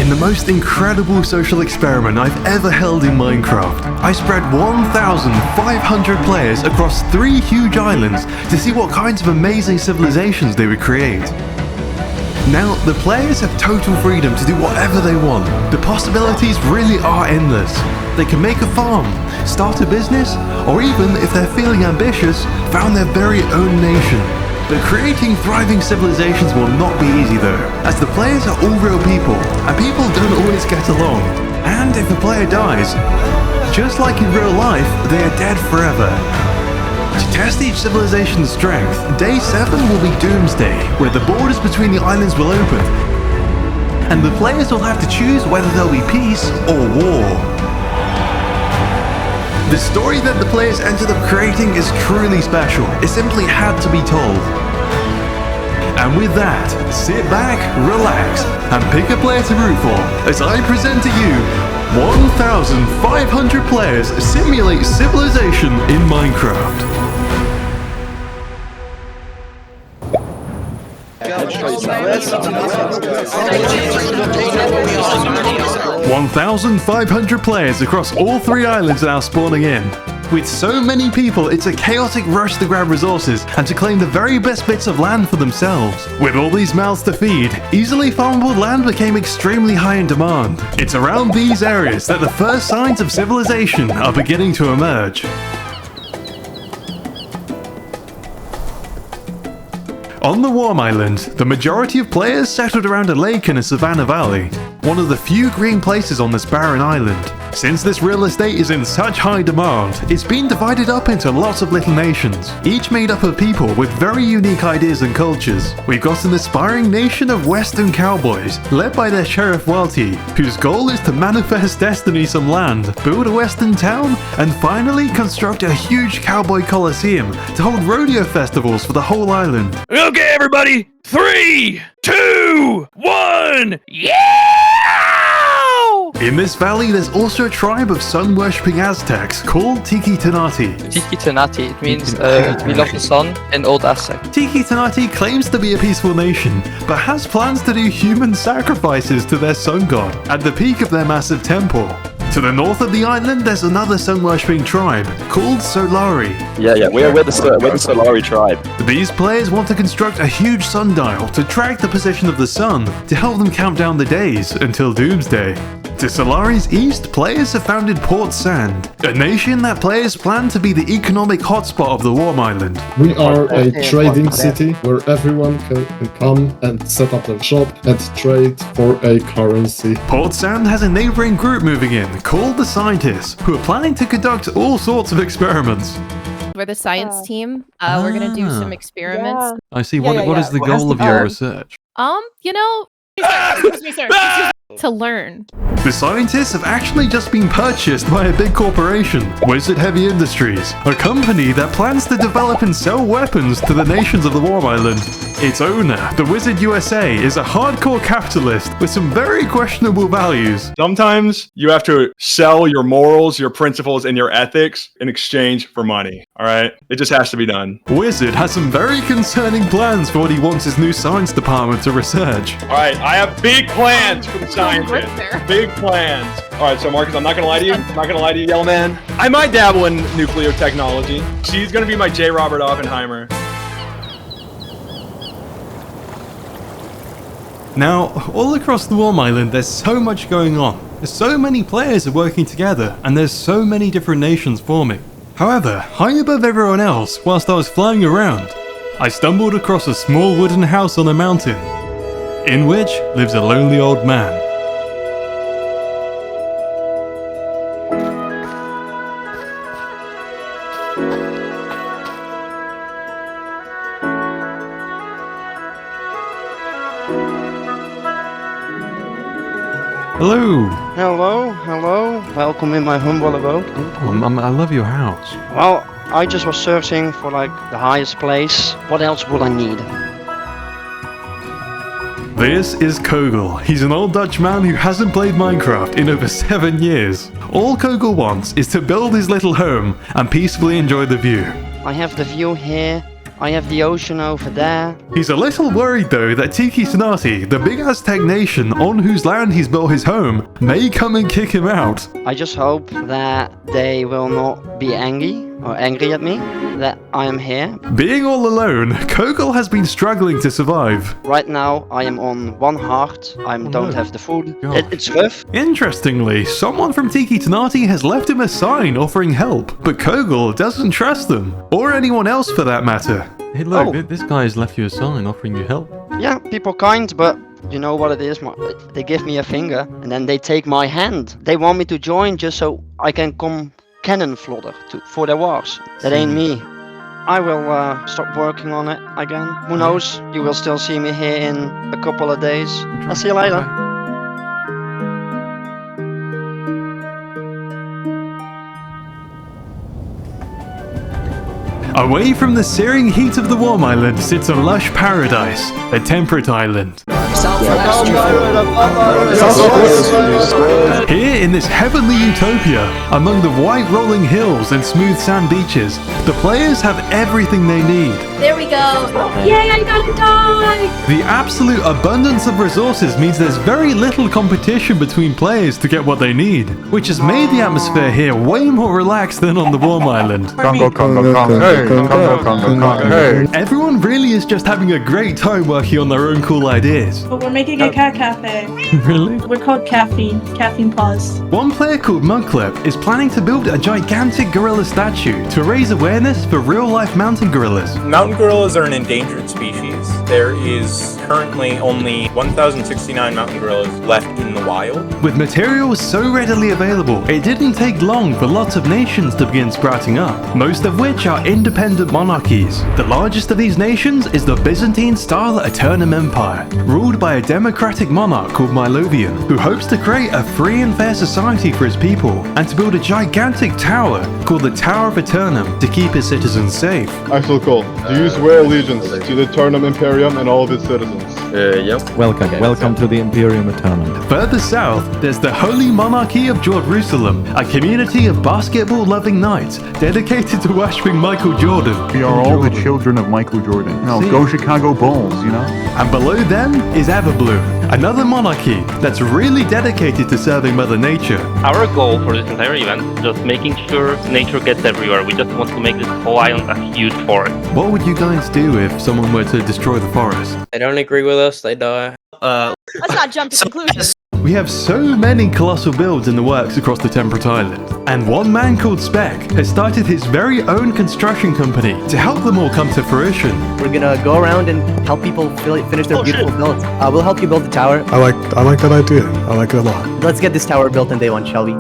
in the most incredible social experiment I've ever held in Minecraft. I spread 1,500 players across 3 huge islands to see what kinds of amazing civilizations they would create. Now, the players have total freedom to do whatever they want. The possibilities really are endless. They can make a farm, start a business, or even, if they're feeling ambitious, found their very own nation. But creating thriving civilizations will not be easy though, as the players are all real people, and people don't always get along. And if a player dies, just like in real life, they are dead forever. To test each civilization's strength, Day 7 will be Doomsday, where the borders between the islands will open, and the players will have to choose whether there'll be peace or war. The story that the players ended up creating is truly special. It simply had to be told. And with that, sit back, relax, and pick a player to root for as I present to you 1,500 players simulate civilization in Minecraft. 1,500 players across all 3 islands are now spawning in. With so many people, it's a chaotic rush to grab resources and to claim the very best bits of land for themselves. With all these mouths to feed, easily farmable land became extremely high in demand. It's around these areas that the first signs of civilization are beginning to emerge. On the Warm Island, the majority of players settled around a lake in a savanna valley, one of the few green places on this barren island. Since this real estate is in such high demand, it's been divided up into lots of little nations, each made up of people with very unique ideas and cultures. We've got an aspiring nation of Western cowboys, led by their Sheriff Welty, whose goal is to manifest destiny some land, build a western town, and finally construct a huge cowboy coliseum to hold rodeo festivals for the whole island. Okay, everybody, 3, 2, 1, yeah! In this valley, there's also a tribe of sun-worshipping Aztecs called Tiki Tanati. Tiki Tanati, it means we love the sun in Old Aztec. Tiki Tanati claims to be a peaceful nation, but has plans to do human sacrifices to their sun god at the peak of their massive temple. To the north of the island, there's another sun-worshipping tribe called Solari. Yeah, we're the Solari tribe. These players want to construct a huge sundial to track the position of the sun to help them count down the days until Doomsday. To Solari's east, players have founded Port Sand, a nation that players plan to be the economic hotspot of the Warm Island. We are a trading city where everyone can come and set up their shop and trade for a currency. Port Sand has a neighboring group moving in called the Scientists, who are planning to conduct all sorts of experiments. We're the science team. We're gonna do some experiments. Yeah. I see. What is the goal of your research? You know, excuse me, sir. To learn. The Scientists have actually just been purchased by a big corporation, Wizard Heavy Industries, a company that plans to develop and sell weapons to the nations of the Warm Island. Its owner, the Wizard USA, is a hardcore capitalist with some very questionable values. Sometimes you have to sell your morals, your principles, and your ethics in exchange for money, all right? It just has to be done. Wizard has some very concerning plans for what he wants his new science department to research. All right, I have big plans for the scientists. Big plans. All right, so Marcus, I'm not gonna lie to you. I'm not gonna lie to you, yellow man. I might dabble in nuclear technology. She's gonna be my J. Robert Oppenheimer. Now, all across the Warm Island, there's so much going on. There's so many players are working together, and there's so many different nations forming. However, high above everyone else, whilst I was flying around, I stumbled across a small wooden house on a mountain, in which lives a lonely old man. Hello. Hello. Welcome in my humble abode. I love your house. Well, I just was searching for like the highest place. What else would I need? This is Kogel. He's an old Dutch man who hasn't played Minecraft in over 7 years. All Kogel wants is to build his little home and peacefully enjoy the view. I have the view here I have the ocean over there. He's a little worried though that Tiki Sonati, the big Aztec nation on whose land he's built his home, may come and kick him out. I just hope that they will not be angry at me, that I am here. Being all alone, Kogel has been struggling to survive. Right now, I am on 1 heart. I don't have the food. It's rough. Interestingly, someone from Tiki Sonati has left him a sign offering help, but Kogel doesn't trust them, or anyone else for that matter. Hey look, this guy has left you a sign offering you help. Yeah, people kind, but you know what it is? They give me a finger, and then they take my hand. They want me to join just so I can come cannon fodder for their wars. That ain't me. I will stop working on it again. Who knows? You will still see me here in a couple of days. I'll see you later. Away from the searing heat of the warm island sits a lush paradise, a temperate island. Here in this heavenly utopia, among the white rolling hills and smooth sand beaches, the players have everything they need. There we go. Yay, I got to die. The absolute abundance of resources means there's very little competition between players to get what they need, which has made the atmosphere here way more relaxed than on the warm island. Congo, Congo, Congo, hey, Congo, Congo, Congo, hey. Everyone really is just having a great time working on their own cool ideas. But we're making a cat cafe. Really? We're called Caffeine Paws. One player called Mugclip is planning to build a gigantic gorilla statue to raise awareness for real-life mountain gorillas. Mountain gorillas are an endangered species. There is currently only 1,069 mountain gorillas left in the wild. With materials so readily available, it didn't take long for lots of nations to begin sprouting up, most of which are independent monarchies. The largest of these nations is the Byzantine-style Eternum Empire, ruled by a democratic monarch called Milovian, who hopes to create a free and fair society for his people, and to build a gigantic tower called the Tower of Eternum to keep his citizens safe. I feel cool. Do you swear allegiance to the Eternum Imperium and all of its citizens? Yep. Welcome to the Imperium Eternum. Further south, there's the Holy Monarchy of Jerusalem, a community of basketball-loving knights dedicated to worshipping Michael Jordan. We are all the children of Michael Jordan. Go Chicago Bulls, you know? And below them is Everbloom, another monarchy that's really dedicated to serving Mother Nature. Our goal for this entire event is just making sure nature gets everywhere. We just want to make this whole island a huge forest. What would you guys do if someone were to destroy the forest? They don't agree with us, they die. Let's not jump to conclusions. We have so many colossal builds in the works across the Temperate Island, and one man called Spec has started his very own construction company to help them all come to fruition. We're gonna go around and help people finish their beautiful builds. We'll help you build the tower. I like that idea. I like it a lot. Let's get this tower built on day one, shall we?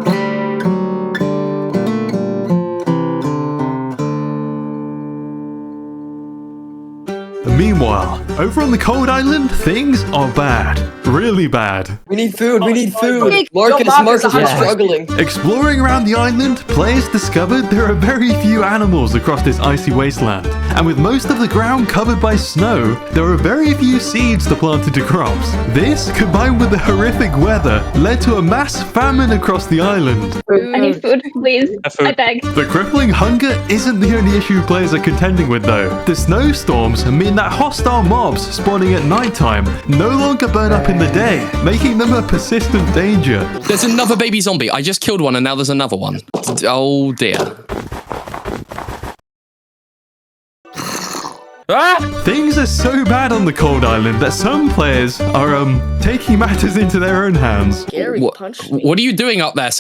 Meanwhile, over on the cold island, things are bad. Really bad. We need food, Marcus is struggling. Exploring around the island, players discovered there are very few animals across this icy wasteland. And with most of the ground covered by snow, there are very few seeds to plant into crops. This, combined with the horrific weather, led to a mass famine across the island. I need food, please. I beg. The crippling hunger isn't the only issue players are contending with though. The snowstorms mean that hostile mobs spawning at nighttime no longer burn up in the day, making them a persistent danger. There's another baby zombie. I just killed one and now there's another one. Oh dear. Things are so bad on the cold island that some players are taking matters into their own hands. Gary punched me. What are you doing up there?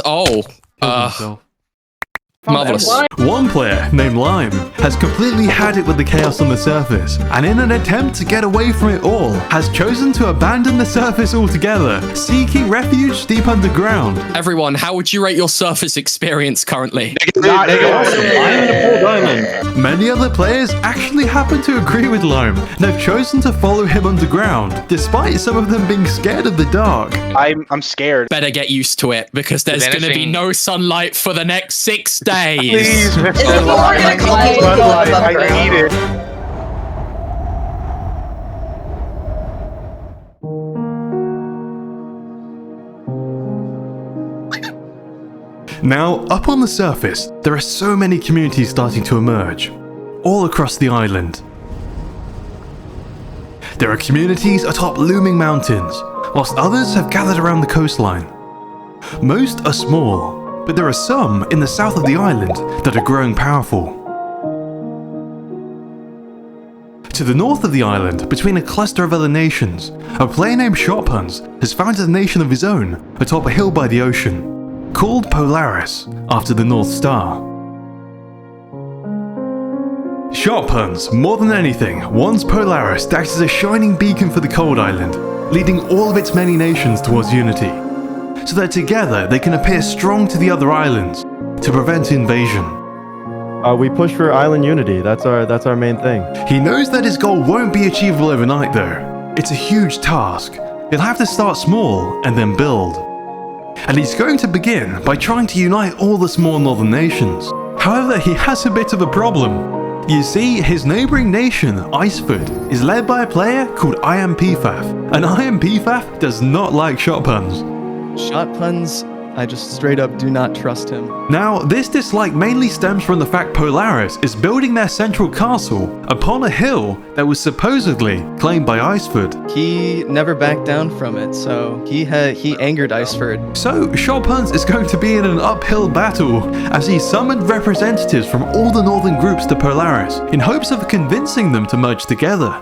Marvelous. One player, named Lime, has completely had it with the chaos on the surface, and in an attempt to get away from it all, has chosen to abandon the surface altogether, seeking refuge deep underground. Everyone, how would you rate your surface experience currently? I'm in a cold island. Many other players actually happen to agree with Lime, and have chosen to follow him underground, despite some of them being scared of the dark. I'm scared. Better get used to it, because there's going to be no sunlight for the next 6 days. Please, I need it. Now, up on the surface, there are so many communities starting to emerge, all across the island. There are communities atop looming mountains, whilst others have gathered around the coastline. Most are small, but there are some in the south of the island that are growing powerful. To the north of the island, between a cluster of other nations, a player named Sharphuns has founded a nation of his own atop a hill by the ocean, called Polaris, after the North Star. Sharphuns, more than anything, wants Polaris to act as a shining beacon for the Cold Island, leading all of its many nations towards unity, so that together they can appear strong to the other islands to prevent invasion. We push for island unity. That's our main thing. He knows that his goal won't be achievable overnight though. It's a huge task. He'll have to start small and then build. And he's going to begin by trying to unite all the small northern nations. However, he has a bit of a problem. You see, his neighbouring nation, Iceford, is led by a player called IMPFAF, and IMPFAF does not like Sharphuns. Sharphuns, I just straight up do not trust him. Now, this dislike mainly stems from the fact Polaris is building their central castle upon a hill that was supposedly claimed by Iceford. He never backed down from it, so he angered Iceford. So, Sharphuns is going to be in an uphill battle as he summoned representatives from all the northern groups to Polaris in hopes of convincing them to merge together.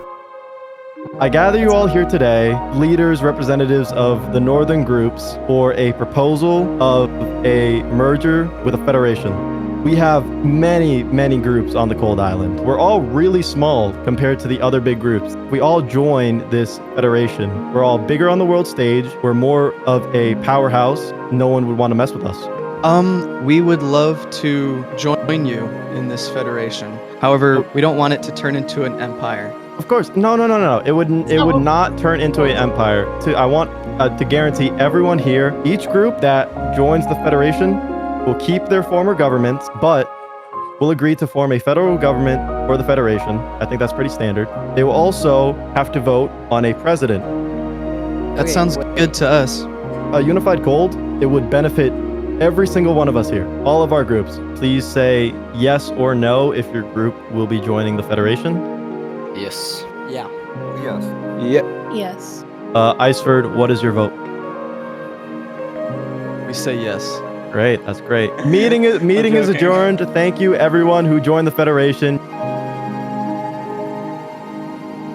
I gather you all here today, leaders, representatives of the northern groups, for a proposal of a merger with a federation. We have many, many groups on the Cold Island. We're all really small compared to the other big groups. We all join this federation. We're all bigger on the world stage. We're more of a powerhouse. No one would want to mess with us. We would love to join you in this federation. However, we don't want it to turn into an empire. Of course, no. It would not turn into an empire. I want to guarantee everyone here, each group that joins the Federation will keep their former governments, but will agree to form a federal government for the Federation. I think that's pretty standard. They will also have to vote on a president. That sounds good to us. Unified Gold, it would benefit every single one of us here, all of our groups. Please say yes or no if your group will be joining the Federation. Yes. Yeah. Yes. Yeah. Yes. Iceford, what is your vote? We say yes. Great, that's great. Meeting is adjourned. Thank you everyone who joined the Federation.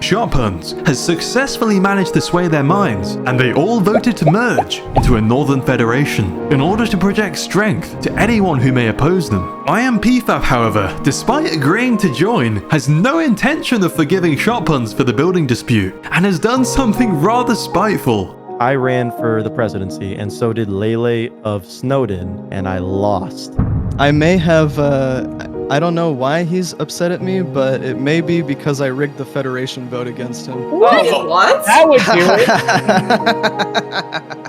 Sharphuns has successfully managed to sway their minds, and they all voted to merge into a Northern Federation in order to project strength to anyone who may oppose them. IMPFAF, however, despite agreeing to join, has no intention of forgiving Sharphuns for the building dispute, and has done something rather spiteful. I ran for the presidency, and so did Lele of Snowden, and I lost. I may have, I don't know why he's upset at me, but it may be because I rigged the Federation vote against him. What? What? That would do it.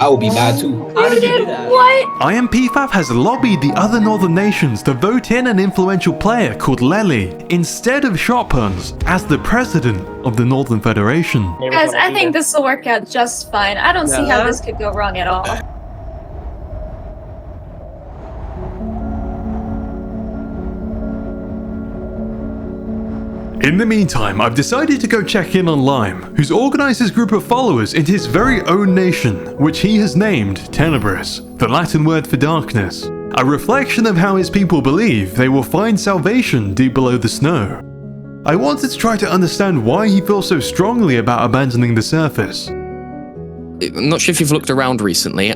I would be mad too. How did you do that? What? IMPFAF has lobbied the other northern nations to vote in an influential player called Lele instead of Sharphuns as the president of the Northern Federation. Guys, I think this will work out just fine. I don't see how this could go wrong at all. In the meantime, I've decided to go check in on Lime, who's organised his group of followers into his very own nation, which he has named Tenebris, the Latin word for darkness, a reflection of how his people believe they will find salvation deep below the snow. I wanted to try to understand why he feels so strongly about abandoning the surface. I'm not sure if you've looked around recently.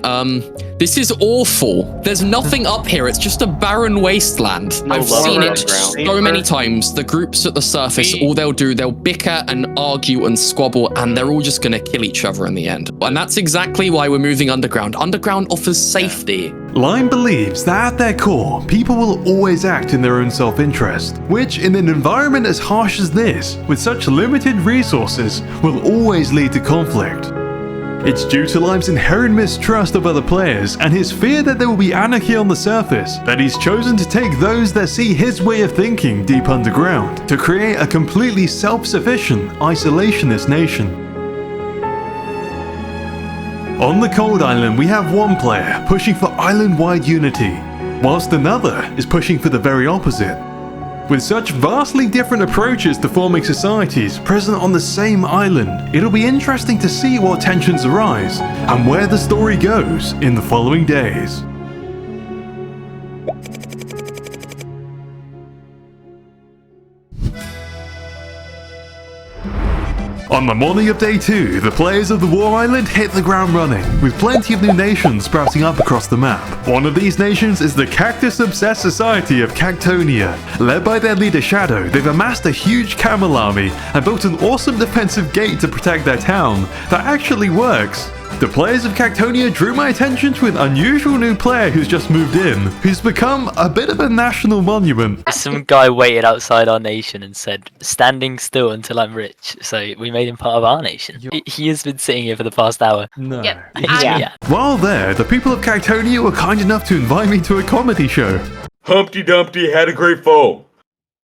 This is awful. There's nothing up here. It's just a barren wasteland. No I've seen it ground. so many times. The groups at the surface, all they'll do, they'll bicker and argue and squabble, and they're all just gonna kill each other in the end. And that's exactly why we're moving underground. Underground offers safety. Lime believes that at their core, people will always act in their own self-interest, which in an environment as harsh as this, with such limited resources, will always lead to conflict. It's due to Lime's inherent mistrust of other players and his fear that there will be anarchy on the surface that he's chosen to take those that see his way of thinking deep underground to create a completely self-sufficient, isolationist nation. On the Cold Island, we have one player pushing for island-wide unity, whilst another is pushing for the very opposite. With such vastly different approaches to forming societies present on the same island, it'll be interesting to see what tensions arise and where the story goes in the following days. On the morning of day 2, the players of the War Island hit the ground running, with plenty of new nations sprouting up across the map. One of these nations is the Cactus-obsessed society of Cactonia. Led by their leader Shadow, they've amassed a huge camel army and built an awesome defensive gate to protect their town that actually works. The players of Cactonia drew my attention to an unusual new player who's just moved in, who's become a bit of a national monument. Some guy waited outside our nation and said, "Standing still until I'm rich." So we made him part of our nation. He has been sitting here for the past hour. No. Yeah. While there, the people of Cactonia were kind enough to invite me to a comedy show. Humpty Dumpty had a great fall.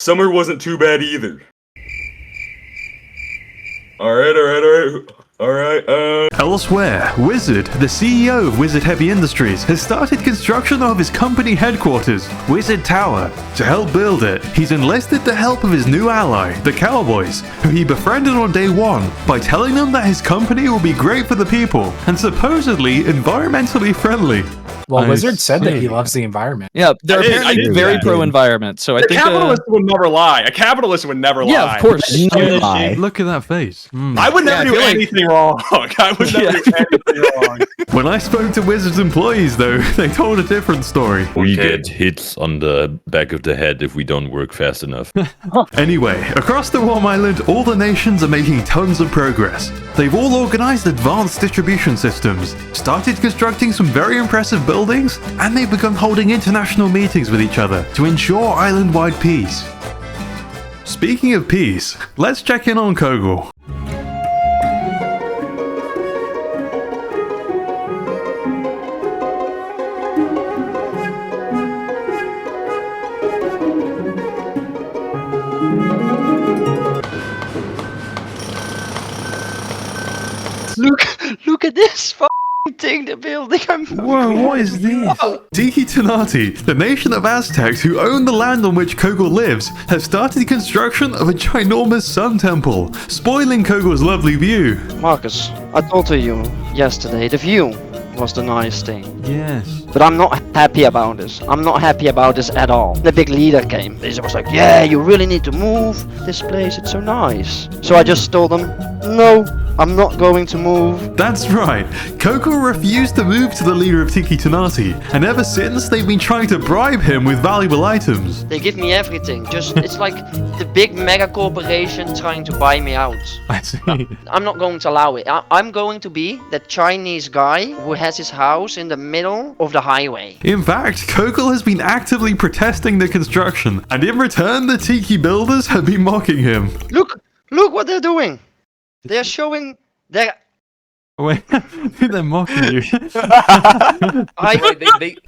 Summer wasn't too bad either. Alright. Elsewhere, Wizard, the CEO of Wizard Heavy Industries, has started construction of his company headquarters, Wizard Tower. To help build it, he's enlisted the help of his new ally, the Cowboys, who he befriended on day 1 by telling them that his company will be great for the people and supposedly environmentally friendly. Well, Wizard said that he loves the environment. Yeah, they're apparently very pro-environment, so I think... A capitalist would never lie. A capitalist would never lie. Yeah, of course. Look at that face. I would never do anything wrong. I would never do anything wrong. When I spoke to Wizard's employees, though, they told a different story. We get hits on the back of the head if we don't work fast enough. Anyway, across the Warm Island, all the nations are making tons of progress. They've all organized advanced distribution systems, started constructing some very impressive buildings, and they've begun holding international meetings with each other to ensure island-wide peace. Speaking of peace, let's check in on Kogel. Look at this fucking thing, the building. Whoa, what is this? Tiki Tonati, the nation of Aztecs who own the land on which Kogel lives, has started construction of a ginormous sun temple, spoiling Kogel's lovely view. Marcus, I told you yesterday, the view was the nice thing. Yes. But I'm not happy about this. I'm not happy about this at all. The big leader came. He was like, yeah, you really need to move this place. It's so nice. So I just told him, no, I'm not going to move. That's right. Kogel refused to move to the leader of Tiki Tonati, and ever since they've been trying to bribe him with valuable items. They give me everything. Just it's like the big mega corporation trying to buy me out. I see. I'm not going to allow it. I'm going to be the Chinese guy who has his house in the middle of the highway. In fact, Kogel has been actively protesting the construction, and in return the Tiki builders have been mocking him. Look what they're doing. They're showing their... Wait, they're mocking you.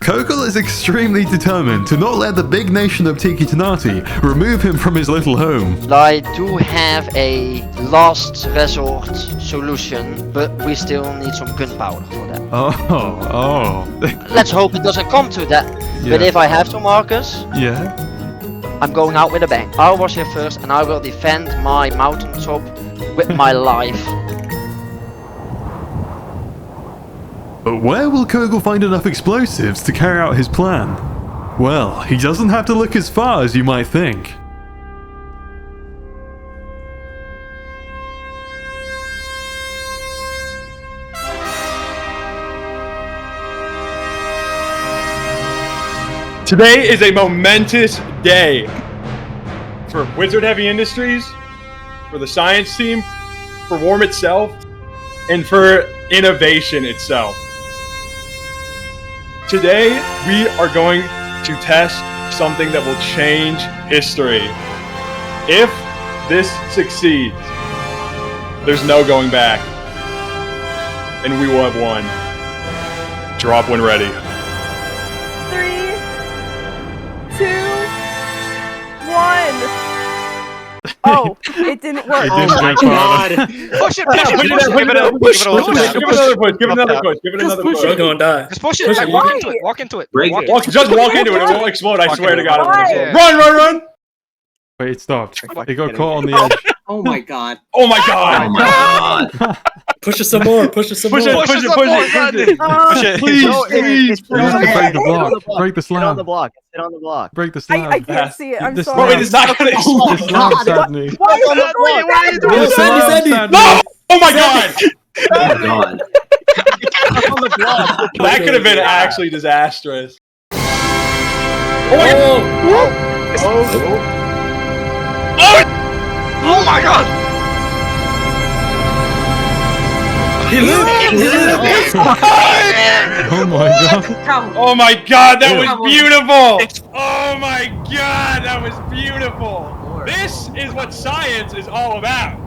Kogel is extremely determined to not let the big nation of Tiki Tonati remove him from his little home. I do have a last resort solution, but we still need some gunpowder for that. Oh. Let's hope it doesn't come to that. Yeah. But if I have to, Marcus, yeah, I'm going out with a bang. I was here first and I will defend my mountaintop with my life. But where will Kogel find enough explosives to carry out his plan? Well, he doesn't have to look as far as you might think. Today is a momentous day for Wizard Heavy Industries, for the science team, for Warm itself, and for innovation itself. Today, we are going to test something that will change history. If this succeeds, there's no going back, and we will have won. Drop when ready. 3, 2, 1. Oh, it didn't work. Oh my god. Push it, Give it another push. You're gonna die. Just push it. Walk into it. Walk into it. Just walk into it. It won't explode. I swear to God. Run. Wait, it stopped. It got caught on the edge. Oh my god. Oh my god. Oh my god. Push us some more. Push us some more. Push it. Push it. Please. You have to break the block. Break the Sit on the slab. block. Sit on the block. Break the slab. I can't see it. I'm The sorry. Wait, it's not gonna The explode. slab, Sadney. Why is it going What are you down? doing? Sandy. No! Oh my god! Oh my god. That could have been actually disastrous. Oh my god. He lived. Oh my god. Oh my god, that was beautiful! Oh my god, that was beautiful! This is what science is all about!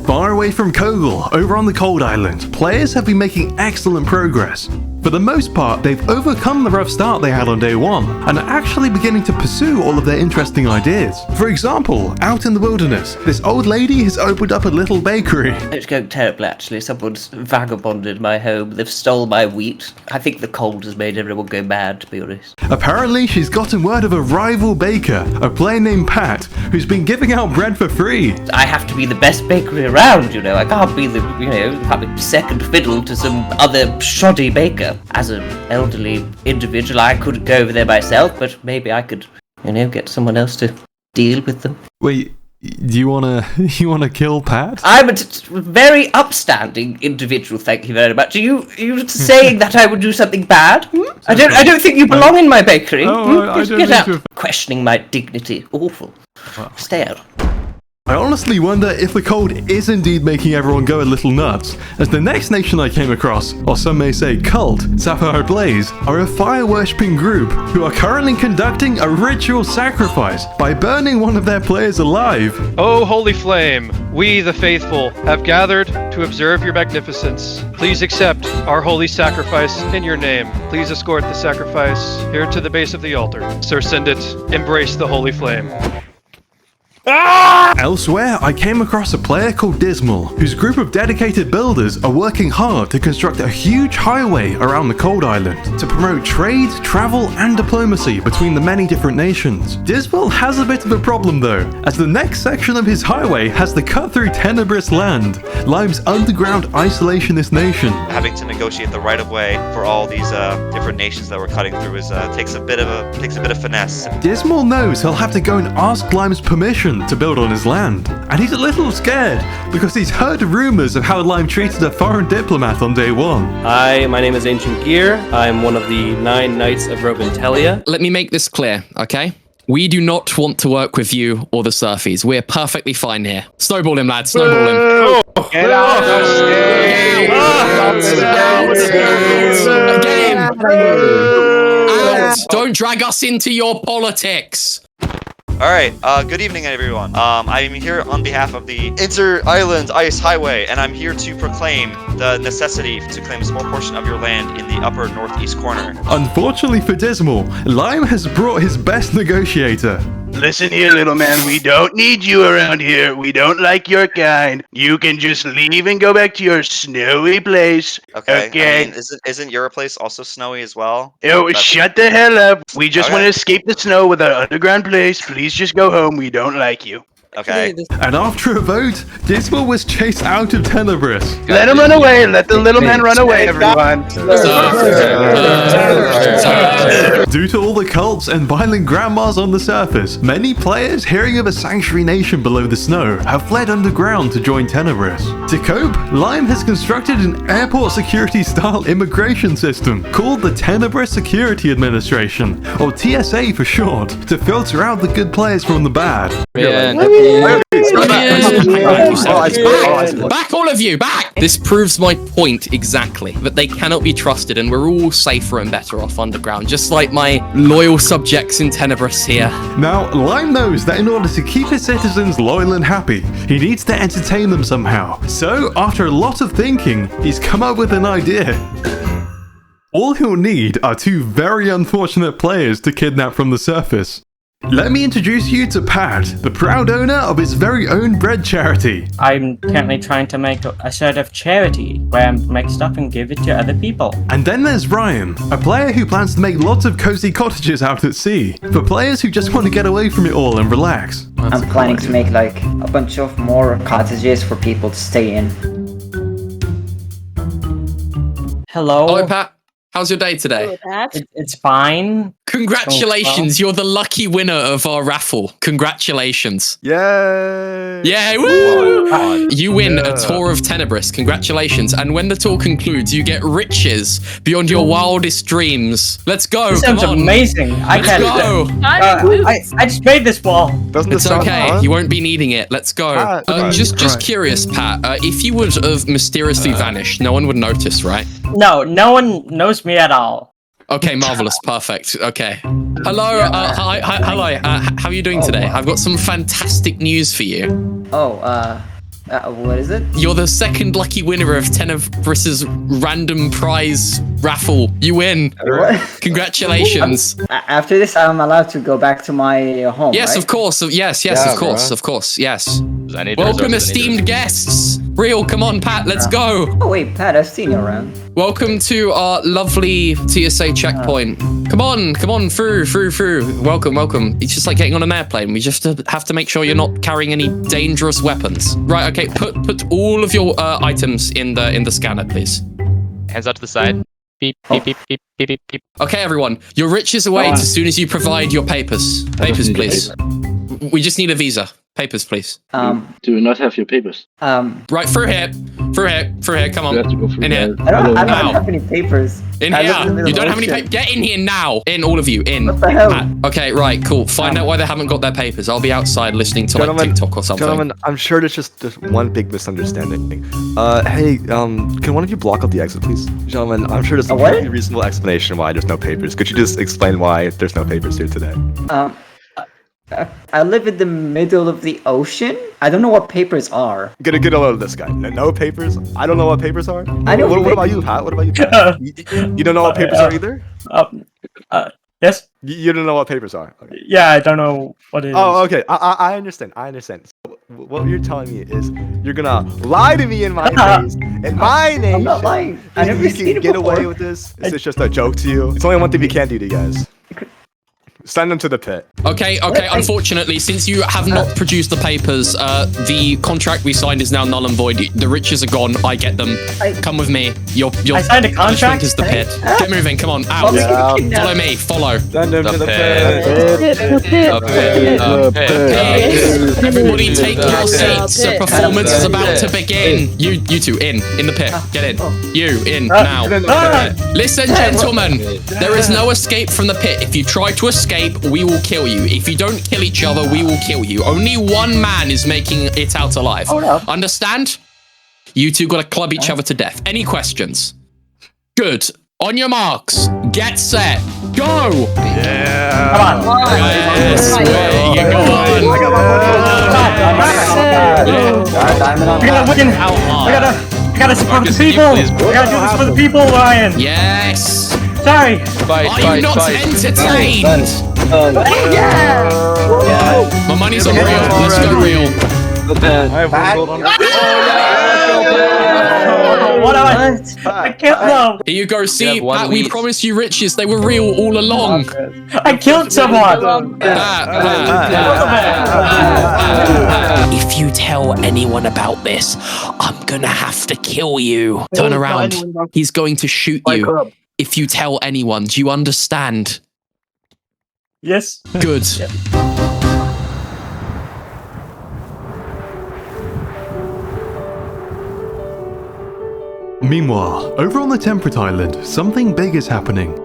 Far away from Kogel, over on the Cold Island, players have been making excellent progress. For the most part, they've overcome the rough start they had on day one, and are actually beginning to pursue all of their interesting ideas. For example, out in the wilderness, this old lady has opened up a little bakery. It's going terribly, actually. Someone's vagabonded my home. They've stole my wheat. I think the cold has made everyone go mad, to be honest. Apparently, she's gotten word of a rival baker, a player named Pat, who's been giving out bread for free. I have to be the best bakery around, you know. I can't be the, can't be second fiddle to some other shoddy baker. As an elderly individual, I couldn't go over there myself, but maybe I could, get someone else to deal with them. Wait, do you wanna kill Pat? I'm a very upstanding individual, thank you very much. Are you saying that I would do something bad? I don't think you belong in my bakery. I don't Get out. need to- Questioning my dignity. Awful. Stay out. I honestly wonder if the cold is indeed making everyone go a little nuts, as the next nation I came across, or some may say cult, Sapphire Blaze, are a fire-worshipping group who are currently conducting a ritual sacrifice by burning one of their players alive. O holy flame, we the faithful have gathered to observe your magnificence. Please accept our holy sacrifice in your name. Please escort the sacrifice here to the base of the altar. Sir Sindit, embrace the holy flame. Elsewhere, I came across a player called Dismal, whose group of dedicated builders are working hard to construct a huge highway around the Cold Island to promote trade, travel, and diplomacy between the many different nations. Dismal has a bit of a problem though, as the next section of his highway has to cut through Tenebrous land, Lime's underground isolationist nation. Having to negotiate the right-of-way for all these different nations that we're cutting through is takes a bit of finesse. Dismal knows he'll have to go and ask Lime's permission to build on his land, and he's a little scared because he's heard rumors of how Lime treated a foreign diplomat on day one. Hi, my name is Ancient Gear. I'm one of the 9 Knights of Robentelia. Let me make this clear, okay? We do not want to work with you or the Surfies. We're perfectly fine here. Snowball him, lads. Snowball him. Get out of Get him. Out. Don't drag us into your politics. Alright, good evening everyone. I'm here on behalf of the Inter-Island Ice Highway, and I'm here to proclaim the necessity to claim a small portion of your land in the upper northeast corner. Unfortunately for Dismal, Lime has brought his best negotiator. Listen here, little man, we don't need you around here. We don't like your kind. You can just leave and go back to your snowy place. Okay. I mean, isn't your place also snowy as well? Oh, shut the hell up. We just want to escape the snow with our underground place. Please just go home. We don't like you. Okay. And after a vote, Dismal was chased out of Tenebrous. Let him run away. Let the little man run away, everyone. Due to all the cults and violent grandmas on the surface, many players hearing of a sanctuary nation below the snow have fled underground to join Tenebrous. To cope, Lime has constructed an airport security style immigration system called the Tenebrous Security Administration, or TSA for short, to filter out the good players from the bad. Back, all of you, back! This proves my point exactly, that they cannot be trusted and we're all safer and better off underground, just like my loyal subjects in Tenebrous here. Now, Lime knows that in order to keep his citizens loyal and happy, he needs to entertain them somehow. So, after a lot of thinking, he's come up with an idea. All he'll need are 2 very unfortunate players to kidnap from the surface. Let me introduce you to Pat, the proud owner of his very own bread charity. I'm currently trying to make a sort of charity where I make stuff and give it to other people. And then there's Ryan, a player who plans to make lots of cozy cottages out at sea, for players who just want to get away from it all and relax. I'm planning to make like a bunch of more cottages for people to stay in. Hello. Hello, Pat. How's your day today? It's fine. Congratulations, you're the lucky winner of our raffle. Congratulations. Yay! Yeah, woo! You win a tour of Tenebris. Congratulations. And when the tour concludes, you get riches beyond your wildest dreams. Let's go. This Come sounds on. amazing. Let's go. I just made this wall. It's okay. You won't be needing it. Let's go. Just curious, Pat. If you would have mysteriously vanished, no one would notice, right? No one knows me at all. Okay, marvelous, perfect. Okay. Hello, hi, hello. How are you doing today? I've got some fantastic news for you. What is it? You're the second lucky winner of Tenebris's random prize raffle. You win. Congratulations. After this, I'm allowed to go back to my home, Yes, right? of course. Yes, of course. Yes. Welcome, esteemed guests. Real, come on, Pat, let's go. Oh, wait, Pat, I've seen you around. Welcome to our lovely TSA checkpoint. Come on, through. Welcome. It's just like getting on an airplane. We just have to make sure you're not carrying any dangerous weapons. Right, okay, put all of your items in the scanner, please. Hands out to the side. Beep, beep, beep, beep, beep, beep, beep. Okay, everyone, your riches await as soon as you provide your papers. Papers, please. We just need a visa. Papers, please. Do we not have your papers? Right, through here. Come on. You have to go through In here. I don't have any papers. In here. You don't have any papers. Get in here now. In, all of you. In. What the hell? Okay, right, cool. Find out why they haven't got their papers. I'll be outside listening to like TikTok or something. Gentlemen, I'm sure there's just one big misunderstanding. Hey, can one of you block out the exit, please? Gentlemen, I'm sure there's a pretty reasonable explanation why there's no papers. Could you just explain why there's no papers here today? I live in the middle of the ocean. I don't know what papers are. Get a load of this guy. No papers? I don't know what papers are. I know. What about you, Pat? You don't know what papers are either? Yes. You don't know what papers are. Okay. Yeah, I don't know what it is. Oh, okay. I understand. So what you're telling me is you're gonna lie to me in my face, in my name. I'm not lying. I never seen it get away with this. Is this just a joke to you? It's only one thing we can't do to you guys. Send them to the pit. Okay. Unfortunately, since you have not produced the papers, the contract we signed is now null and void. The riches are gone. I get them. Come with me. Your I signed a contract. Is the pit. Get moving. Come on. Out. Follow me. Follow. Send them to the pit. Everybody take your seats. The performance is about to begin. You two in the pit. Get in. You in now. Listen, gentlemen. There is no escape from the pit. If you try to escape, we will kill you. If you don't kill each other, we will kill you. Only one man is making it out alive. Oh, no. Understand? You two gotta club each other to death. Any questions? Good. On your marks. Get set. Go! Yeah. Come on. Yes, way you go on. We gotta win. I gotta support the people. I gotta do this for the people, Ryan. Yes. Sorry. Are you not entertained? Yeah. My money's on real. Let's go real. What I killed them. Here you go. See, Pat, we promised you riches. They were real all along. I killed someone. If you tell anyone about this, I'm gonna have to kill you. Turn around. He's going to shoot you. If you tell anyone, do you understand? Yes. Good. Yep. Meanwhile, over on the Temperate Island, something big is happening.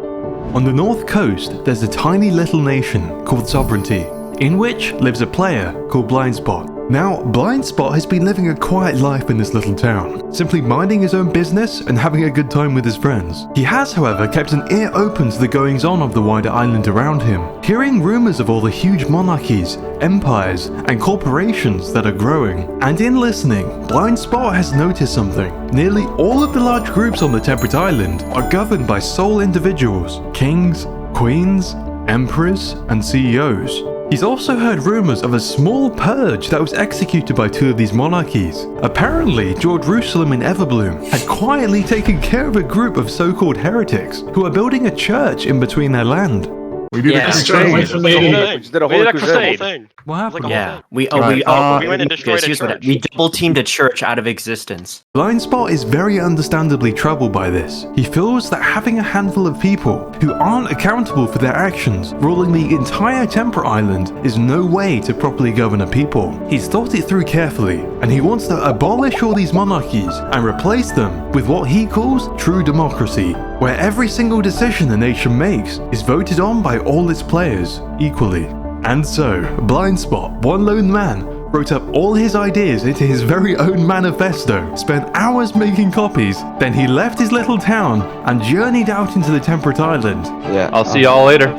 On the north coast, there's a tiny little nation called Sovereignty, in which lives a player called Blindspot. Now, Blindspot has been living a quiet life in this little town, simply minding his own business and having a good time with his friends. He has, however, kept an ear open to the goings-on of the wider island around him, hearing rumors of all the huge monarchies, empires, and corporations that are growing. And in listening, Blindspot has noticed something. Nearly all of the large groups on the Temperate Island are governed by sole individuals, kings, queens, emperors, and CEOs. He's also heard rumors of a small purge that was executed by 2 of these monarchies. Apparently, Jerusalem and Everbloom had quietly taken care of a group of so-called heretics who are building a church in between their land. We did a crusade. We did a crusade. What happened? Yeah, we went and destroyed a church. We double teamed a church out of existence. Blindspot is very understandably troubled by this. He feels that having a handful of people who aren't accountable for their actions ruling the entire Temperate Island is no way to properly govern a people. He's thought it through carefully, and he wants to abolish all these monarchies and replace them with what he calls true democracy, where every single decision a nation makes is voted on by all its players equally. And so, Blindspot, one lone man, wrote up all his ideas into his very own manifesto, spent hours making copies, then he left his little town and journeyed out into the Temperate Island. Yeah, I'll see y'all later.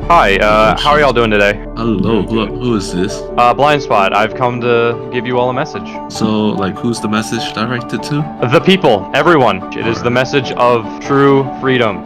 Hi, how are y'all doing today? Hello, who is this? Blindspot, I've come to give you all a message. So, like, who's the message directed to? The people, everyone. It is the message of true freedom.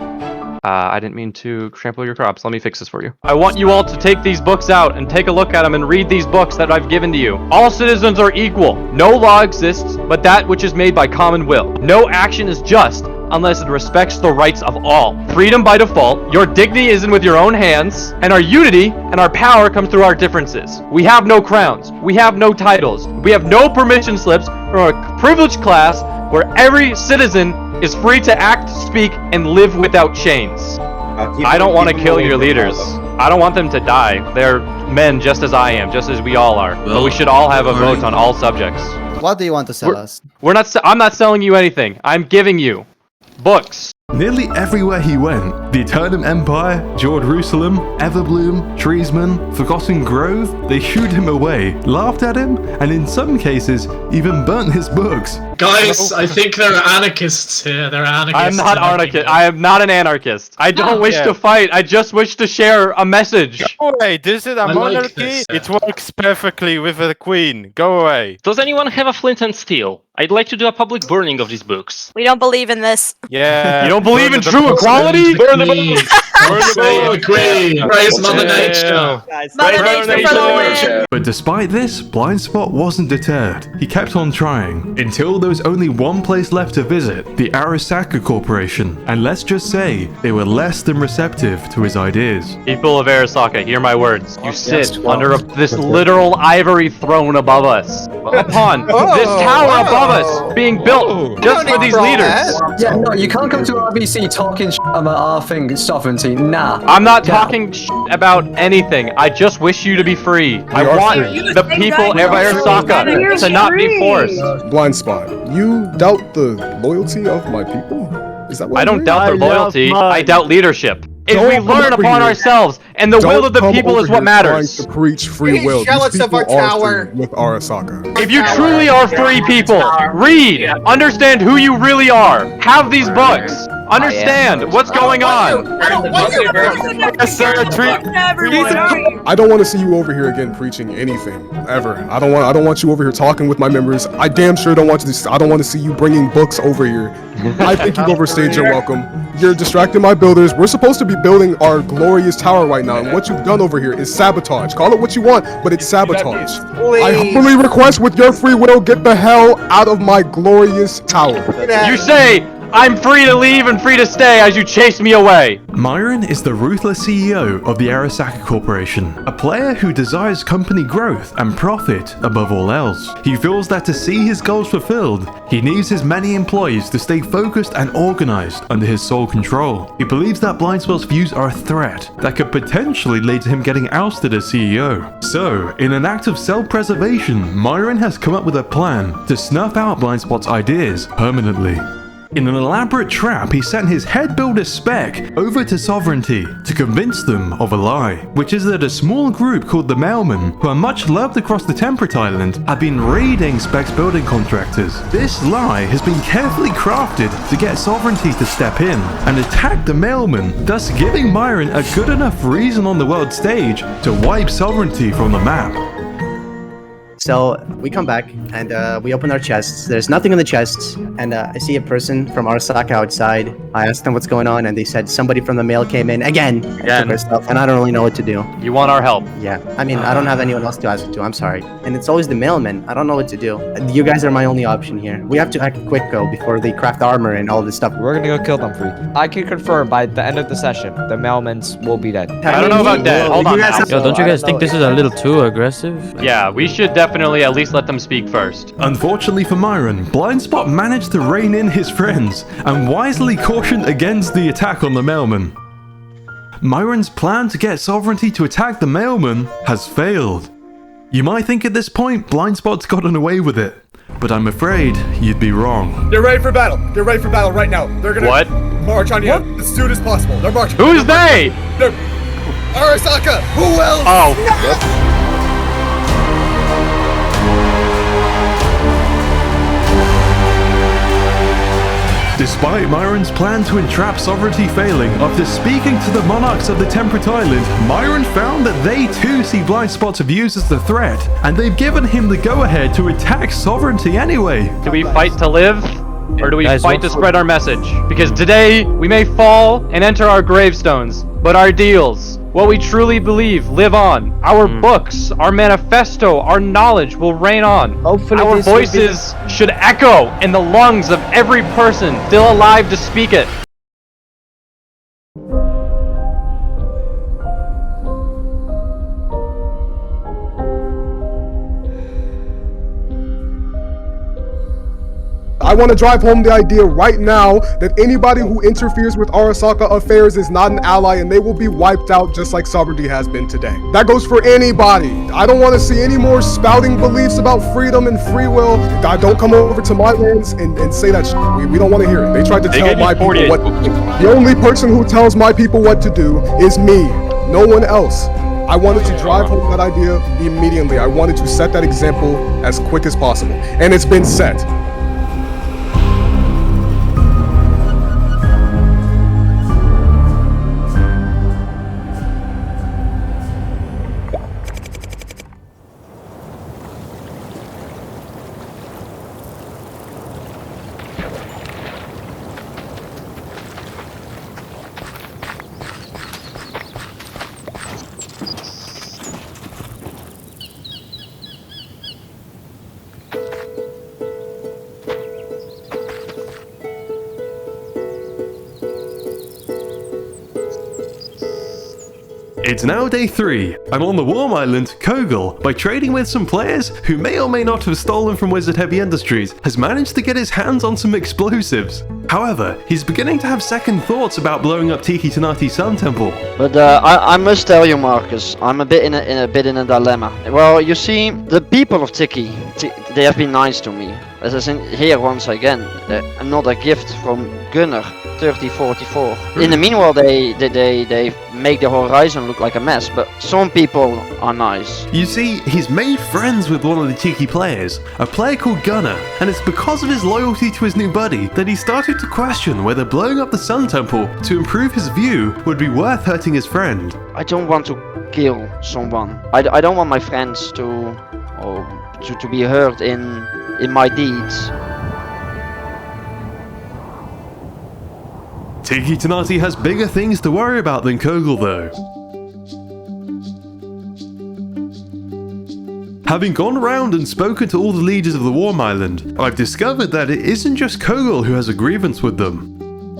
I didn't mean to trample your crops. Let me fix this for you. I want you all to take these books out and take a look at them and read these books that I've given to you. All citizens are equal. No law exists but that which is made by common will. No action is just unless it respects the rights of all. Freedom by default, your dignity is in with your own hands, and our unity and our power comes through our differences. We have no crowns, we have no titles, we have no permission slips from a privileged class where every citizen is free to act, speak, and live without chains. I don't want to kill your leaders. I don't want them to die. They're men just as I am, just as we all are. But we should all have a vote on all subjects. What do you want to sell us? I'm not selling you anything. I'm giving you books. Nearly everywhere he went, the Eternum Empire, Jerusalem, Everbloom, Treesman, Forgotten Grove, they shooed him away, laughed at him, and in some cases, even burnt his books. Guys, I think there are anarchists here. There are anarchists. I'm not anarchist. I am not an anarchist. I don't wish to fight. I just wish to share a message. Go away. This is a monarchy. It works perfectly with the queen. Go away. Does anyone have a flint and steel? I'd like to do a public burning of these books. We don't believe in this. Yeah. You don't believe in true equality? Burn the books. Burn the queen. Praise Mother Nature. Mother Nature for the win. But despite this, Blindspot wasn't deterred. He kept on trying, until there was only one place left to visit, the Arasaka Corporation, and let's just say, they were less than receptive to his ideas. People of Arasaka, hear my words. You sit under this literal ivory throne above us. Upon this tower above us, being built just for these leaders. Yeah, no, you can't come to RBC talking about our thing, sovereignty. Nah. I'm not talking about anything. I just wish you to be free. I want the people of Arasaka to not be forced. Blindspot, you doubt the loyalty of my people? Is that what I don't doubt their loyalty. I doubt leadership. If we learn upon ourselves, and the will of the people is what matters. To preach free will. Jealous of our tower. With Arasaka. If you truly are free people, read, understand who you really are. Have these books. Understand what's going on. I don't want to see you over here again preaching anything ever. I don't want you over here talking with my members. I damn sure don't want to. I don't want to see you bringing books over here. I think you've overstayed your welcome. You're distracting my builders. We're supposed to be building our glorious tower right now, and what you've done over here is sabotage. Call it what you want, but it's sabotage. I humbly request, with your free will, get the hell out of my glorious tower. You say I'm free to leave and free to stay as you chase me away. Myron is the ruthless CEO of the Arasaka Corporation, a player who desires company growth and profit above all else. He feels that to see his goals fulfilled, he needs his many employees to stay focused and organized under his sole control. He believes that Blindspot's views are a threat that could potentially lead to him getting ousted as CEO. So, in an act of self-preservation, Myron has come up with a plan to snuff out Blindspot's ideas permanently. In an elaborate trap, he sent his head builder Spec over to Sovereignty to convince them of a lie, which is that a small group called the Mailmen, who are much loved across the Temperate Island, have been raiding Spec's building contractors. This lie has been carefully crafted to get Sovereignty to step in and attack the Mailmen, thus giving Myron a good enough reason on the world stage to wipe Sovereignty from the map. So we come back and we open our chests. There's nothing in the chests, and I see a person from Arasaka outside. I asked them what's going on, and they said somebody from the mail came in again. And took our stuff, and I don't really know what to do. You want our help? Yeah, I mean, I don't have anyone else to ask to. I'm sorry. And it's always the mailmen. I don't know what to do. You guys are my only option here. We have to act quick, though, before they craft armor and all this stuff. We're gonna go kill them for you. I can confirm by the end of the session, the mailmen will be dead. I don't know about dead. Hold on now. Yo, don't you guys think this is a little too aggressive? Yeah, we should definitely at least let them speak first. Unfortunately for Myron, Blindspot managed to rein in his friends and wisely cautioned against the attack on the mailman. Myron's plan to get Sovereignty to attack the mailman has failed. You might think at this point Blindspot's gotten away with it, but I'm afraid you'd be wrong. They're ready for battle. They're ready for battle right now. They're gonna march on you as soon as possible. They're marching. Who's they? They're Arasaka. Who else? Oh. Despite Myron's plan to entrap Sovereignty failing, after speaking to the monarchs of the Temperate Island, Myron found that they too see Blindspot's views as the threat, and they've given him the go-ahead to attack Sovereignty anyway. Do we fight to live? Or do we fight to spread our message? Because today, we may fall and enter our gravestones, but our deals, what we truly believe, live on. Our books, our manifesto, our knowledge will reign on. Hopefully our voices should echo in the lungs of every person still alive to speak it. I want to drive home the idea right now that anybody who interferes with Arasaka affairs is not an ally and they will be wiped out just like Sovereignty has been today. That goes for anybody. I don't want to see any more spouting beliefs about freedom and free will. Don't come over to my lands and say that shit. We don't want to hear it. They tried to tell my people what to do. The only person who tells my people what to do is me, no one else. I wanted to drive home that idea immediately. I wanted to set that example as quick as possible. And it's been set. It's now day 3, and on the warm island, Kogel, by trading with some players who may or may not have stolen from Wizard Heavy Industries, has managed to get his hands on some explosives. However, he's beginning to have second thoughts about blowing up Tiki Tanati's Sun Temple. But I must tell you, Marcus, I'm a bit in a dilemma. Well, you see, the people of Tiki, they have been nice to me. As I said here once again, another gift from Gunnar, 3044. In the meanwhile, they make the horizon look like a mess, but some people are nice. You see, he's made friends with one of the Tiki players, a player called Gunnar, and it's because of his loyalty to his new buddy that he started to question whether blowing up the Sun Temple to improve his view would be worth hurting his friend. I don't want to kill someone. I don't want my friends to be hurt in my deeds. Tiki Tanati has bigger things to worry about than Kogel though. Having gone around and spoken to all the leaders of the Warm Island, I've discovered that it isn't just Kogel who has a grievance with them.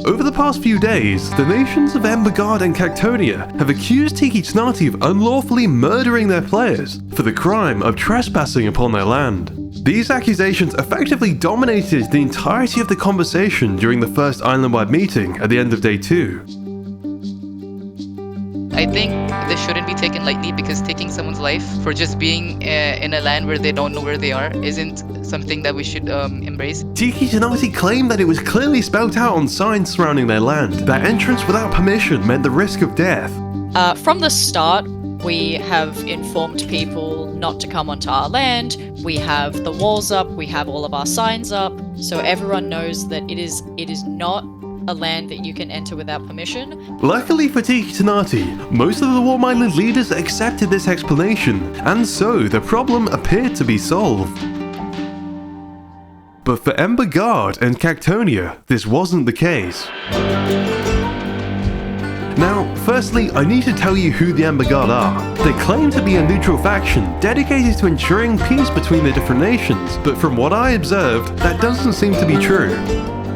Over the past few days, the nations of Embergard and Cactonia have accused Tiki Tanati of unlawfully murdering their players for the crime of trespassing upon their land. These accusations effectively dominated the entirety of the conversation during the first island-wide meeting at the end of day 2. I think this shouldn't be taken lightly because taking someone's life for just being in a land where they don't know where they are isn't something that we should embrace. Tiki Tenati claimed that it was clearly spelled out on signs surrounding their land that entrance without permission meant the risk of death. From the start, we have informed people not to come onto our land. We have the walls up, we have all of our signs up, so everyone knows that it is not a land that you can enter without permission. Luckily for Tiki Tenati, most of the Warm Island leaders accepted this explanation, and so the problem appeared to be solved. But for Ember Guard and Cactonia, this wasn't the case. Now, firstly, I need to tell you who the Ember Guard are. They claim to be a neutral faction, dedicated to ensuring peace between the different nations, but from what I observed, that doesn't seem to be true.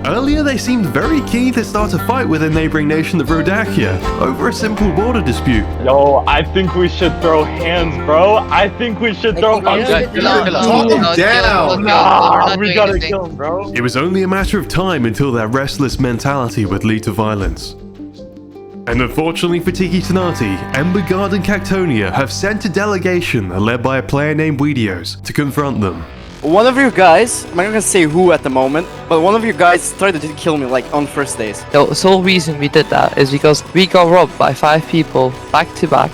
Earlier they seemed very keen to start a fight with the neighboring nation of Rodakia, over a simple border dispute. Yo, I think we should throw hands, bro. I think we should throw hands. Calm down! Nah, we gotta kill him, bro. It was only a matter of time until their restless mentality would lead to violence. And unfortunately for Tiki Tenati, Ember Guard and Cactonia have sent a delegation led by a player named Weedios to confront them. One of your guys, I'm not gonna say who at the moment, but one of your guys tried to kill me like on first days. The sole reason we did that is because we got robbed by 5 people back to back.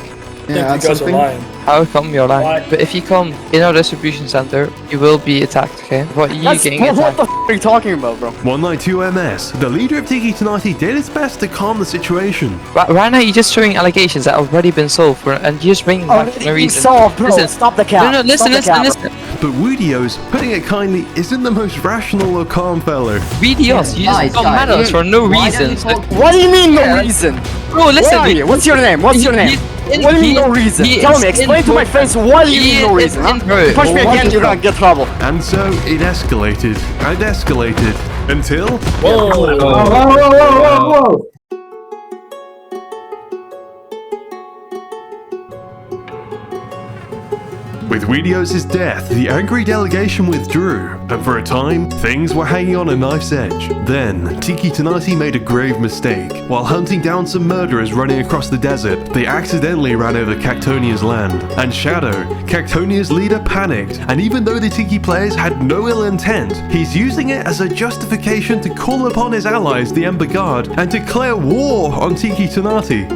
Yeah, you guys are lying. How come you're lying? But if you come in our distribution center, you will be attacked, okay? What you getting attacked? What the f are you talking about, bro? 192 MS, the leader of Tiki Tenati did his best to calm the situation. Right now, you're just throwing allegations that have already been solved, and you're just bringing back for no reason. Solved, bro. Listen, Stop the cap. No, listen. But Weedios, putting it kindly, isn't the most rational or calm fellow. Weedios, you just got mad at us for no reason. What do you mean no reason? Bro, listen. Where are you? What's your name? What's your name? What do you mean no reason? Tell me, explain to my face what do you mean no reason, huh? You push me again, you're gonna get trouble. And so it escalated and escalated until... Whoa. With Weedios' death, the angry delegation withdrew, and for a time, things were hanging on a knife's edge. Then, Tiki Tenati made a grave mistake. While hunting down some murderers running across the desert, they accidentally ran over Cactonia's land. And Shadow, Cactonia's leader, panicked, and even though the Tiki players had no ill intent, he's using it as a justification to call upon his allies, the Ember Guard, and declare war on Tiki Tenati.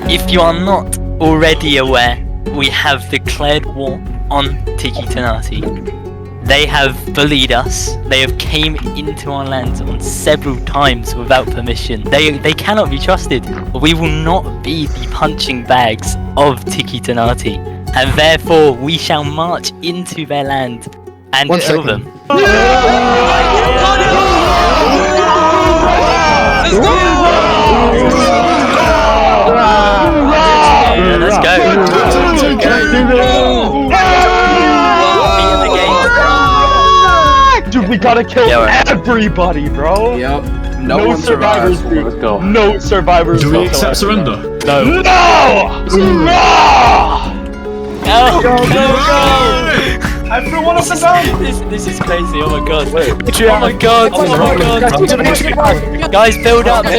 If you are not already aware, we have declared war on Tiki Tenati. They have bullied us. They have came into our lands on several times without permission. They cannot be trusted. We will not be the punching bags of Tiki Tenati, and therefore we shall march into their land and kill them. Let's go. Dude, we gotta kill everybody, bro. Yep. No survivors. Let's go. No survivors. Do we accept surrender? No. No! Go! Everyone up and down! This is crazy, oh my god. Wait. Oh my god, Guys, build up. I'm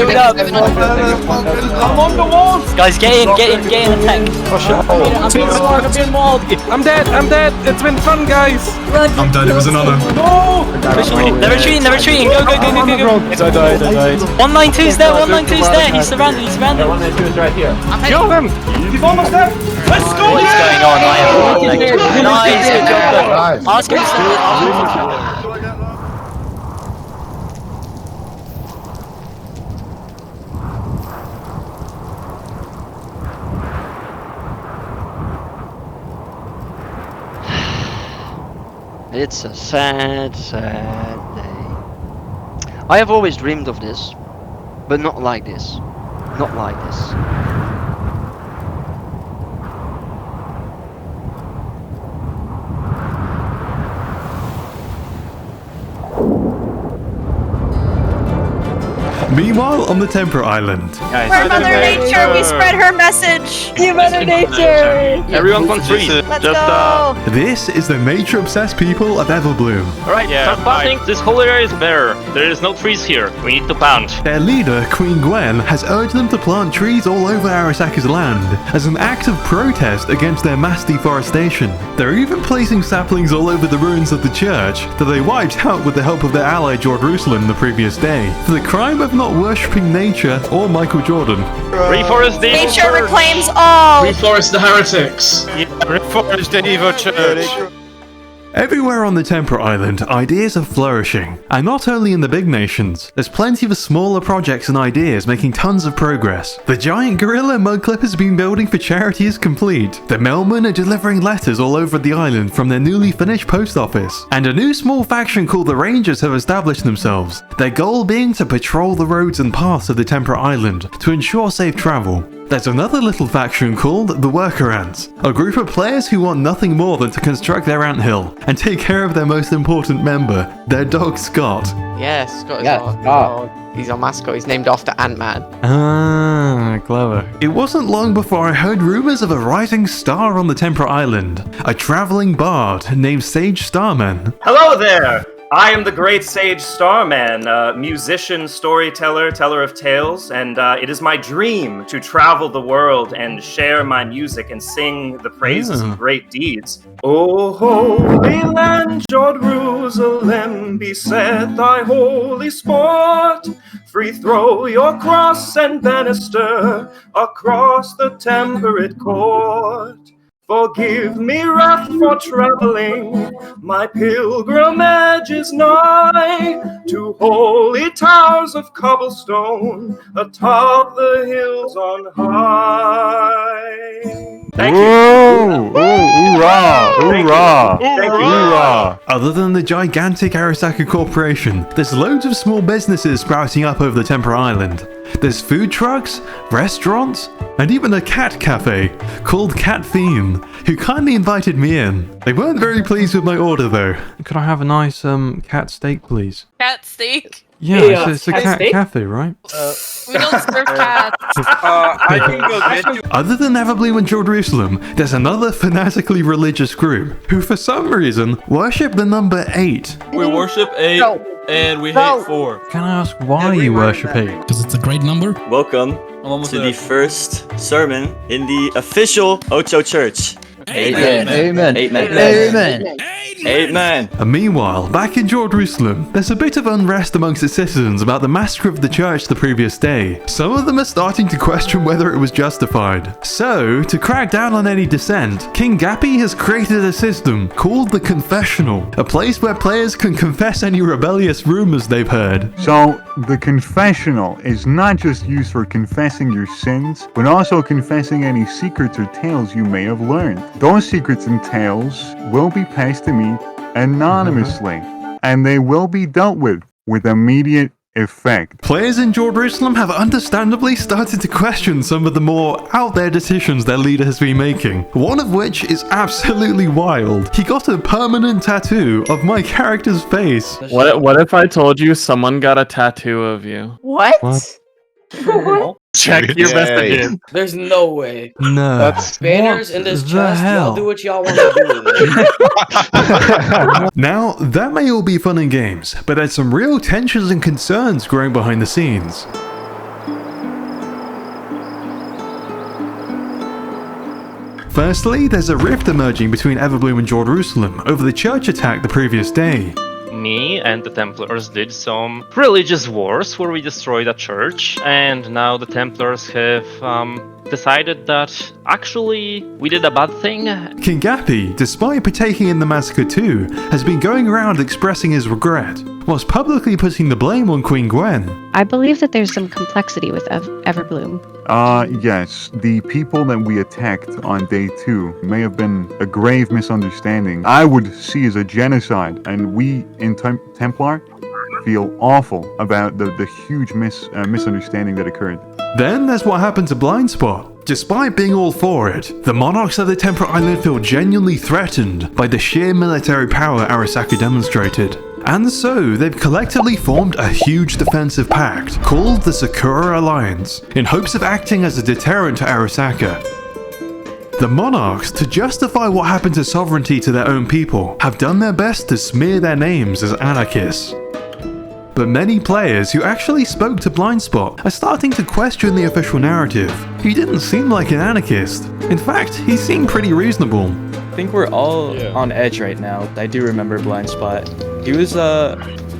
on the walls! Guys, get in, attack. I'm dead. It's been fun, guys. I'm dead, it was an honor. No! They're retreating. Go. I died. 192's there, he's surrounded. 192 is right here. Kill him! He's almost dead! Let's go! What is going on? Nice, good job. Ask him to stand. It's a sad, sad day. I have always dreamed of this, but not like this. Not like this. Meanwhile, on the Temperate Island. We're Mother Nature, we spread her message. You Mother Nature. Everyone can freeze. Let's go. This is the nature-obsessed people of Everbloom. Alright, start planting. This whole area is bare. There is no trees here. We need to plant. Their leader, Queen Gwen, has urged them to plant trees all over Arasaka's land as an act of protest against their mass deforestation. They're even placing saplings all over the ruins of the church that they wiped out with the help of their ally Jerusalem the previous day for the crime of not worshipping nature or Michael Jordan. Reforest the evil Nature church. reclaims all. Reforest the heretics. Reforest the evil church. Everywhere on the Temperate Island, ideas are flourishing. And not only in the big nations, there's plenty of smaller projects and ideas making tons of progress. The giant gorilla mud clippers been building for charity is complete. The mailmen are delivering letters all over the island from their newly finished post office. And a new small faction called the Rangers have established themselves, their goal being to patrol the roads and paths of the Temperate Island to ensure safe travel. There's another little faction called the Worker Ants, a group of players who want nothing more than to construct their anthill and take care of their most important member, their dog Scott. Yes, Scott is our dog. He's our mascot. He's named after Ant-Man. Ah, clever. It wasn't long before I heard rumors of a rising star on the Temperate Island, a traveling bard named Sage Starman. Hello there! I am the great Sage Starman, musician, storyteller, teller of tales, and it is my dream to travel the world and share my music and sing the praises of great deeds. O holy land, Jerusalem, beset thy holy sport. Free throw your cross and banister across the temperate court. Forgive me wrath for traveling, my pilgrimage is nigh to holy towers of cobblestone atop the hills on high. Thank you. Hoorah! Hoorah! Thank you. Hoorah! Other than the gigantic Arasaka Corporation, there's loads of small businesses sprouting up over the Temperate Island. There's food trucks, restaurants, and even a cat cafe called Cat Theme, who kindly invited me in. They weren't very pleased with my order though. Could I have a nice cat steak, please? Cat steak. Yeah, it's a cat cafe, right? We don't serve cats. I can go get you. Other than Everbloom and Jerusalem, there's another fanatically religious group who for some reason worship the number 8. We worship 8 and we hate 4. Can I ask why you worship 8? Because it's a great number. Welcome to the first sermon in the official Ocho Church. Amen. Amen. Amen. Amen. Amen. And meanwhile, back in Jerusalem, there's a bit of unrest amongst the citizens about the massacre of the church the previous day. Some of them are starting to question whether it was justified. So, to crack down on any dissent, King Gappy has created a system called the Confessional, a place where players can confess any rebellious rumors they've heard. So, the Confessional is not just used for confessing your sins, but also confessing any secrets or tales you may have learned. Those secrets and tales will be passed to me anonymously, and they will be dealt with immediate effect. Players in Jerusalem have understandably started to question some of the more out there decisions their leader has been making, one of which is absolutely wild. He got a permanent tattoo of my character's face. What if I told you someone got a tattoo of you? What? Check your messages. There's no way. No. That's banners in this chest. Y'all do what y'all want to do with it. Now, that may all be fun and games, but there's some real tensions and concerns growing behind the scenes. Firstly, there's a rift emerging between Everbloom and Jerusalem over the church attack the previous day. Me and the Templars did some religious wars where we destroyed a church, and now the Templars have decided that actually we did a bad thing. King Gappy, despite partaking in the massacre too, has been going around expressing his regret, whilst publicly putting the blame on Queen Gwen. I believe that there's some complexity with Everbloom. Yes. The people that we attacked on day 2 may have been a grave misunderstanding. I would see as a genocide, and we in Templar feel awful about the huge misunderstanding that occurred. Then there's what happened to Blindspot. Despite being all for it, the monarchs of the Temperate Island feel genuinely threatened by the sheer military power Arasaka demonstrated. And so they've collectively formed a huge defensive pact called the Sakura Alliance, in hopes of acting as a deterrent to Arasaka. The monarchs, to justify what happened to sovereignty to their own people, have done their best to smear their names as anarchists. But many players who actually spoke to Blindspot are starting to question the official narrative. He didn't seem like an anarchist. In fact, he seemed pretty reasonable. I think we're all on edge right now. I do remember Blindspot. He was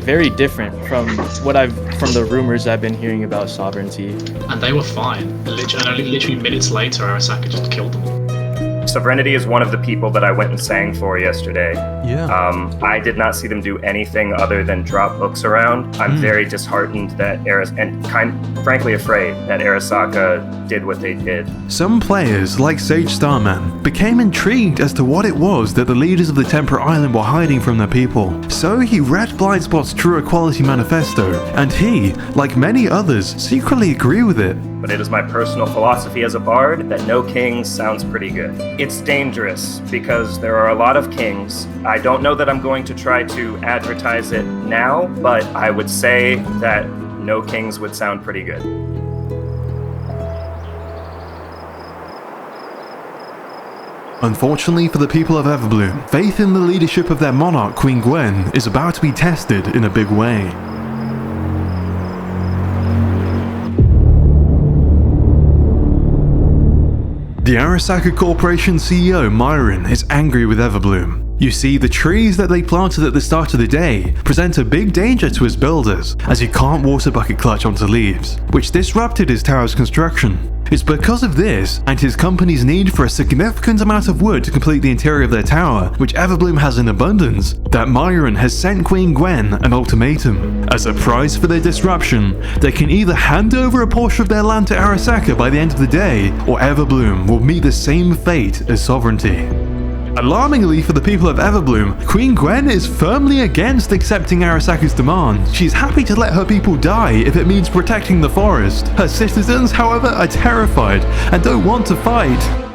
very different from the rumors I've been hearing about sovereignty. And they were fine. Literally minutes later, Arasaka just killed them all. Serenity is one of the people that I went and sang for yesterday. Yeah. I did not see them do anything other than drop books around. I'm very disheartened that frankly afraid that Arasaka did what they did. Some players, like Sage Starman, became intrigued as to what it was that the leaders of the Temperate Island were hiding from their people. So he read Blindspot's True Equality Manifesto, and he, like many others, secretly agree with it. But it is my personal philosophy as a bard that no king sounds pretty good. It's dangerous because there are a lot of kings. I don't know that I'm going to try to advertise it now, but I would say that no kings would sound pretty good. Unfortunately for the people of Everbloom, faith in the leadership of their monarch, Queen Gwen, is about to be tested in a big way. The Arasaka Corporation CEO, Myron, is angry with Everbloom. You see, the trees that they planted at the start of the day present a big danger to his builders, as he can't water bucket clutch onto leaves, which disrupted his tower's construction. It's because of this, and his company's need for a significant amount of wood to complete the interior of their tower, which Everbloom has in abundance, that Myron has sent Queen Gwen an ultimatum. As a price for their disruption, they can either hand over a portion of their land to Arasaka by the end of the day, or Everbloom will meet the same fate as sovereignty. Alarmingly for the people of Everbloom, Queen Gwen is firmly against accepting Arasaka's demand. She's happy to let her people die if it means protecting the forest. Her citizens, however, are terrified and don't want to fight.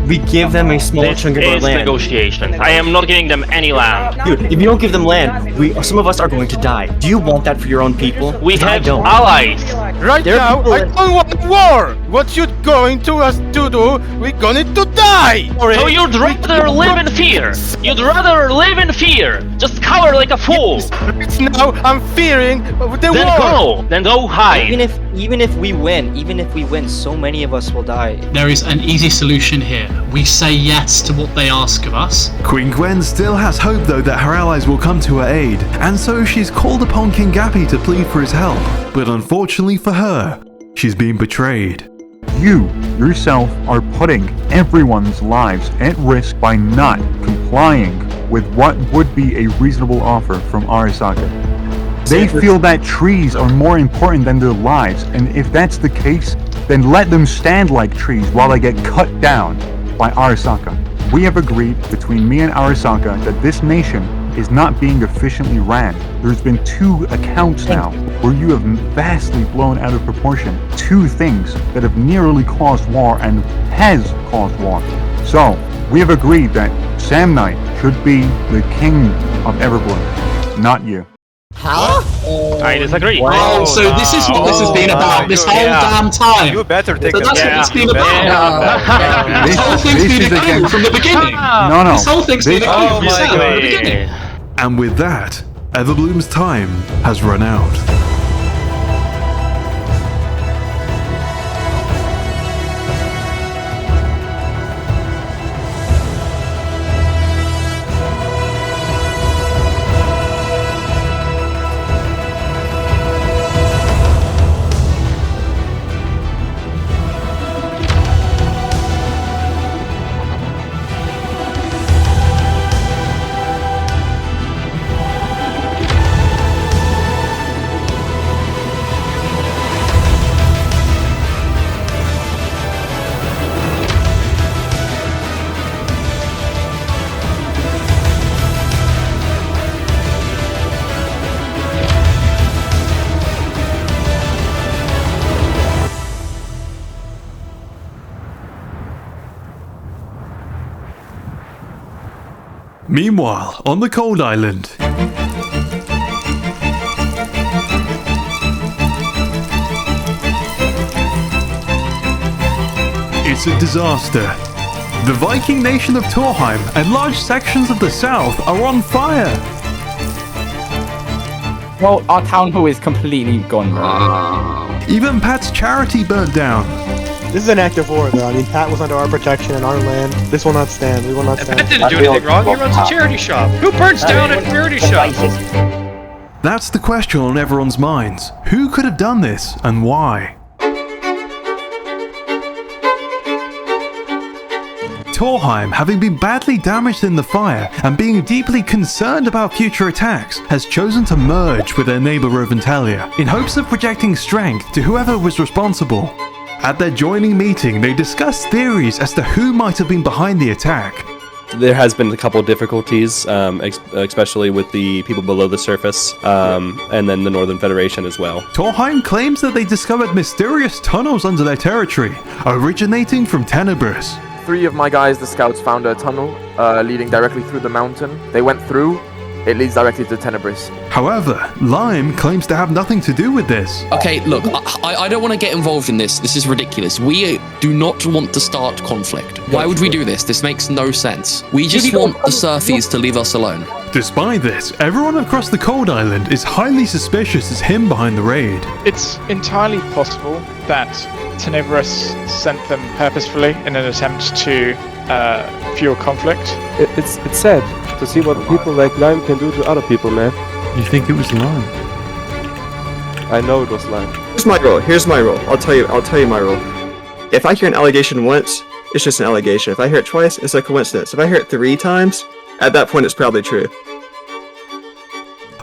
We give them a small chunk of our land. Negotiations. I am not giving them any land. Dude, if you don't give them land, some of us are going to die. Do you want that for your own people? We have allies. Right now, I don't want war. What you going to us to do? We're going to die. So you'd rather live in fear? You'd rather live in fear? Just cower like a fool. Right now, I'm fearing the war. Then go hide. Even if we win, so many of us will die. There is an easy solution here. We say yes to what they ask of us. Queen Gwen still has hope though that her allies will come to her aid, and so she's called upon King Gappy to plead for his help. But unfortunately for her, she's been betrayed. You, yourself, are putting everyone's lives at risk by not complying with what would be a reasonable offer from Arasaka. They feel that trees are more important than their lives, and if that's the case, then let them stand like trees while they get cut down by Arasaka. We have agreed between me and Arasaka that this nation is not being efficiently ran. There's been 2 accounts now where you have vastly blown out of proportion 2 things that have nearly caused war and has caused war. So, we have agreed that Sam Knight should be the king of Everbloom, not you. Huh? I disagree. Oh, so this is what this has been about this whole damn time. You better take So that's what it's been about. This whole thing's been a game from the beginning. No. This whole thing's been a game from the beginning. And with that, Everbloom's time has run out. Meanwhile, on the cold island, it's a disaster. The Viking nation of Torheim and large sections of the south are on fire. Well, our town hall is completely gone, bro. Even Pat's charity burnt down. This is an act of war, though. I mean, Pat was under our protection and our land. This will not stand. We will not stand. Pat didn't do anything wrong. He runs a charity shop. Who burns down a charity shop? That's the question on everyone's minds. Who could have done this and why? Torheim, having been badly damaged in the fire and being deeply concerned about future attacks, has chosen to merge with their neighbour Roventalia in hopes of projecting strength to whoever was responsible. At their joining meeting, they discussed theories as to who might have been behind the attack. There has been a couple of difficulties, especially with the people below the surface, and then the Northern Federation as well. Torheim claims that they discovered mysterious tunnels under their territory, originating from Tenebris. 3 of my guys, the scouts, found a tunnel leading directly through the mountain. They went through. It leads directly to Tenebris. However, Lime claims to have nothing to do with this. Okay, look, I don't want to get involved in this. This is ridiculous. We do not want to start conflict. Why would we do this? This makes no sense. We just want the Surfies to leave us alone. Despite this, everyone across the Cold Island is highly suspicious as him behind the raid. It's entirely possible that Tenebris sent them purposefully in an attempt to fuel conflict. It's sad to see what people like Lime can do to other people, man. You think it was Lime? I know it was Lime. Here's my rule. I'll tell you my rule. If I hear an allegation once, it's just an allegation. If I hear it twice, it's a coincidence. If I hear it 3 times, at that point it's probably true.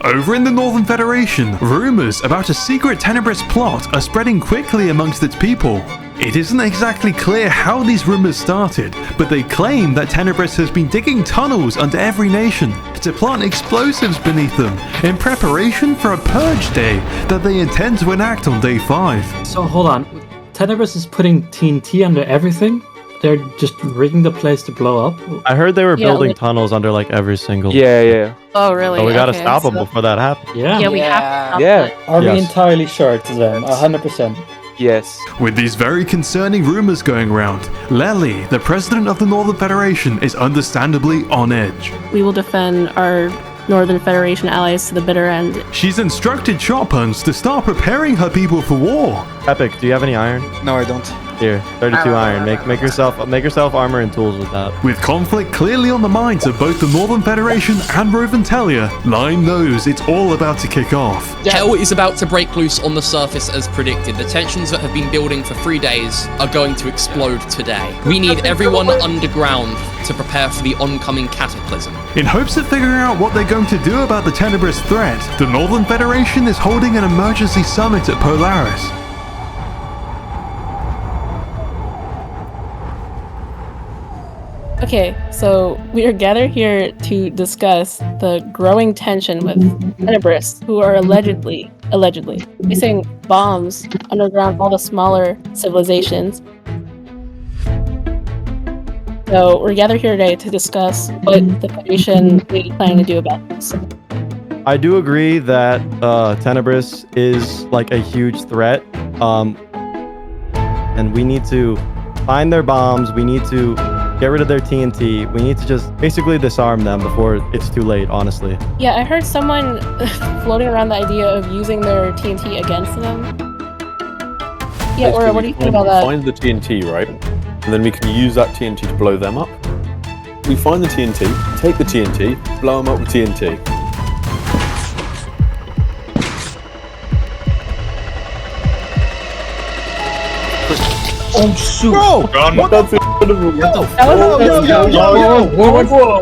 Over in the Northern Federation, rumours about a secret Tenebris plot are spreading quickly amongst its people. It isn't exactly clear how these rumours started, but they claim that Tenebris has been digging tunnels under every nation to plant explosives beneath them in preparation for a purge day that they intend to enact on day 5. So hold on, Tenebris is putting TNT under everything? They're just rigging the place to blow up? I heard they were building tunnels under like every single. Yeah. Oh, really? So we gotta Okay, stop them so- before that happens. Yeah. We have to stop Are we Yes. entirely sure it's them? 100%. Yes. With these very concerning rumours going around, Lely, the president of the Northern Federation, is understandably on edge. We will defend our Northern Federation allies to the bitter end. She's instructed Shotpuns to start preparing her people for war. Epic, do you have any iron? No, I don't. Here, 32 iron. Make yourself armor and tools with that. With conflict clearly on the minds of both the Northern Federation and Roventalia, Lime knows it's all about to kick off. Hell is about to break loose on the surface as predicted. The tensions that have been building for 3 days are going to explode today. We need everyone underground to prepare for the oncoming cataclysm. In hopes of figuring out what they're going to do about the Tenebris threat, the Northern Federation is holding an emergency summit at Polaris. Okay, so we are gathered here to discuss the growing tension with Tenebris, who are allegedly placing bombs underground all the smaller civilizations. So we're gathered here today to discuss what the Federation is planning to do about this. I do agree that Tenebris is like a huge threat, and we need to find their bombs. We need to get rid of their TNT. We need to just basically disarm them before it's too late, honestly. Yeah, I heard someone floating around the idea of using their TNT against them. Yeah, Aura, what do you think about that? Find the TNT, right? And then we can use that TNT to blow them up. We find the TNT, take the TNT, blow them up with TNT. Oh shoot! Bro! That's incredible!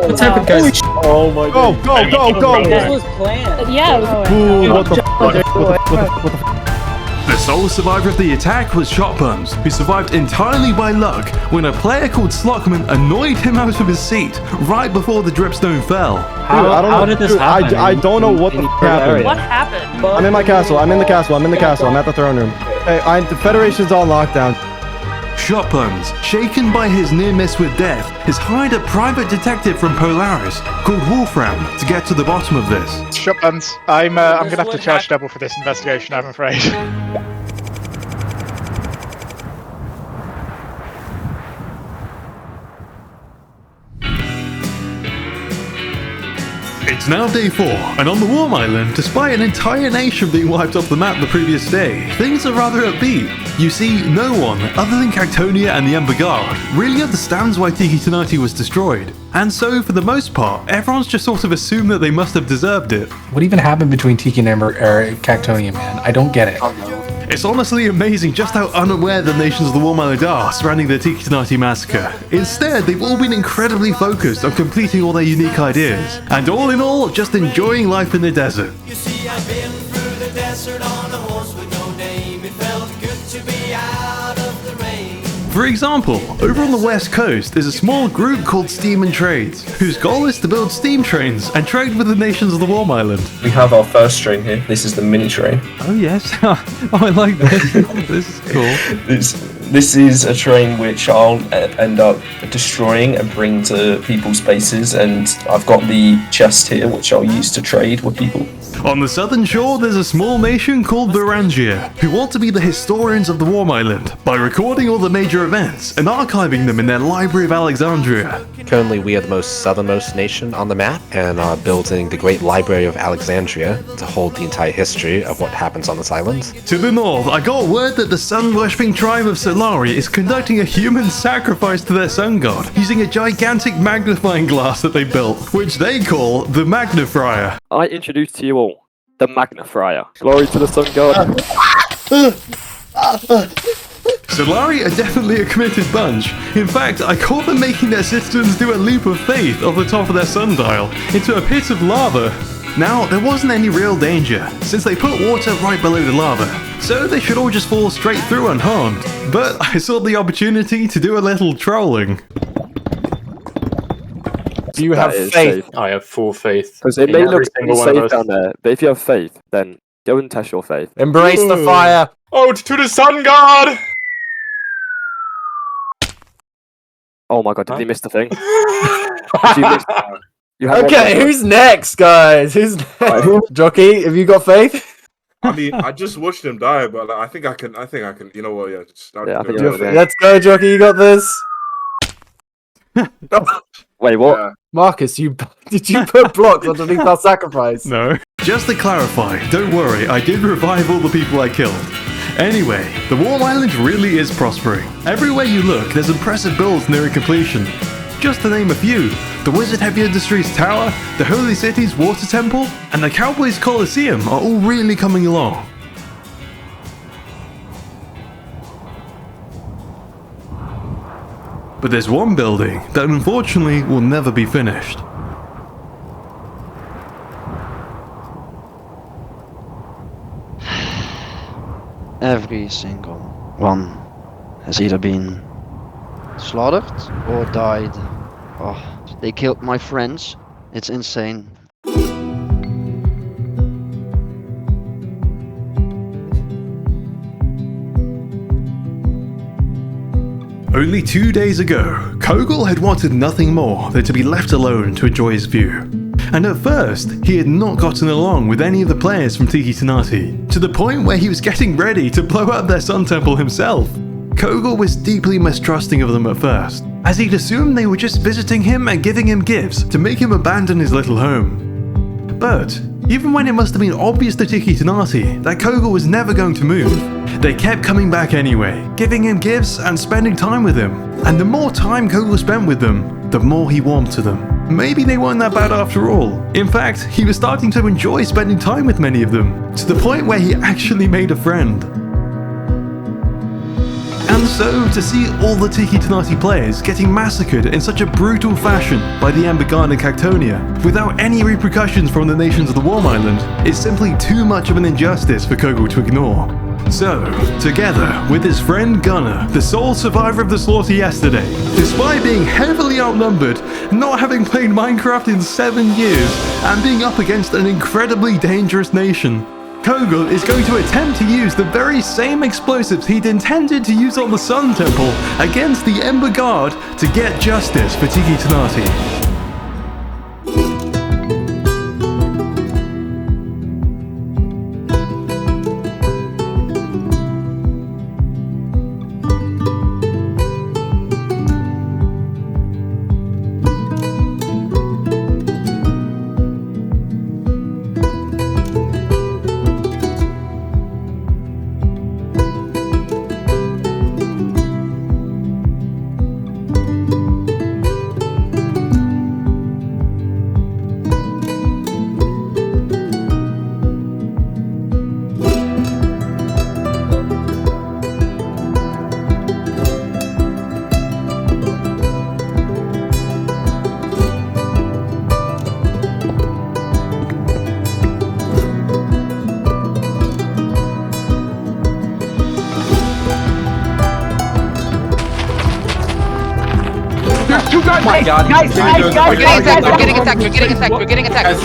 What's happened, guys? Oh my god! Go! This was planned. Yeah, Ooh, what the fuck? The sole survivor of the attack was Shotpuns, who survived entirely by luck when a player called Slockman annoyed him out of his seat right before the dripstone fell. How did this happen? I don't know what the fuck happened. What happened? I'm in my castle. I'm in the castle. I'm at the throne room. Hey, the Federation's on lockdown. Shotpuns, shaken by his near miss with death, has hired a private detective from Polaris called Wolfram to get to the bottom of this. Shotguns, I'm gonna have to charge double for this investigation, I'm afraid. It's now day 4, and on the Warm Island, despite an entire nation being wiped off the map the previous day, things are rather upbeat. You see, no one, other than Cactonia and the Ember Guard, really understands why Tiki Tanati was destroyed. And so, for the most part, everyone's just sort of assumed that they must have deserved it. What even happened between Tiki and Cactonia, man? I don't get it. It's honestly amazing just how unaware the nations of the Warm Island are surrounding the Tiki Tanati massacre. Instead, they've all been incredibly focused on completing all their unique ideas, and all in all, just enjoying life in the desert. You see, I've been through the desert on a horse with no name. It felt good to be out of the rain. For example, over on the west coast, there's a small group called Steam and Trades, whose goal is to build steam trains and trade with the nations of the Warm Island. We have our first train here. This is the mini train. Oh yes, oh I like this. This is cool. This is a train which I'll end up destroying and bring to people's bases, and I've got the chest here which I'll use to trade with people. On the southern shore, there's a small nation called Varangia, who want to be the historians of the Warm Island by recording all the major events and archiving them in their Library of Alexandria. Currently, we are the most southernmost nation on the map and are building the Great Library of Alexandria to hold the entire history of what happens on this island. To the north, I got word that the sun-worshipping tribe of Solari is conducting a human sacrifice to their sun god using a gigantic magnifying glass that they built, which they call the Magnifier. I introduce to you all the Magnifier. Glory to the sun god. Solari are definitely a committed bunch. In fact, I caught them making their citizens do a leap of faith off the top of their sundial into a pit of lava. Now, there wasn't any real danger, since they put water right below the lava, so they should all just fall straight through unharmed. But I saw the opportunity to do a little trolling. Do you have faith? Safe. I have full faith. Because it may look safe down there, but if you have faith, then go and test your faith. Embrace the fire! Ode to the sun god! Oh my god, did he miss the thing? Did you miss Okay, who's next, guys? Who's next? Jockey, have you got faith? I mean, I just watched him die, but like, I think I can. You know what? Yeah, just Let's go, Jockey. You got this. Wait, what? Yeah. Marcus, did you put blocks underneath our sacrifice? No. Just to clarify, don't worry, I did revive all the people I killed. Anyway, the Warm Island really is prospering. Everywhere you look, there's impressive builds nearing completion. Just to name a few, the Wizard Heavy Industries Tower, the Holy City's Water Temple, and the Cowboys Coliseum are all really coming along. But there's one building that unfortunately will never be finished. Every single one has either been slaughtered or died. Oh, they killed my friends. It's insane. Only 2 days ago, Kogel had wanted nothing more than to be left alone to enjoy his view. And at first, he had not gotten along with any of the players from Tiki Tanati, to the point where he was getting ready to blow up their sun temple himself. Kogel was deeply mistrusting of them at first, as he'd assumed they were just visiting him and giving him gifts to make him abandon his little home. But, even when it must have been obvious to Tiki Tanati that Kogel was never going to move, they kept coming back anyway, giving him gifts and spending time with him. And the more time Kogel spent with them, the more he warmed to them. Maybe they weren't that bad after all. In fact, he was starting to enjoy spending time with many of them, to the point where he actually made a friend. And so, to see all the Tiki Tanati players getting massacred in such a brutal fashion by the Ember Guard and Cactonia, without any repercussions from the nations of the Warm Island, is simply too much of an injustice for Kogel to ignore. So, together with his friend Gunnar, the sole survivor of the slaughter yesterday, despite being heavily outnumbered, not having played Minecraft in 7 years, and being up against an incredibly dangerous nation, Kogel is going to attempt to use the very same explosives he'd intended to use on the Sun Temple against the Ember Guard to get justice for Tiki Tanati. There's two guys. Oh my God. Guys. We're getting attacked.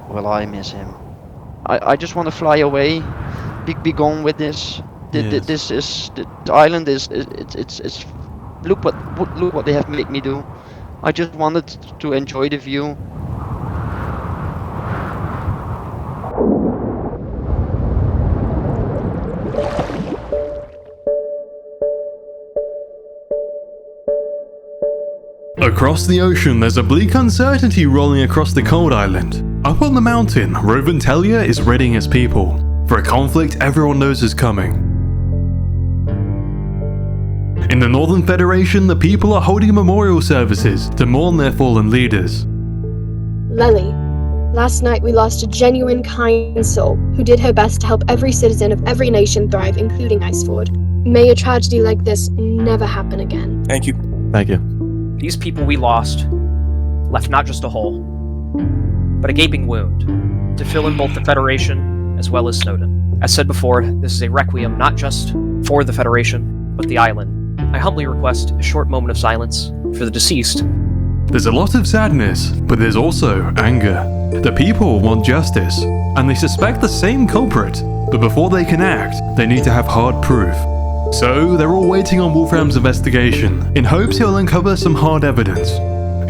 Will I miss him? I just want to fly away, be gone with this. This is the island is it's look what they have made me do. I just wanted to enjoy the view. Across the ocean, there's a bleak uncertainty rolling across the cold island. Up on the mountain, Roventelia is readying its people for a conflict everyone knows is coming. In the Northern Federation, the people are holding memorial services to mourn their fallen leaders. Lely, last night we lost a genuine kind soul who did her best to help every citizen of every nation thrive, including Iceford. May a tragedy like this never happen again. Thank you. Thank you. These people we lost left not just a hole, but a gaping wound to fill in both the Federation as well as Snowdon. As said before, this is a requiem not just for the Federation, but the island. I humbly request a short moment of silence for the deceased. There's a lot of sadness, but there's also anger. The people want justice, and they suspect the same culprit, but before they can act, they need to have hard proof. So they're all waiting on Wolfram's investigation, in hopes he'll uncover some hard evidence.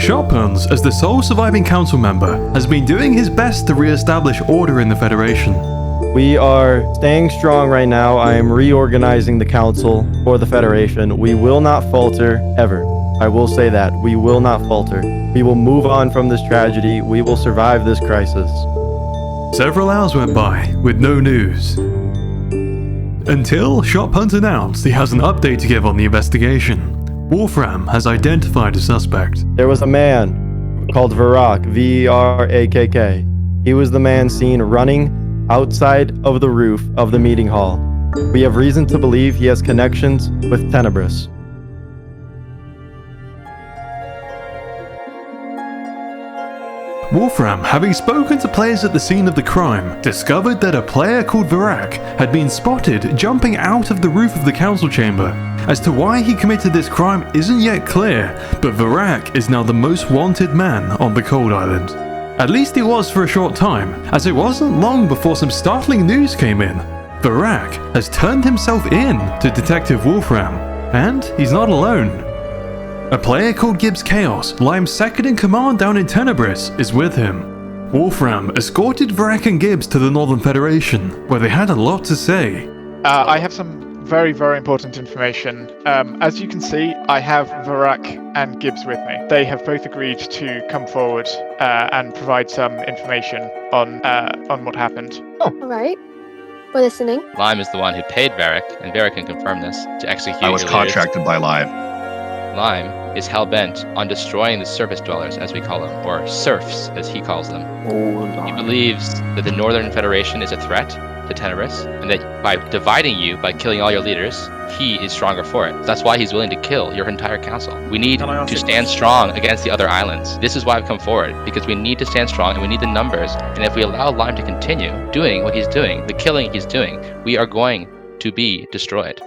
Sharpens, as the sole surviving council member, has been doing his best to re-establish order in the Federation. We are staying strong right now. I am reorganizing the council for the Federation. We will not falter, ever. I will say that. We will not falter. We will move on from this tragedy. We will survive this crisis. Several hours went by, with no news. Until Shotpunt announced he has an update to give on the investigation. Wolfram has identified a suspect. There was a man called Varak, V-R-A-K-K. He was the man seen running outside of the roof of the meeting hall. We have reason to believe he has connections with Tenebris. Wolfram, having spoken to players at the scene of the crime, discovered that a player called Varak had been spotted jumping out of the roof of the council chamber. As to why he committed this crime isn't yet clear, but Varak is now the most wanted man on the Cold Island. At least he was for a short time, as it wasn't long before some startling news came in. Varak has turned himself in to Detective Wolfram, and he's not alone. A player called Gibbs Chaos, Lime's second in command down in Tenebris, is with him. Wolfram escorted Varak and Gibbs to the Northern Federation, where they had a lot to say. I have some very, very important information. As you can see, I have Varak and Gibbs with me. They have both agreed to come forward and provide some information on what happened. Alright. We're listening. Lime is the one who paid Varak, and Varak can confirm this, to execute I was your leaders. contracted by Lime. Lime is hell-bent on destroying the surface dwellers, as we call them, or serfs, as he calls them. He believes that the Northern Federation is a threat to Tenebris, and that by dividing you, by killing all your leaders, he is stronger for it. That's why he's willing to kill your entire council. We need to stand strong against the other islands. This is why I've come forward, because we need to stand strong and we need the numbers, and if we allow Lime to continue doing what he's doing, the killing he's doing, we are going to be destroyed.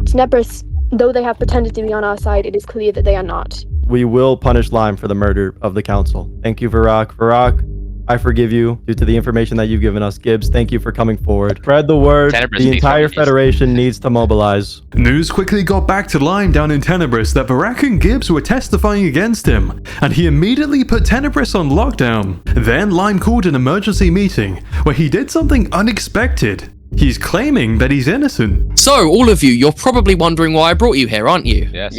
Tenebris, though they have pretended to be on our side, it is clear that they are not. We will punish Lime for the murder of the council. Thank you, Varak. Varak, I forgive you due to the information that you've given us. Gibbs, thank you for coming forward. Spread the word. The entire Federation needs to mobilize. News quickly got back to Lime down in Tenebris that Varak and Gibbs were testifying against him, and he immediately put Tenebris on lockdown. Then Lime called an emergency meeting, where he did something unexpected. He's claiming that he's innocent. So, all of you, you're probably wondering why I brought you here, aren't you? Yes.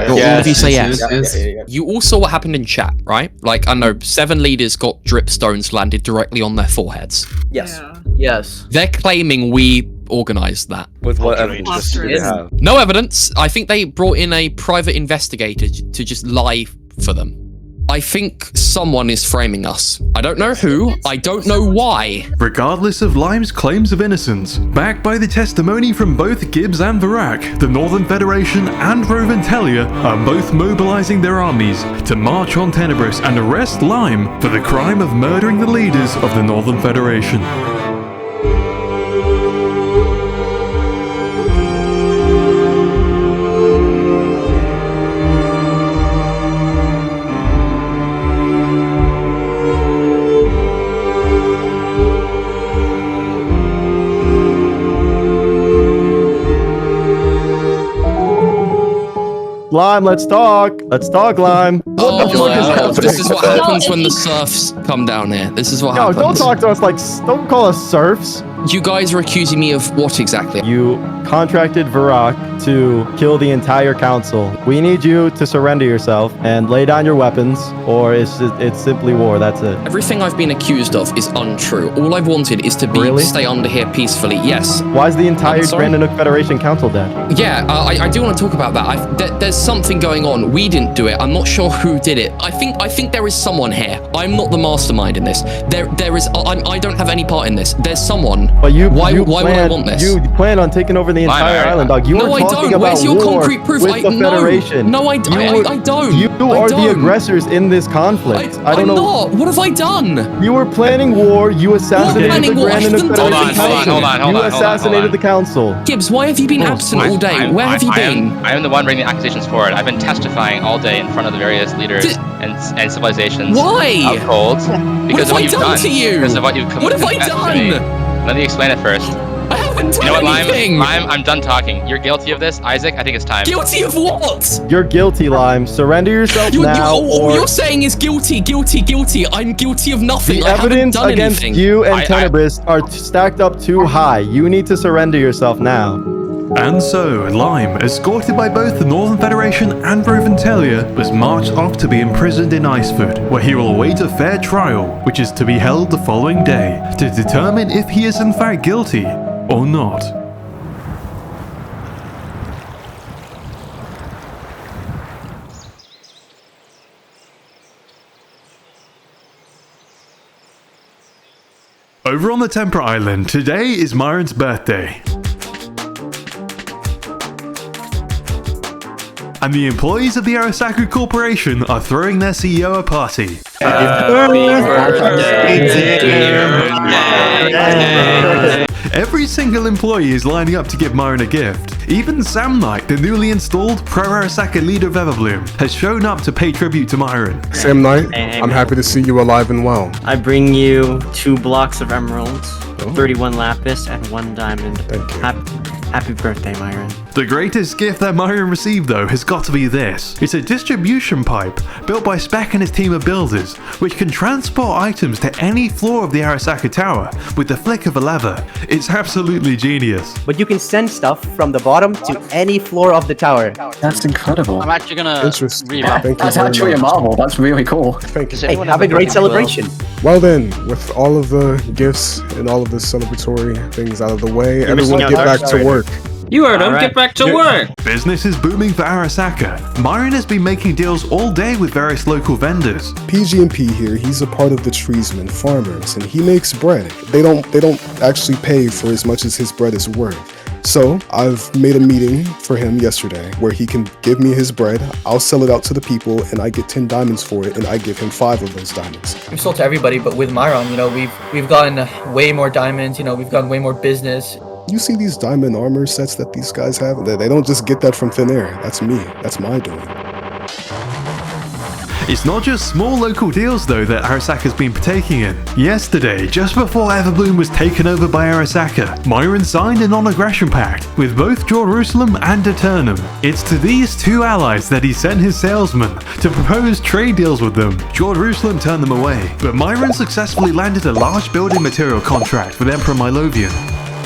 All of you say yes. You all saw what happened in chat, right? Like, I know 7 leaders got drip stones landed directly on their foreheads. Yes. Yes. They're claiming we organized that. With what evidence do they have? No evidence. I think they brought in a private investigator to just lie for them. I think someone is framing us. I don't know who, I don't know why. Regardless of Lime's claims of innocence, backed by the testimony from both Gibbs and Varak, the Northern Federation and Roventelia are both mobilizing their armies to march on Tenebris and arrest Lime for the crime of murdering the leaders of the Northern Federation. Lime, let's talk. Let's talk, Lime. Oh my god, this is what happens when the serfs come down here. This is what happens. No, don't talk to us like, don't call us serfs. You guys are accusing me of what exactly? You contracted Varak to kill the entire council. We need you to surrender yourself and lay down your weapons, or it's simply war, that's it. Everything I've been accused of is untrue. All I've wanted is to stay under here peacefully, yes. Why is the entire Grandinuk Federation Council dead? Yeah, I do want to talk about that. There's something going on. We didn't do it. I'm not sure who did it. I think there is someone here. I'm not the mastermind in this. There is. I don't have any part in this. There's someone. But why would I want this? You plan on taking over the entire island, dog. You were talking about Where's your war concrete proof? with the Federation. No, I don't. You are the aggressors in this conflict. I don't know. I'm not. What have I done? You were planning war. You assassinated the Grandinuk Federation Council. Hold You assassinated the council. Gibbs, why have you been absent all day? Where have you been? I am the one bringing the accusations forward. I've been testifying all day in front of the various leaders and civilizations. Why? Households. Because what of have I done to you? Because of what you've come. What have I done? Let me explain it first. I haven't done You know what, anything. Lime, I'm done talking. You're guilty of this, Isaac. I think it's time. Guilty of what? You're guilty, Lime. Surrender yourself now. All you're saying is guilty. I'm guilty of nothing. The I haven't evidence done against anything. you and Tenebris are stacked up too high. You need to surrender yourself now. And so, Lime, escorted by both the Northern Federation and Roventelia, was marched off to be imprisoned in Iceford, where he will await a fair trial, which is to be held the following day, to determine if he is in fact guilty or not. Over on the Temper Island, today is Myron's birthday. And the employees of the Arasaka Corporation are throwing their CEO a party. Every single employee is lining up to give Myron a gift. Even Sam Knight, the newly installed pro-Arasaka leader of Everbloom, has shown up to pay tribute to Myron. Sam Knight, I'm happy to see you alive and well. I bring you 2 blocks of emeralds, 31 lapis, and 1 diamond. Thank you. Happy birthday, Myron. The greatest gift that Myron received, though, has got to be this. It's a distribution pipe built by Speck and his team of builders, which can transport items to any floor of the Arasaka Tower with the flick of a lever. It's absolutely genius. But you can send stuff from the bottom to any floor of the tower. That's incredible. I'm actually gonna That's actually a marvel. That's really cool. Thank you. Hey, have a great celebration. Well then, with all of the gifts and all of the celebratory things out of the way, everyone get back to work. You heard him. Get back to work. Business is booming for Arasaka. Myron has been making deals all day with various local vendors. PG&P here, he's a part of the Treesmen farmers, and he makes bread. They don't actually pay for as much as his bread is worth. So I've made a meeting for him yesterday where he can give me his bread, I'll sell it out to the people, and I get 10 diamonds for it, and I give him 5 of those diamonds. We've sold to everybody, but with Myron, we've gotten way more diamonds, we've gotten way more business. You see these diamond armor sets that these guys have? They don't just get that from thin air. That's me. That's my doing. It's not just small local deals, though, that Arasaka's been partaking in. Yesterday, just before Everbloom was taken over by Arasaka, Myron signed a non-aggression pact with both Jerusalem and Eternum. It's to these 2 allies that he sent his salesman to propose trade deals with them. Jerusalem turned them away, but Myron successfully landed a large building material contract with Emperor Milovian.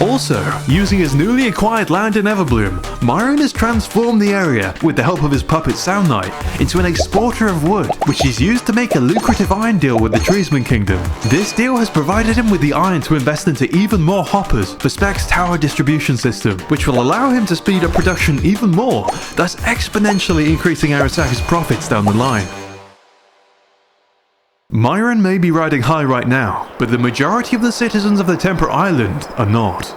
Also, using his newly acquired land in Everbloom, Myron has transformed the area, with the help of his puppet Sound Knight, into an exporter of wood, which he's used to make a lucrative iron deal with the Treesman Kingdom. This deal has provided him with the iron to invest into even more hoppers for Speck's tower distribution system, which will allow him to speed up production even more, thus exponentially increasing Arasaka's profits down the line. Myron may be riding high right now, but the majority of the citizens of the Temperate Island are not.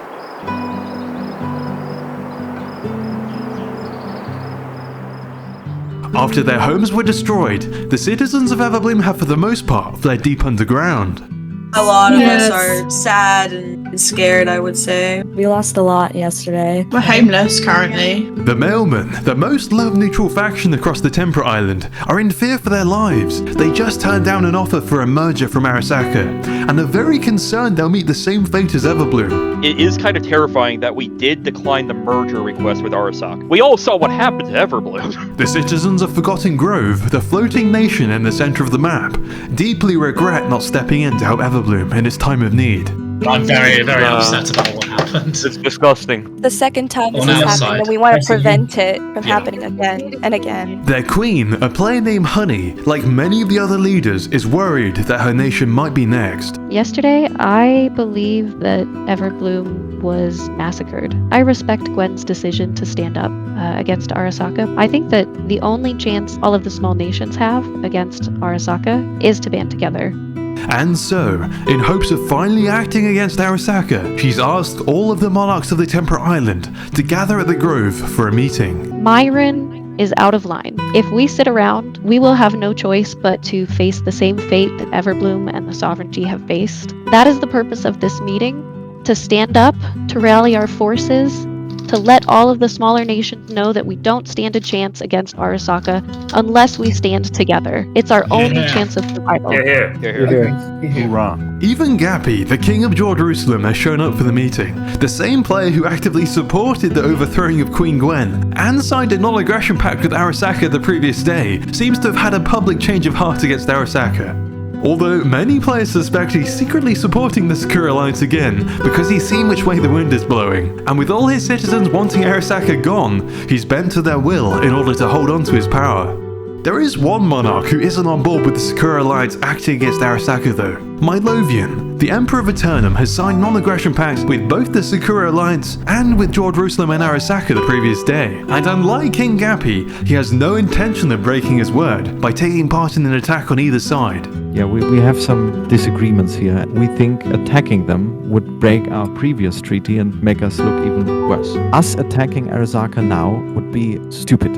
After their homes were destroyed, the citizens of Everbloom have for the most part fled deep underground. A lot of us are sad and scared, I would say. We lost a lot yesterday. We're homeless currently. The Mailmen, the most love-neutral faction across the Temperate Island, are in fear for their lives. They just turned down an offer for a merger from Arasaka, and are very concerned they'll meet the same fate as Everbloom. It is kind of terrifying that we did decline the merger request with Arasaka. We all saw what happened to Everbloom. The citizens of Forgotten Grove, the floating nation in the center of the map, deeply regret not stepping in to help Everbloom in its time of need. I'm very, very upset about what happened. It's disgusting. The second time this On has our happened, side. and we want to prevent it from happening again and again. Their queen, a player named Honey, like many of the other leaders, is worried that her nation might be next. Yesterday, I believe that Everbloom was massacred. I respect Gwen's decision to stand up against Arasaka. I think that the only chance all of the small nations have against Arasaka is to band together. And so, in hopes of finally acting against Arasaka, she's asked all of the monarchs of the Temperate Island to gather at the Grove for a meeting. Myron is out of line. If we sit around, we will have no choice but to face the same fate that Everbloom and the Sovereignty have faced. That is the purpose of this meeting, to stand up, to rally our forces, to let all of the smaller nations know that we don't stand a chance against Arasaka unless we stand together. It's our only chance of survival. Hoorah. Even Gappy, the King of Jerusalem, has shown up for the meeting. The same player who actively supported the overthrowing of Queen Gwen and signed a non-aggression pact with Arasaka the previous day, seems to have had a public change of heart against Arasaka. Although many players suspect he's secretly supporting the Sakura Alliance again because he's seen which way the wind is blowing, and with all his citizens wanting Arasaka gone, he's bent to their will in order to hold on to his power. There is one monarch who isn't on board with the Sakura Alliance acting against Arasaka though. Milovian, the Emperor of Eternum, has signed non-aggression pacts with both the Sakura Alliance and with Jerusalem and Arasaka the previous day, and unlike King Gappy, he has no intention of breaking his word by taking part in an attack on either side. Yeah, we have some disagreements here. We think attacking them would break our previous treaty and make us look even worse. Us attacking Arasaka now would be stupid.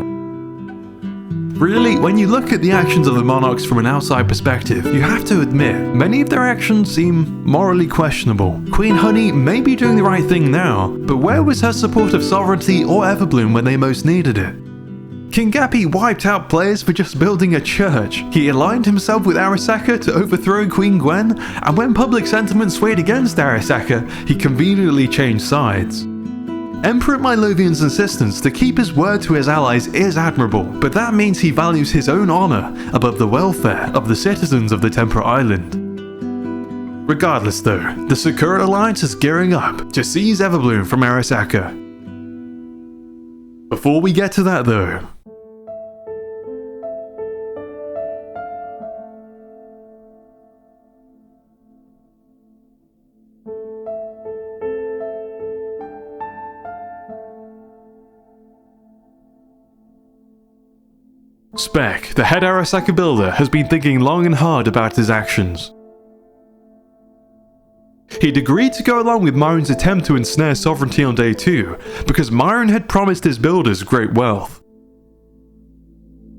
Really, when you look at the actions of the monarchs from an outside perspective, you have to admit, many of their actions seem morally questionable. Queen Honey may be doing the right thing now, but where was her support of Sovereignty or Everbloom when they most needed it? King Gappy wiped out players for just building a church. He aligned himself with Arasaka to overthrow Queen Gwen, and when public sentiment swayed against Arasaka, he conveniently changed sides. Emperor Milovian's insistence to keep his word to his allies is admirable, but that means he values his own honor above the welfare of the citizens of the Temperate Island. Regardless though, the Sakura Alliance is gearing up to seize Everbloom from Arasaka. Before we get to that though, Speck, the head Arasaka builder, has been thinking long and hard about his actions. He'd agreed to go along with Myron's attempt to ensnare Sovereignty on day 2, because Myron had promised his builders great wealth.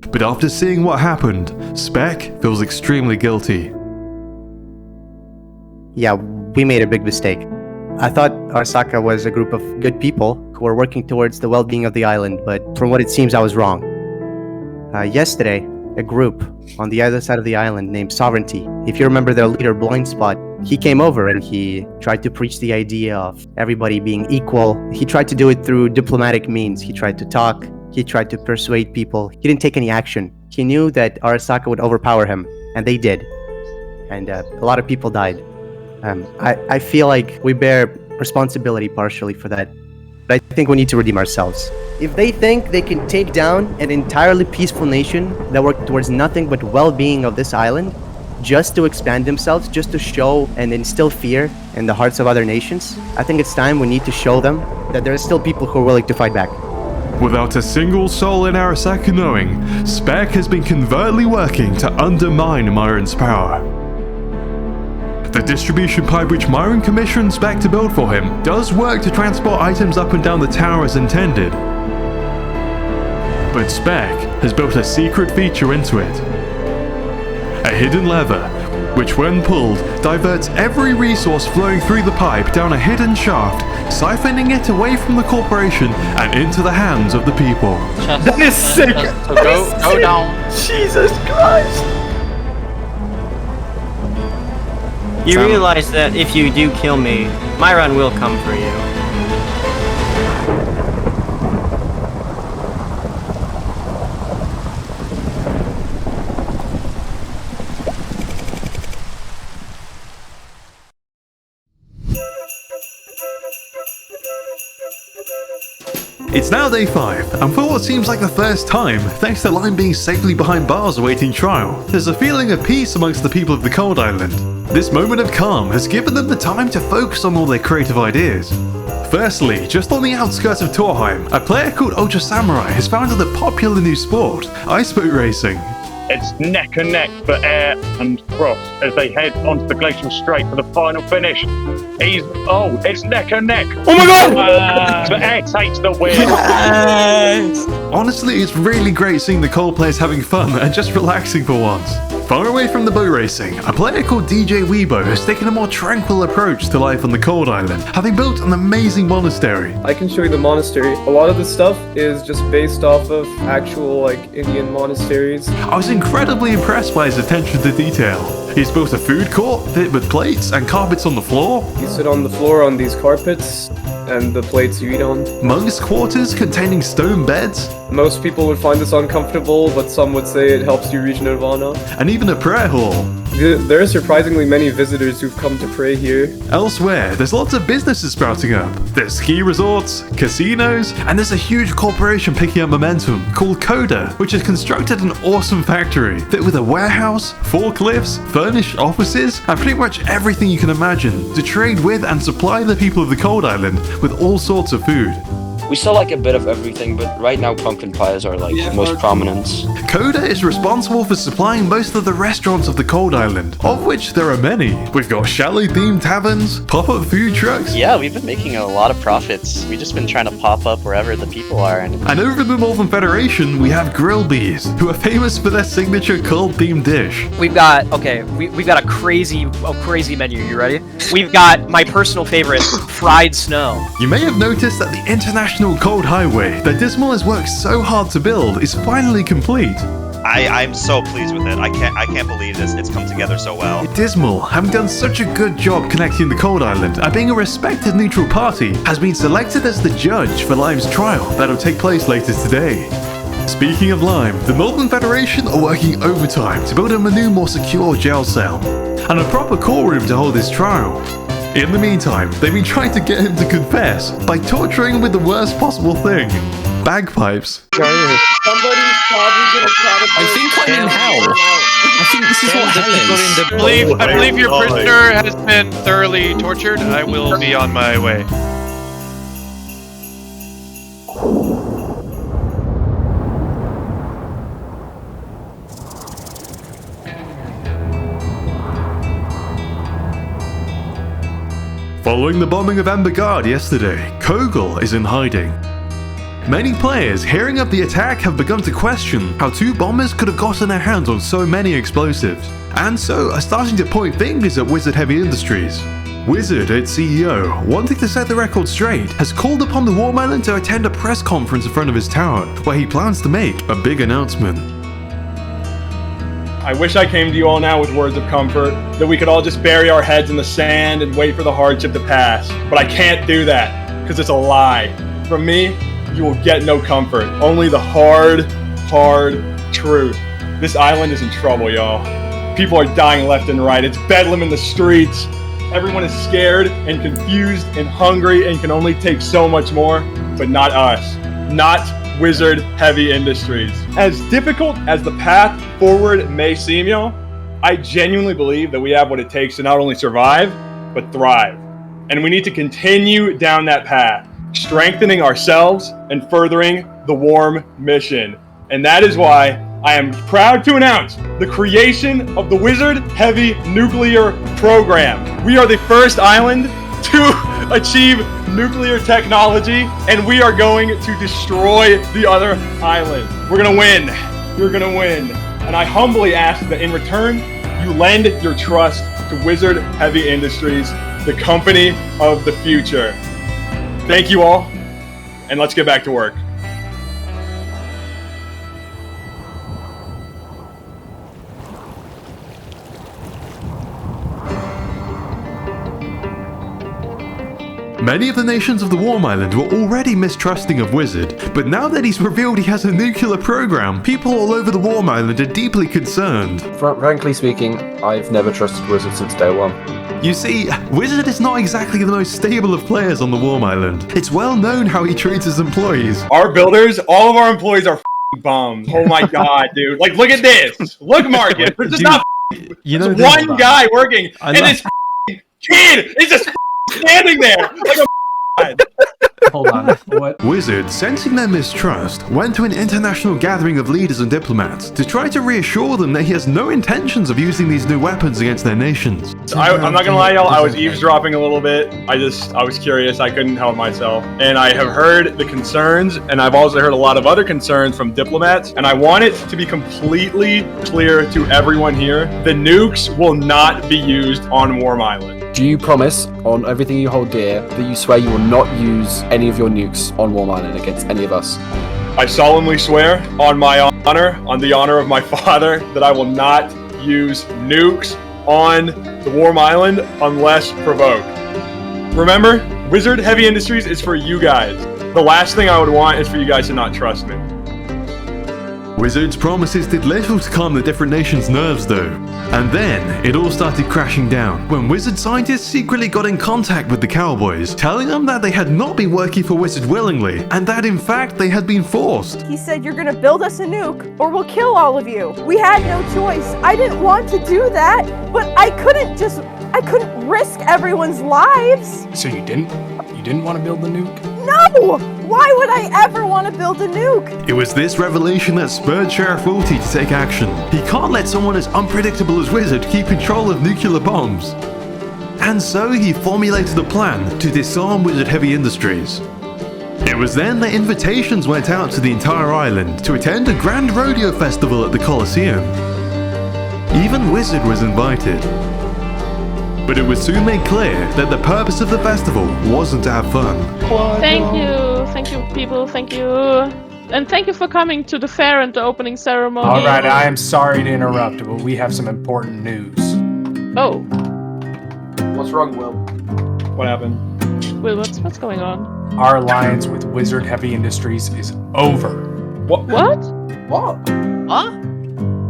But after seeing what happened, Speck feels extremely guilty. Yeah, we made a big mistake. I thought Arasaka was a group of good people who were working towards the well-being of the island, but from what it seems, I was wrong. Yesterday, a group on the other side of the island named Sovereignty, if you remember their leader, Blindspot, he came over and he tried to preach the idea of everybody being equal. He tried to do it through diplomatic means. He tried to talk, he tried to persuade people. He didn't take any action. He knew that Arasaka would overpower him, and they did. And a lot of people died. I feel like we bear responsibility partially for that. But I think we need to redeem ourselves. If they think they can take down an entirely peaceful nation that worked towards nothing but well-being of this island, just to expand themselves, just to show and instill fear in the hearts of other nations, I think it's time we need to show them that there are still people who are willing to fight back. Without a single soul in Arasaka knowing, Spec has been covertly working to undermine Myron's power. The distribution pipe which Myron commissioned Spec to build for him does work to transport items up and down the tower as intended. But Spec has built a secret feature into it. A hidden lever, which when pulled, diverts every resource flowing through the pipe down a hidden shaft, siphoning it away from the corporation and into the hands of the people. That is sick! So go down. Jesus Christ! You realize that if you do kill me, Myron will come for you. It's now day 5, and for what seems like the first time, thanks to Lime being safely behind bars awaiting trial, there's a feeling of peace amongst the people of the Cold Island. This moment of calm has given them the time to focus on all their creative ideas. Firstly, just on the outskirts of Torheim, a player called Ultra Samurai has founded the popular new sport, ice boat racing. It's neck and neck for Air and Frost as they head onto the Glacial Strait for the final finish. It's neck and neck. Oh my god! But Air takes the win. Yes! Honestly, it's really great seeing the Cold players having fun and just relaxing for once. Far away from the boat racing, a player called DJ Weibo has taken a more tranquil approach to life on the Cold Island, having built an amazing monastery. I can show you the monastery. A lot of the stuff is just based off of actual, Indian monasteries. I was incredibly impressed by his attention to detail. He's built a food court fit with plates and carpets on the floor. You sit on the floor on these carpets, and the plates you eat on. Monks' quarters containing stone beds. Most people would find this uncomfortable, but some would say it helps you reach nirvana. And even a prayer hall. There are surprisingly many visitors who've come to pray here. Elsewhere, there's lots of businesses sprouting up. There's ski resorts, casinos, and there's a huge corporation picking up momentum called Coda, which has constructed an awesome factory fit with a warehouse, forklifts, furnished offices, and pretty much everything you can imagine to trade with and supply the people of the Cold Island with all sorts of food. We sell a bit of everything, but right now pumpkin pies are most prominent. Coda is responsible for supplying most of the restaurants of the Cold Island, of which there are many. We've got chalet-themed taverns, pop-up food trucks. Yeah, we've been making a lot of profits. We've just been trying to pop up wherever the people are. And over the Northern Federation, we have Grill Bees, who are famous for their signature cold-themed dish. We've got, we've got a crazy menu. You ready? We've got my personal favorite, fried snow. You may have noticed that the International Cold Highway that Dismal has worked so hard to build is finally complete. I'm so pleased with it. I can't believe this. It's come together so well. Dismal, having done such a good job connecting the Cold Island and being a respected neutral party, has been selected as the judge for Lime's trial that'll take place later today. Speaking of Lime, the Northern Federation are working overtime to build him a new, more secure jail cell and a proper courtroom to hold his trial. In the meantime, they've been trying to get him to confess by torturing him with the worst possible thing: bagpipes. Somebody's probably gonna try to. I think I'm in hell. I think this is what hell is. I believe your prisoner has been thoroughly tortured. I will be on my way. Following the bombing of Embergard yesterday, Kogel is in hiding. Many players hearing of the attack have begun to question how two bombers could have gotten their hands on so many explosives, and so are starting to point fingers at Wizard Heavy Industries. Wizard, its CEO, wanting to set the record straight, has called upon the Warm Island to attend a press conference in front of his tower, where he plans to make a big announcement. I wish I came to you all now with words of comfort, that we could all just bury our heads in the sand and wait for the hardship to pass. But I can't do that, because it's a lie. From me, you will get no comfort, only the hard truth. This island is in trouble, y'all. People are dying left and right. It's bedlam in the streets. Everyone is scared and confused and hungry and can only take so much more, but not us. Not Wizard Heavy Industries. As difficult as the path forward may seem, y'all, I genuinely believe that we have what it takes to not only survive, but thrive. And we need to continue down that path, strengthening ourselves and furthering the warm mission. And that is why I am proud to announce the creation of the Wizard Heavy Nuclear Program. We are the first island to achieve nuclear technology, and we are going to destroy the other islands. We're gonna win. You're gonna win. And I humbly ask that in return, you lend your trust to Wizard Heavy Industries, the company of the future. Thank you all, and let's get back to work. Many of the nations of the Warm Island were already mistrusting of Wizard, but now that he's revealed he has a nuclear program, people all over the Warm Island are deeply concerned. Frankly speaking, I've never trusted Wizard since day one. You see, Wizard is not exactly the most stable of players on the Warm Island. It's well known how he treats his employees. Our builders, all of our employees are f***ing bums. Oh my god, dude. Like, look at this. Look, Marcus. There's just not there's one guy working, and this f***ing kid is just standing there like a Hold on. What? Wizard, sensing their mistrust, went to an international gathering of leaders and diplomats to try to reassure them that he has no intentions of using these new weapons against their nations. I'm not gonna lie, y'all, I was eavesdropping a little bit. I was curious, I couldn't help myself. And I have heard the concerns, and I've also heard a lot of other concerns from diplomats, and I want it to be completely clear to everyone here, the nukes will not be used on Warm Island. Do you promise, on everything you hold dear, that you swear you will not use any of your nukes on Warm Island against any of us? I solemnly swear, on my honor, on the honor of my father, that I will not use nukes on the Warm Island unless provoked. Remember, Wizard Heavy Industries is for you guys. The last thing I would want is for you guys to not trust me. Wizard's promises did little to calm the different nations' nerves though. And then, it all started crashing down when Wizard scientists secretly got in contact with the Cowboys, telling them that they had not been working for Wizard willingly, and that in fact they had been forced. He said, "You're gonna build us a nuke, or we'll kill all of you." We had no choice. I didn't want to do that, but I couldn't risk everyone's lives. So you didn't want to build the nuke? No! Why would I ever want to build a nuke? It was this revelation that spurred Sheriff Wilty to take action. He can't let someone as unpredictable as Wizard keep control of nuclear bombs. And so he formulated a plan to disarm Wizard Heavy Industries. It was then that invitations went out to the entire island to attend a grand rodeo festival at the Coliseum. Even Wizard was invited. But it was soon made clear that the purpose of the festival wasn't to have fun. Thank you people, thank you. And thank you for coming to the fair and the opening ceremony. Alright, I am sorry to interrupt, but we have some important news. Oh. What's wrong, Will? What happened? Will, what's going on? Our alliance with Wizard Heavy Industries is over. What? What?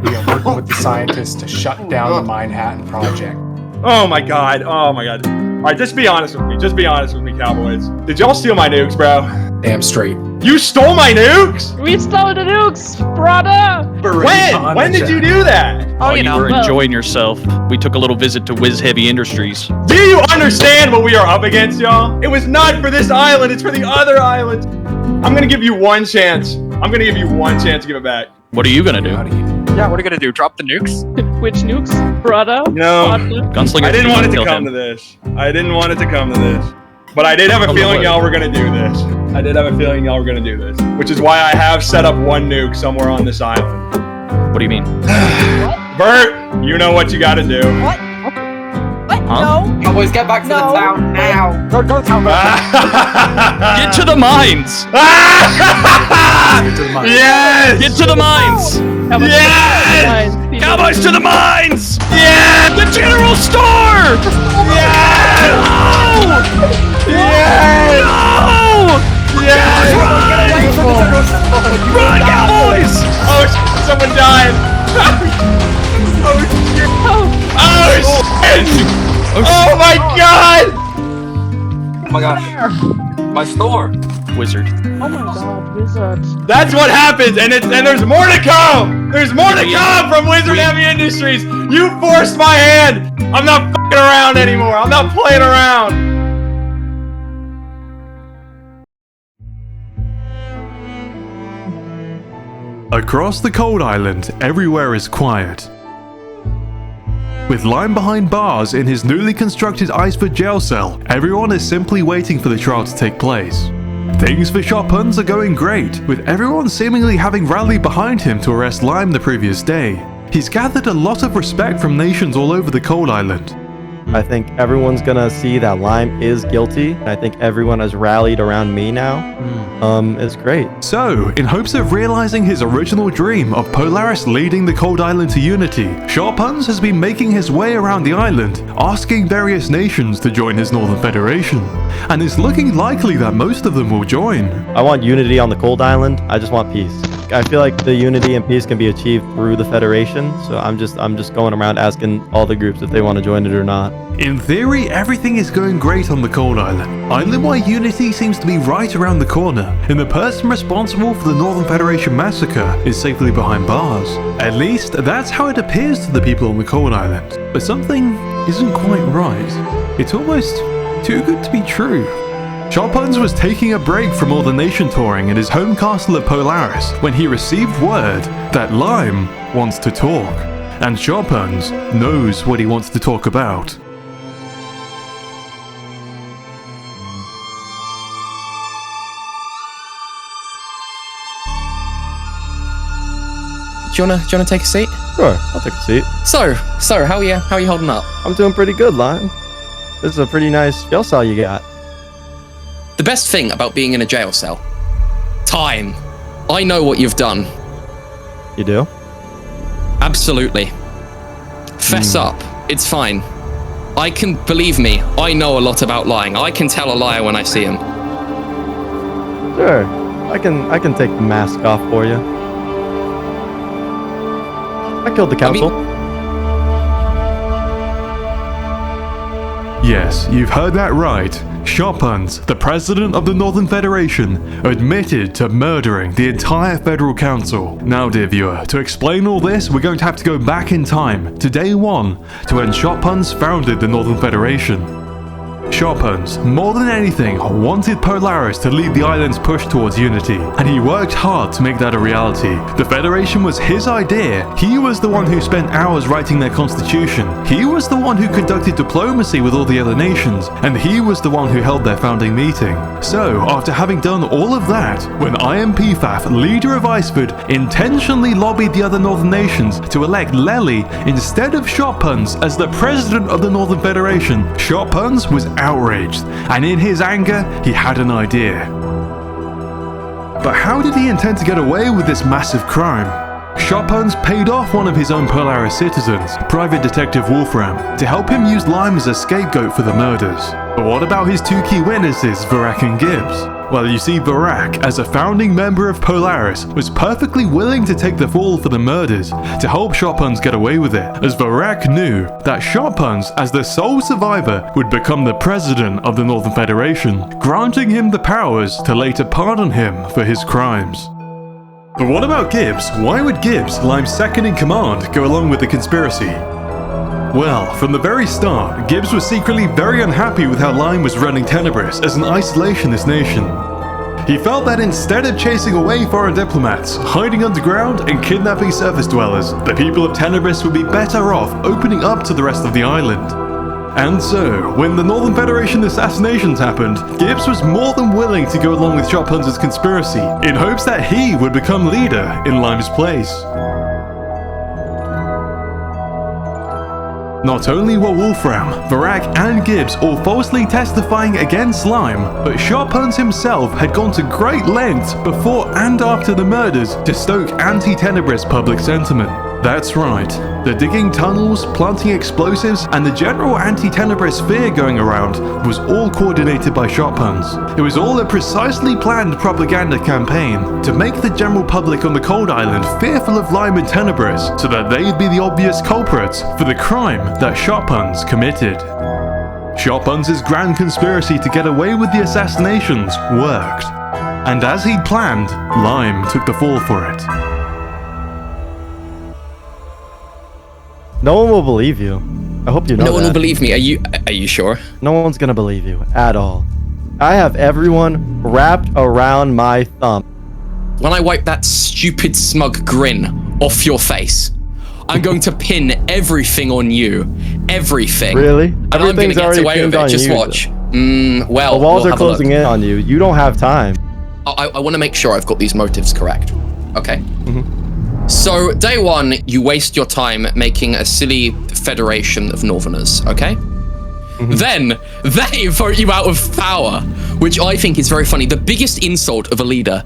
We are working with the scientists to shut down the Manhattan Project. Oh my god. Alright, just be honest with me. Just be honest with me, Cowboys. Did y'all steal my nukes, bro? Damn straight. You stole my nukes? We stole the nukes, brother! When? When did you do that? Oh, you were enjoying yourself. We took a little visit to Wiz Heavy Industries. Do you understand what we are up against, y'all? It was not for this island, it's for the other islands. I'm gonna give you one chance. I'm gonna give you one chance to give it back. What are you gonna do? Yeah, what are you gonna do? Drop the nukes? Which nukes, brother? No, Gunslinger. I didn't want it to come to this. I didn't want it to come to this. But I did have a feeling y'all were gonna do this. I did have a feeling y'all were gonna do this. Which is why I have set up one nuke somewhere on this island. What do you mean? Bert, you know what you gotta do. What? Huh? No. Cowboys, get back to the town now. Go town back. Get to the mines! Yes! Get to the mines! Yes! Cowboys to the mines! Yes! The general store! Yes! No! Yes! No! Yes! Run, Cowboys! Oh, someone died! Oh, shit! Oh, shit! Oh my My store. Wizard. Oh my god, wizard. That's what happens, and there's more to come. There's more to come from Wizard Heavy Industries. You forced my hand. I'm not fucking around anymore. I'm not playing around. Across the cold island, everywhere is quiet. With Lime behind bars in his newly constructed Iceford jail cell, everyone is simply waiting for the trial to take place. Things for Sharpuns are going great, with everyone seemingly having rallied behind him to arrest Lime the previous day. He's gathered a lot of respect from nations all over the cold island. I think everyone's gonna see that Lime is guilty. I think everyone has rallied around me now. It's great. So, in hopes of realizing his original dream of Polaris leading the cold island to unity, Sharpuns has been making his way around the island, asking various nations to join his Northern Federation. And it's looking likely that most of them will join. I want unity on the cold island. I just want peace. I feel like the unity and peace can be achieved through the Federation, so I'm just going around asking all the groups if they want to join it or not. In theory, everything is going great on the cold island. Island-wide unity seems to be right around the corner, and the person responsible for the Northern Federation massacre is safely behind bars. At least, that's how it appears to the people on the cold island. But something isn't quite right. It's almost too good to be true. Sharpuns was taking a break from all the nation touring in his home castle of Polaris when he received word that Lime wants to talk. And Sharpuns knows what he wants to talk about. Do you wanna take a seat? Sure, I'll take a seat. So, how are you holding up? I'm doing pretty good, Lime. This is a pretty nice jail cell you got. The best thing about being in a jail cell? Time. I know what you've done. You do? Absolutely. Fess up. It's fine. Believe me, I know a lot about lying. I can tell a liar when I see him. Sure. I can take the mask off for you. I killed the council. Yes, you've heard that right. Sharpuns, the president of the Northern Federation, admitted to murdering the entire Federal Council. Now, dear viewer, to explain all this, we're going to have to go back in time to day 1 to when Sharpuns founded the Northern Federation. Sharpuns, more than anything, wanted Polaris to lead the island's push towards unity, and he worked hard to make that a reality. The Federation was his idea. He was the one who spent hours writing their constitution. He was the one who conducted diplomacy with all the other nations, and he was the one who held their founding meeting. So, after having done all of that, when IMPFAF, leader of Iceford, intentionally lobbied the other northern nations to elect Lely instead of Sharpuns as the president of the Northern Federation, Sharpuns was outraged, and in his anger, he had an idea. But how did he intend to get away with this massive crime? Sharpuns paid off one of his own Polaris citizens, Private Detective Wolfram, to help him use Lime as a scapegoat for the murders. But what about his two key witnesses, Varak and Gibbs? Well, you see, Varak, as a founding member of Polaris, was perfectly willing to take the fall for the murders to help Sharpuns get away with it, as Varak knew that Sharpuns, as the sole survivor, would become the president of the Northern Federation, granting him the powers to later pardon him for his crimes. But what about Gibbs? Why would Gibbs, Lime's second in command, go along with the conspiracy? Well, from the very start, Gibbs was secretly very unhappy with how Lime was running Tenebris as an isolationist nation. He felt that instead of chasing away foreign diplomats, hiding underground, and kidnapping surface dwellers, the people of Tenebris would be better off opening up to the rest of the island. And so, when the Northern Federation assassinations happened, Gibbs was more than willing to go along with Sharpuns' conspiracy, in hopes that he would become leader in Lime's place. Not only were Wolfram, Varak, and Gibbs all falsely testifying against Lime, but Sharpuns himself had gone to great lengths before and after the murders to stoke anti-Tenebris public sentiment. That's right, the digging tunnels, planting explosives, and the general anti-Tenebris fear going around was all coordinated by Sharpuns. It was all a precisely planned propaganda campaign to make the general public on the cold island fearful of Lime and Tenebris, so that they'd be the obvious culprits for the crime that Sharpuns committed. Sharphunt's grand conspiracy to get away with the assassinations worked. And as he'd planned, Lime took the fall for it. No one will believe you. I hope you know No one that. will believe me. Are you sure? No one's gonna believe you at all. I have everyone wrapped around my thumb. When I wipe that stupid smug grin off your face, I'm going to pin everything on you. Everything. Really? And I'm gonna Everything's get already away pinned with it. on Just you, watch. The Well, walls we'll are have a look. closing in on you. You don't have time. I want to make sure I've got these motives correct. Okay. Mm-hmm. So, day one, you waste your time making a silly federation of Northerners, okay? Mm-hmm. Then, they vote you out of power, which I think is very funny. The biggest insult of a leader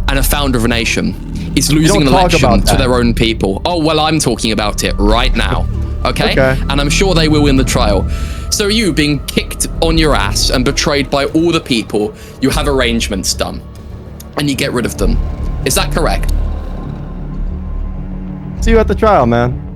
and a founder of a nation is losing an election to their own people. Oh, well, I'm talking about it right now, okay? And I'm sure they will win the trial. So you, being kicked on your ass and betrayed by all the people, you have arrangements done. And you get rid of them. Is that correct? See you at the trial, man.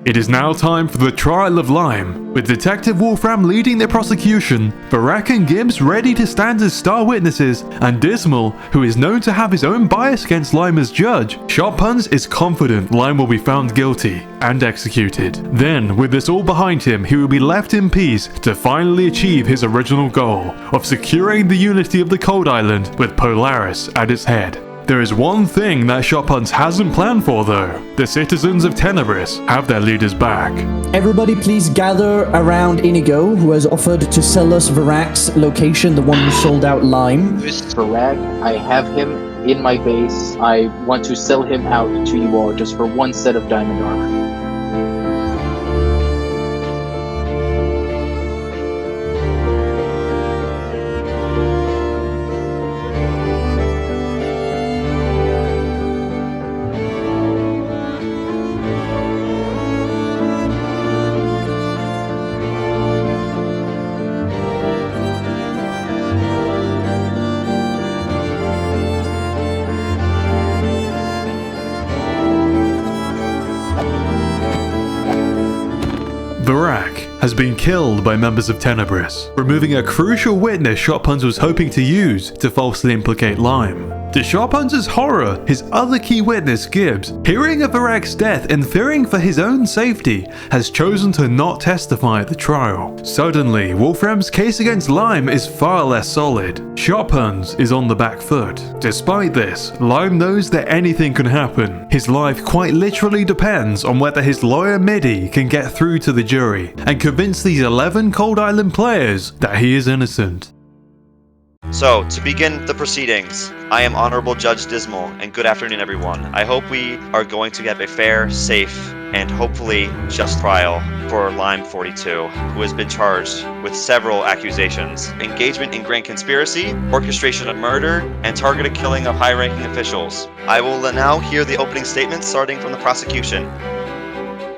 It is now time for the trial of Lime, with Detective Wolfram leading the prosecution, Barak and Gibbs ready to stand as star witnesses, and Dismal, who is known to have his own bias against Lime as judge. Sharphunt is confident Lime will be found guilty and executed. Then, with this all behind him, he will be left in peace to finally achieve his original goal of securing the unity of the Cold Island with Polaris at its head. There is one thing that Sharphunt hasn't planned for though. The citizens of Tenebris have their leaders back. Everybody please gather around Inigo, who has offered to sell us Varak's location, the one who sold out Lime. Varak, I have him in my base. I want to sell him out to you all just for one set of diamond armor. Barak has been killed by members of Tenebris, removing a crucial witness Sharphunt was hoping to use to falsely implicate Lime. To Sharphunt's horror, his other key witness, Gibbs, hearing of Barak's death and fearing for his own safety, has chosen to not testify at the trial. Suddenly, Wolfram's case against Lime is far less solid. Sharphunt's is on the back foot. Despite this, Lime knows that anything can happen. His life quite literally depends on whether his lawyer Midi can get through to the jury and convince these 11 Cold Island players that he is innocent. So, to begin the proceedings, I am Honorable Judge Dismal, and good afternoon, everyone. I hope we are going to get a fair, safe, and hopefully just trial for Lime 42, who has been charged with several accusations: engagement in grand conspiracy, orchestration of murder, and targeted killing of high-ranking officials. I will now hear the opening statements starting from the prosecution.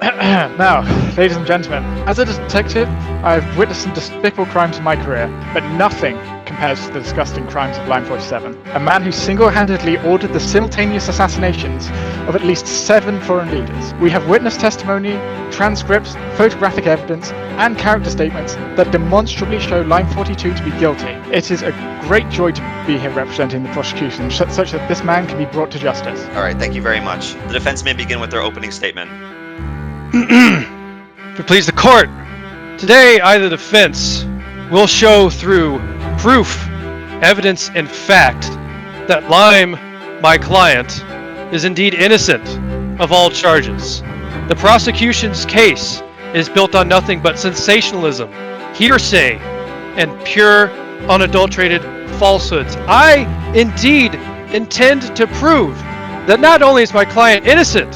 Now, ladies and gentlemen, as a detective, I've witnessed some despicable crimes in my career, but nothing compares to the disgusting crimes of Line 47. A man who single-handedly ordered the simultaneous assassinations of at least 7 foreign leaders. We have witness testimony, transcripts, photographic evidence, and character statements that demonstrably show Line 42 to be guilty. It is a great joy to be here representing the prosecution, such that this man can be brought to justice. Alright, thank you very much. The defense may begin with their opening statement. To please the court, today I, the defense, will show through proof, evidence, and fact that Lime, my client, is indeed innocent of all charges. The prosecution's case is built on nothing but sensationalism, hearsay, and pure, unadulterated falsehoods. I indeed intend to prove that not only is my client innocent,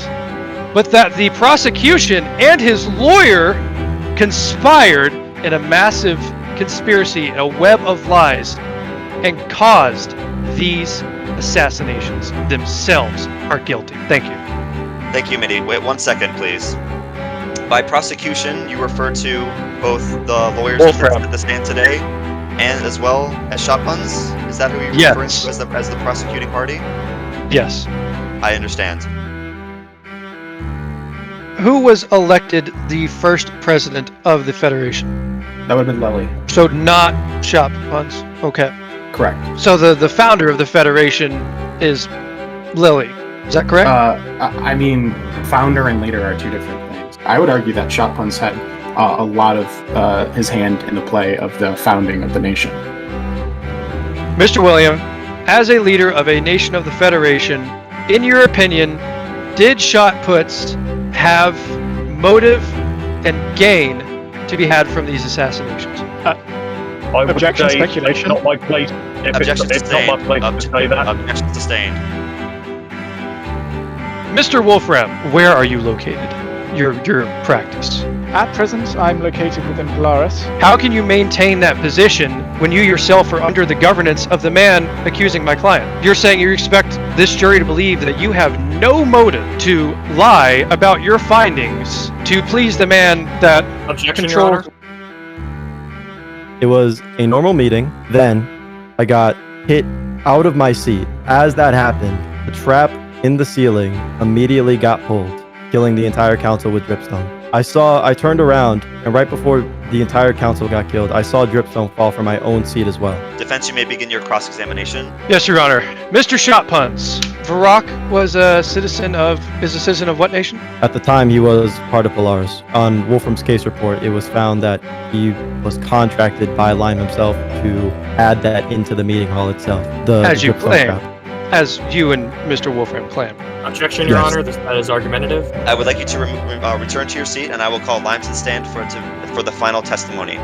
but that the prosecution and his lawyer conspired in a massive conspiracy, a web of lies, and caused these assassinations themselves are guilty. Thank you. Thank you, Midi. Wait 1 second, please. By prosecution, you refer to both the lawyers Wolfram. at the stand today, and as well as shotguns. Is that who you're Yes. referring to as the prosecuting party? Yes. I understand. Who was elected the first president of the Federation? That would have been Lily. So not Shop Puns. Okay. Correct. So the founder of the Federation is Lily. Is that correct? I mean, founder and leader are two different things. I would argue that Shot Puns had a lot of his hand in the play of the founding of the nation. Mr. William, as a leader of a nation of the Federation, in your opinion, did Shot Puts have motive and gain to be had from these assassinations? I would Objection, say speculation. It's not my place. Objection It's not my place to say that. Objection sustained. Mr. Wolfram, where are you located? Your practice. At present, I'm located within Polaris. How can you maintain that position when you yourself are under the governance of the man accusing my client? You're saying you expect this jury to believe that you have no motive to lie about your findings to please the man that controls. It was a normal meeting. Then I got hit out of my seat. As that happened, the trap in the ceiling immediately got pulled, killing the entire council with dripstone. I turned around, and right before the entire council got killed, I saw dripstone fall from my own seat as well. Defense, you may begin your cross-examination. Yes, Your Honor. Mr. Shot Puns, Varrock is a citizen of what nation? At the time, he was part of Polaris. On Wolfram's case report, it was found that he was contracted by Lime himself to add that into the meeting hall itself. As you dripstone claim. trap. As you and Mr. Wolfram claim. Objection, Your Yes. Honor. That is argumentative. I would like you to return to your seat, and I will call Lime to the stand for the final testimony.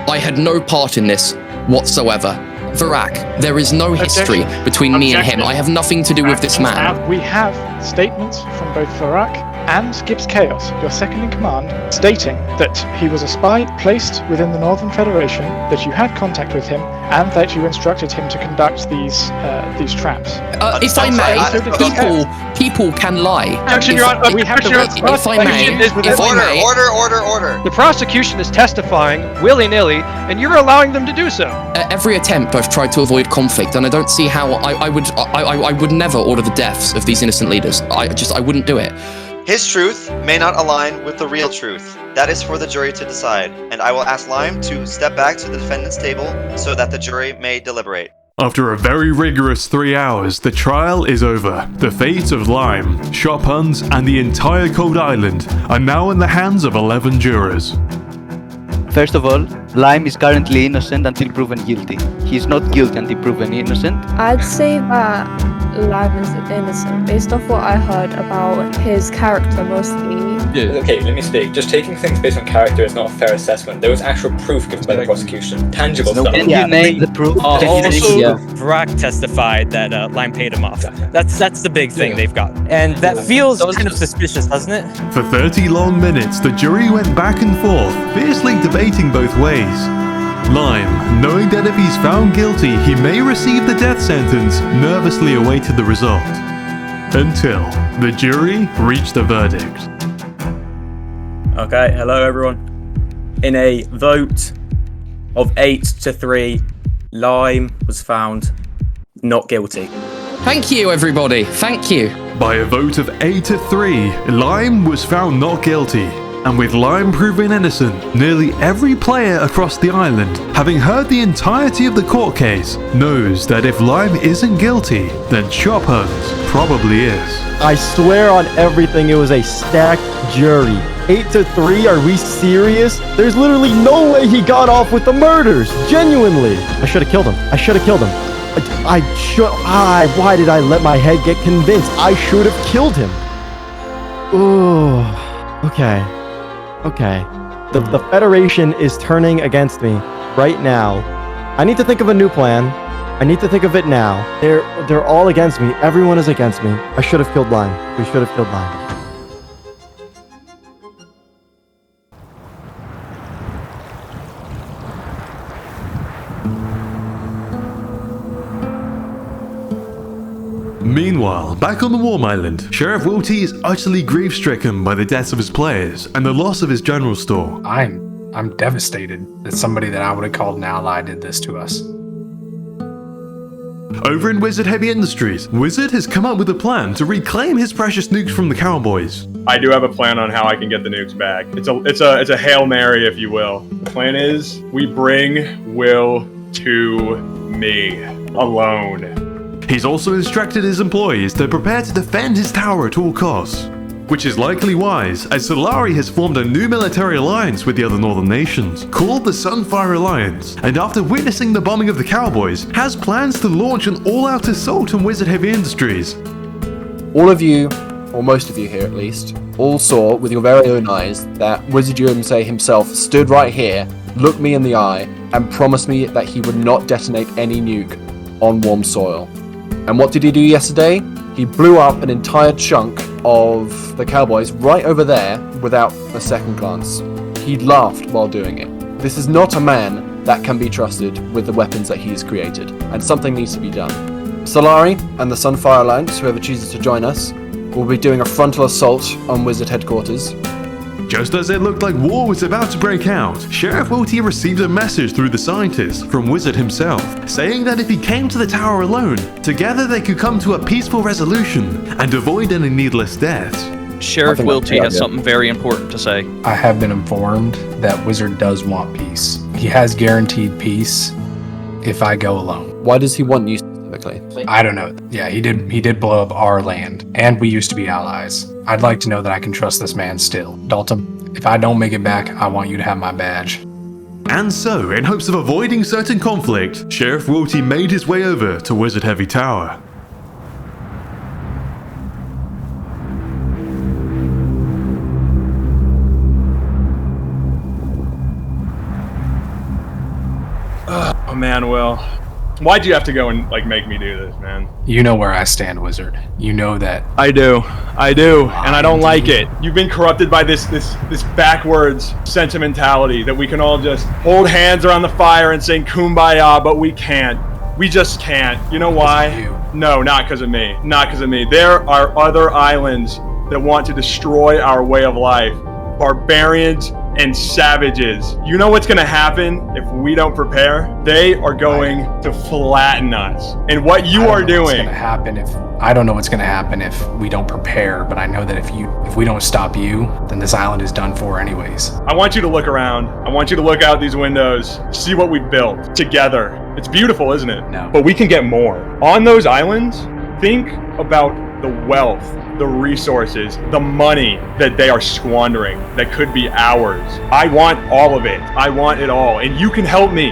I had no part in this whatsoever. Varak, there is no history between me and him. I have nothing to do with this man. We have statements from both Farak and Gibbs Chaos, your second in command, stating that he was a spy placed within the Northern Federation, that you had contact with him, and that you instructed him to conduct these traps. If I may, people can lie. Objection, Your Honor. If I may, Order. The prosecution is testifying willy-nilly, and you're allowing them to do so. At every attempt, I've tried to avoid conflict, and I don't see how I would never order the deaths of these innocent leaders. I wouldn't do it. His truth may not align with the real truth. That is for the jury to decide, and I will ask Lime to step back to the defendant's table so that the jury may deliberate. After a very rigorous 3 hours, the trial is over. The fate of Lime, Shot Puns, and the entire Cold Island are now in the hands of 11 jurors. First of all, Lime is currently innocent until proven guilty. He is not guilty until proven innocent. I'd say that Lime is innocent, based off what I heard about his character mostly. Okay, let me speak. Just taking things based on character is not a fair assessment. There was actual proof given by the prosecution. Tangible stuff. Can you name the proof? Also, Varak testified that Lime paid him off. That's the big thing they've got. And that feels kind of suspicious, doesn't it? For 30 long minutes, the jury went back and forth, fiercely debating both ways. Lime, knowing that if he's found guilty, he may receive the death sentence, nervously awaited the result. Until the jury reached a verdict. Okay, hello everyone. In a vote of 8-3, Lime was found not guilty. Thank you, everybody. Thank you. By a vote of 8-3, Lime was found not guilty. And with Lime proven innocent, nearly every player across the island, having heard the entirety of the court case, knows that if Lime isn't guilty, then Shot Puns probably is. I swear on everything, it was a stacked jury. 8-3, are we serious? There's literally no way he got off with the murders. Genuinely. I should have killed him. Why did I let my head get convinced? I should have killed him. Ooh, okay. The Federation is turning against me right now. I need to think of a new plan. I need to think of it now. They're all against me. Everyone is against me. I should have killed Lime. We should have killed Lime. Meanwhile, back on the Warm Island, Sheriff Will T is utterly grief-stricken by the deaths of his players and the loss of his general store. I'm devastated that somebody that I would have called an ally did this to us. Over in Wizard Heavy Industries, Wizard has come up with a plan to reclaim his precious nukes from the Cowboys. I do have a plan on how I can get the nukes back. It's a Hail Mary, if you will. The plan is we bring Will to me alone. He's also instructed his employees to prepare to defend his tower at all costs, which is likely wise, as Solari has formed a new military alliance with the other northern nations, called the Sunfire Alliance, and after witnessing the bombing of the Cowboys, has plans to launch an all-out assault on Wizard Heavy Industries. All of you, or most of you here at least, all saw with your very own eyes that Wizard Yurumsei himself stood right here, looked me in the eye, and promised me that he would not detonate any nuke on warm soil. And what did he do yesterday? He blew up an entire chunk of the Cowboys right over there without a second glance. He laughed while doing it. This is not a man that can be trusted with the weapons that he's created, and something needs to be done. Solari and the Sunfire Alliance, whoever chooses to join us, will be doing a frontal assault on Wizard headquarters. Just as it looked like war was about to break out, Sheriff Will T received a message through the scientist from Wizard himself, saying that if he came to the tower alone, together they could come to a peaceful resolution and avoid any needless deaths. Sheriff Will T has something very important to say. I have been informed that Wizard does want peace. He has guaranteed peace if I go alone. Why does he want you specifically? I don't know. Yeah, he did blow up our land, and we used to be allies. I'd like to know that I can trust this man still. Dalton, if I don't make it back, I want you to have my badge. And so, in hopes of avoiding certain conflict, Sheriff Will T made his way over to Wizard Heavy Tower. Oh man, Will. Why'd you have to go and make me do this, man? You know where I stand, Wizard. You know that. I do, and I don't like it. You've been corrupted by this backwards sentimentality that we can all just hold hands around the fire and sing Kumbaya, but we can't. We just can't. You know why? No, not because of me. Not because of me. There are other islands that want to destroy our way of life. Barbarians and savages. You know what's going to happen if we don't prepare? They are going to flatten us. And what you are doing. I don't know what's going to happen if we don't prepare, but I know that if we don't stop you, then this island is done for anyways. I want you to look around. I want you to look out these windows, see what we've built together. It's beautiful, isn't it? No. But we can get more. On those islands, think about the wealth, the resources, the money that they are squandering that could be ours. I want all of it. I want it all. And you can help me.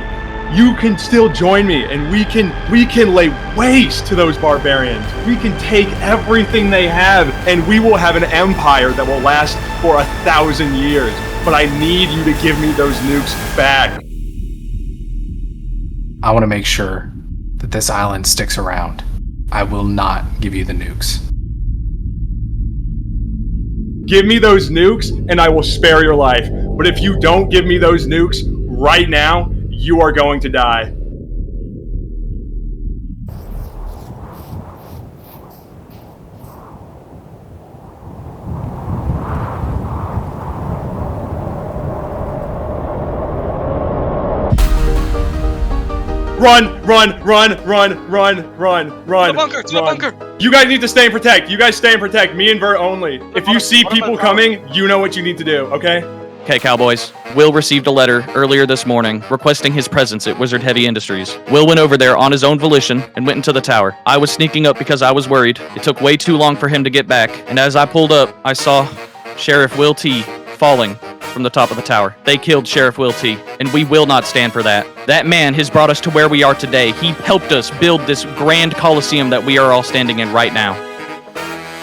You can still join me, and we can lay waste to those barbarians. We can take everything they have, and we will have an empire that will last for 1,000 years. But I need you to give me those nukes back. I want to make sure that this island sticks around. I will not give you the nukes. Give me those nukes and I will spare your life. But if you don't give me those nukes right now, you are going to die. Run! To the bunker! You guys need to stay and protect. You guys stay and protect. Me and Vert only. If you see people coming, you know what you need to do, okay? Okay, Cowboys. Will received a letter earlier this morning requesting his presence at Wizard Heavy Industries. Will went over there on his own volition and went into the tower. I was sneaking up because I was worried. It took way too long for him to get back, and as I pulled up, I saw Sheriff Will T falling from the top of the tower. They killed Sheriff Will T, and we will not stand for that. That man has brought us to where we are today. He helped us build this grand coliseum that we are all standing in right now.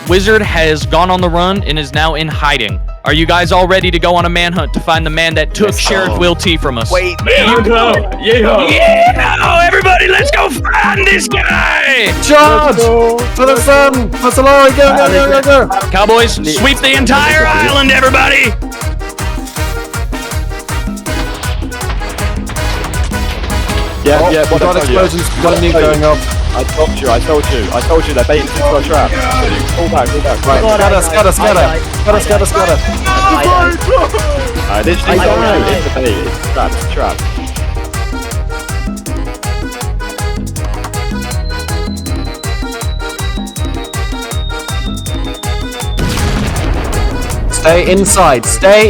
Wizard has gone on the run and is now in hiding. Are you guys all ready to go on a manhunt to find the man that took Sheriff Will T from us? Wait, Yeah! Everybody, let's go find this guy! Charge! For the sun! For Solari, go! Cowboys, sweep the entire island, everybody! Yeah, Oh, yeah, we what got I tell you. explosions, we got a nuke going off. I told you, they're baiting into our trap. Pull back. Right, scatter. This is not it's a bait, it's a trap. Stay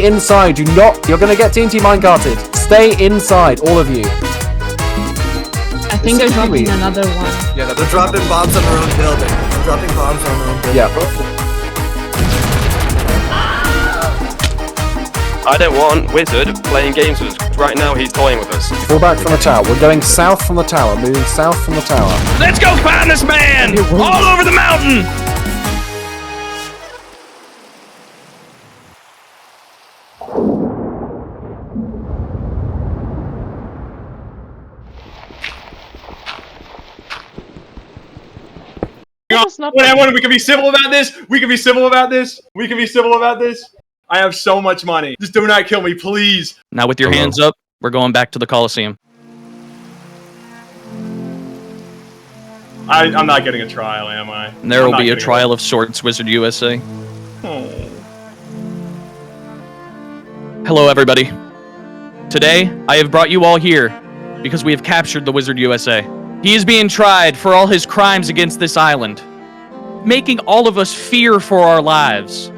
inside, you're gonna get TNT minecarted. Stay inside, all of you. I think they're dropping another one. Yeah, they're dropping bombs on their own building. They're dropping bombs on their own building. Yeah. I don't want Wizard playing games with us. Right now he's toying with us. Fall back from the tower. We're going south from the tower, moving south from the tower. Let's go find this man! All over the mountain! We can be civil about this. I have so much money. Just do not kill me, please. Now with your hands up, we're going back to the Coliseum. I'm not getting a trial, am I? And there will be a trial of sorts, Wizard USA. Oh. Hello, everybody. Today, I have brought you all here because we have captured the Wizard USA. He is being tried for all his crimes against this island, making all of us fear for our lives.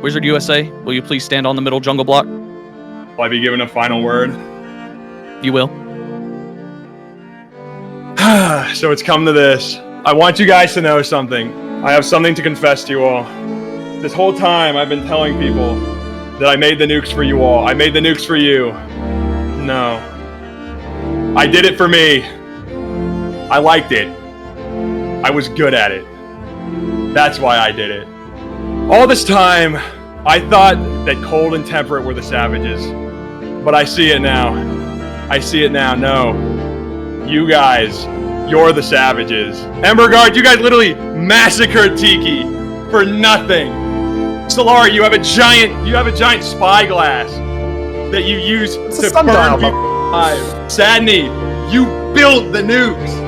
Wizard USA, will you please stand on the middle jungle block? Will I be given a final word? You will. So it's come to this. I want you guys to know something. I have something to confess to you all. This whole time I've been telling people that I made the nukes for you all. I made the nukes for you. No. I did it for me. I liked it. I was good at it. That's why I did it. All this time, I thought that Cold and Temperate were the savages. But I see it now. No. You guys, you're the savages. Emberguard, you guys literally massacred Tiki for nothing. Solara, you have a giant spyglass that you use to burn people alive. Sadney, you built the nukes.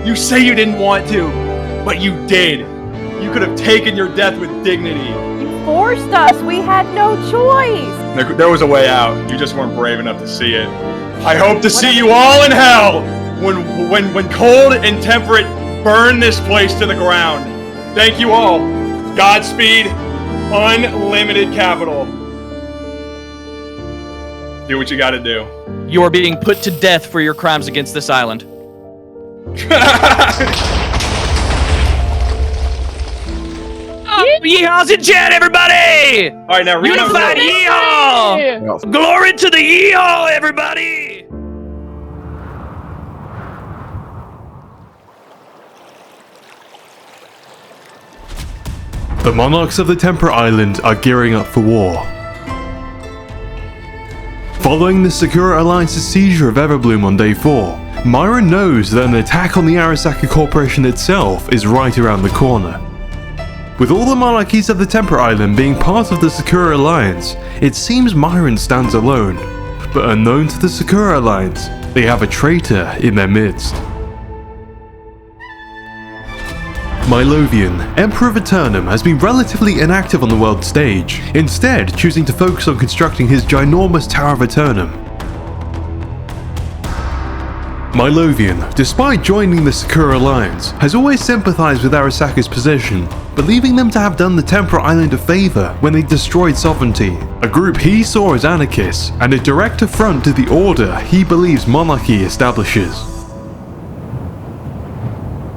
You say you didn't want to, but you did. You could have taken your death with dignity. You forced us. We had no choice. There was a way out. You just weren't brave enough to see it. I hope to see you all in hell when Cold and Temperate burn this place to the ground. Thank you all. Godspeed. Unlimited capital. Do what you gotta do. You are being put to death for your crimes against this island. Yeehaws in chat, everybody! All right, now unified yeehaw! Glory to the yeehaw, everybody! The monarchs of the Temperate Island are gearing up for war. Following the Sakura Alliance's seizure of Everbloom on day 4, Myron knows that an attack on the Arasaka Corporation itself is right around the corner. With all the monarchies of the Temperate Island being part of the Sakura Alliance, it seems Myron stands alone. But unknown to the Sakura Alliance, they have a traitor in their midst. Milovian, Emperor of Eternum, has been relatively inactive on the world stage, instead choosing to focus on constructing his ginormous Tower of Eternum. Milovian, despite joining the Sakura Alliance, has always sympathized with Arasaka's position, believing them to have done the Temperate Island a favor when they destroyed Sovereignty, a group he saw as anarchists, and a direct affront to the order he believes monarchy establishes.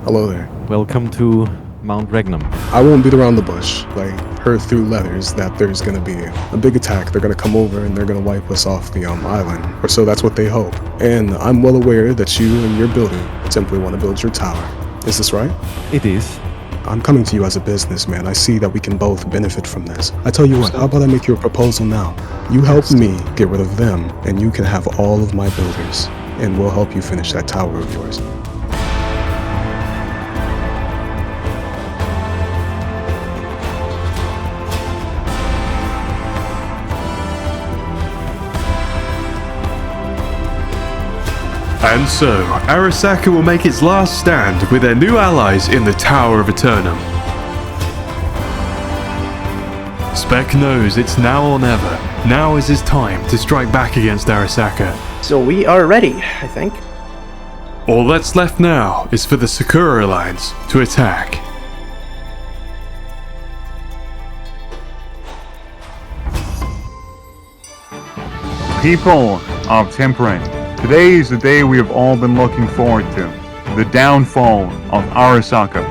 Hello there. Welcome to Mount Regnum. I won't beat around the bush. I heard through letters that there's gonna be a big attack. They're gonna come over and they're gonna wipe us off the island. Or so that's what they hope. And I'm well aware that you and your building simply want to build your tower. Is this right? It is. I'm coming to you as a businessman. I see that we can both benefit from this. I tell you what, how about I make you a proposal now? You help me get rid of them, and you can have all of my builders. And we'll help you finish that tower of yours. And so, Arasaka will make its last stand with their new allies in the Tower of Eternum. Spec knows it's now or never. Now is his time to strike back against Arasaka. So we are ready, I think. All that's left now is for the Sakura Alliance to attack. People of Temperate, today is the day we have all been looking forward to, the downfall of Arasaka.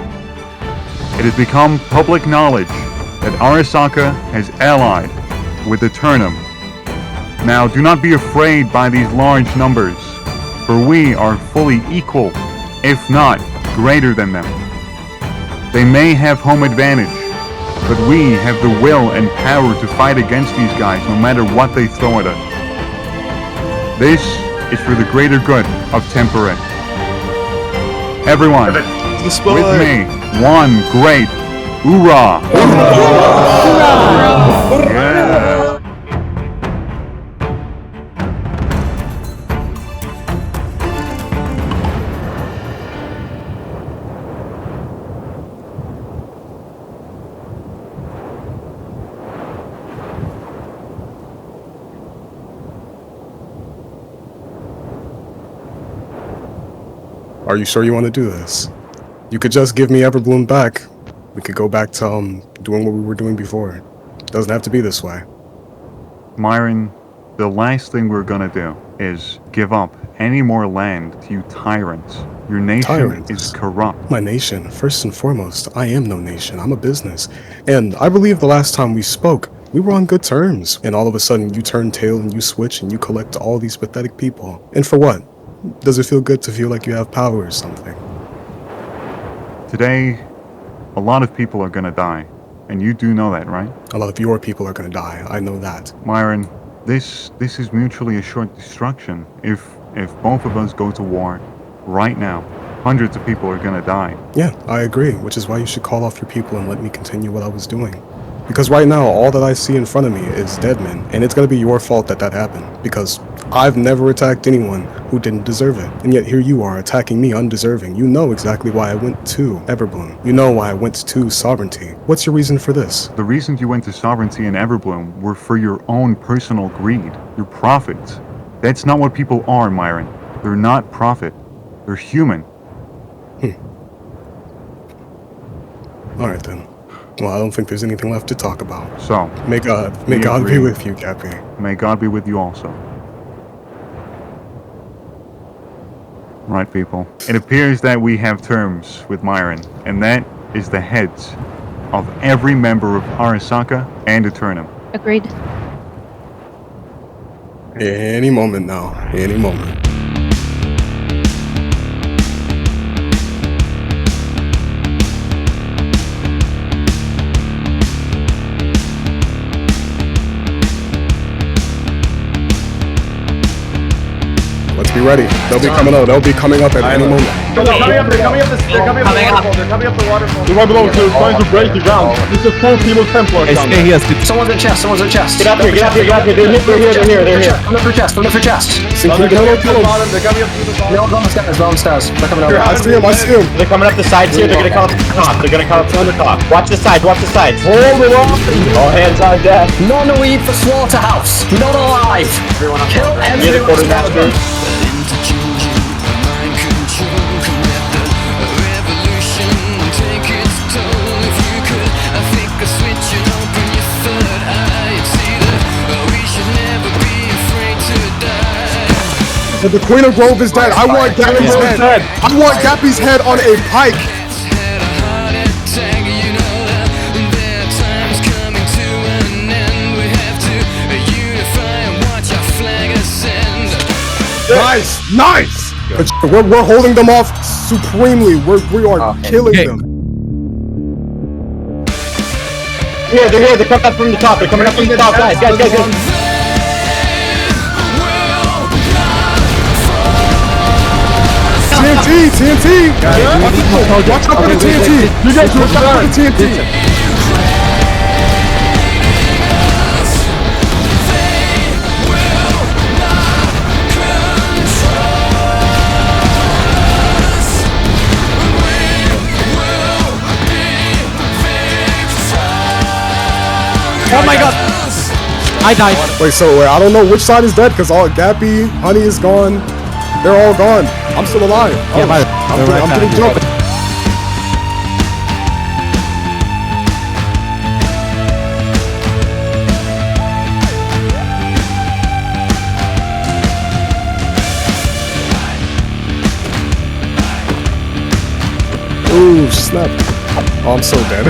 It has become public knowledge that Arasaka has allied with Eternum. Now do not be afraid by these large numbers, for we are fully equal, if not greater than them. They may have home advantage, but we have the will and power to fight against these guys no matter what they throw at us. This is for the greater good of Temperate. Everyone, with me, one great hoorah! Yeah. Are you sure you want to do this? You could just give me Everbloom back. We could go back to doing what we were doing before. Doesn't have to be this way. Myron, the last thing we're gonna do is give up any more land to you tyrants. Your nation is corrupt. My nation? First and foremost, I am no nation. I'm a business. And I believe the last time we spoke, we were on good terms. And all of a sudden, you turn tail and you switch and you collect all these pathetic people. And for what? Does it feel good to feel like you have power or something? Today, a lot of people are gonna die. And you do know that, right? A lot of your people are gonna die. I know that. Myron, this is mutually assured destruction. If both of us go to war right now, hundreds of people are gonna die. Yeah, I agree, which is why you should call off your people and let me continue what I was doing. Because right now, all that I see in front of me is dead men, and it's gonna be your fault that that happened. Because I've never attacked anyone who didn't deserve it, and yet here you are attacking me undeserving. You know exactly why I went to Everbloom. You know why I went to Sovereignty. What's your reason for this? The reasons you went to Sovereignty and Everbloom were for your own personal greed, your profits. That's not what people are, Myron. They're not profit. They're human. Alright then. Well, I don't think there's anything left to talk about. So, may God be with you, Cappy. May God be with you also. Right, people. It appears that we have terms with Myron, and that is the heads of every member of Arasaka and Eternum. Agreed. Any moment now. Any moment. Let's be ready. They'll be coming up. They'll be coming up at any moment. They're coming up the waterfall. The one below is trying to break the ground. This is full team of Templars. Hey, stay here. Someone's in chest. Get up here. They're here. Come up for chest. They're coming up the stairs. They're coming over. I see him. They're coming up the sides here. They're gonna come up the top. From the top. Watch the sides. Hold it on. All hands on deck. None will eat the slaughterhouse. Not alive. Kill everyone. The Queen of Grove is dead. I want Gappy's head. I want Gappy's head on a pike. Nice. We're holding them off supremely. We are killing them. Here, they're here. They're coming up from the top. Guys. TNT! Watch out for the TNT! You guys watch out for the TNT! Oh my god! I died. Wait, I don't know which side is dead because all Gappy, Honey is gone. They're all gone. I'm still alive. Yeah, I'm getting jumped. Ooh, snap. Oh, I'm so dead.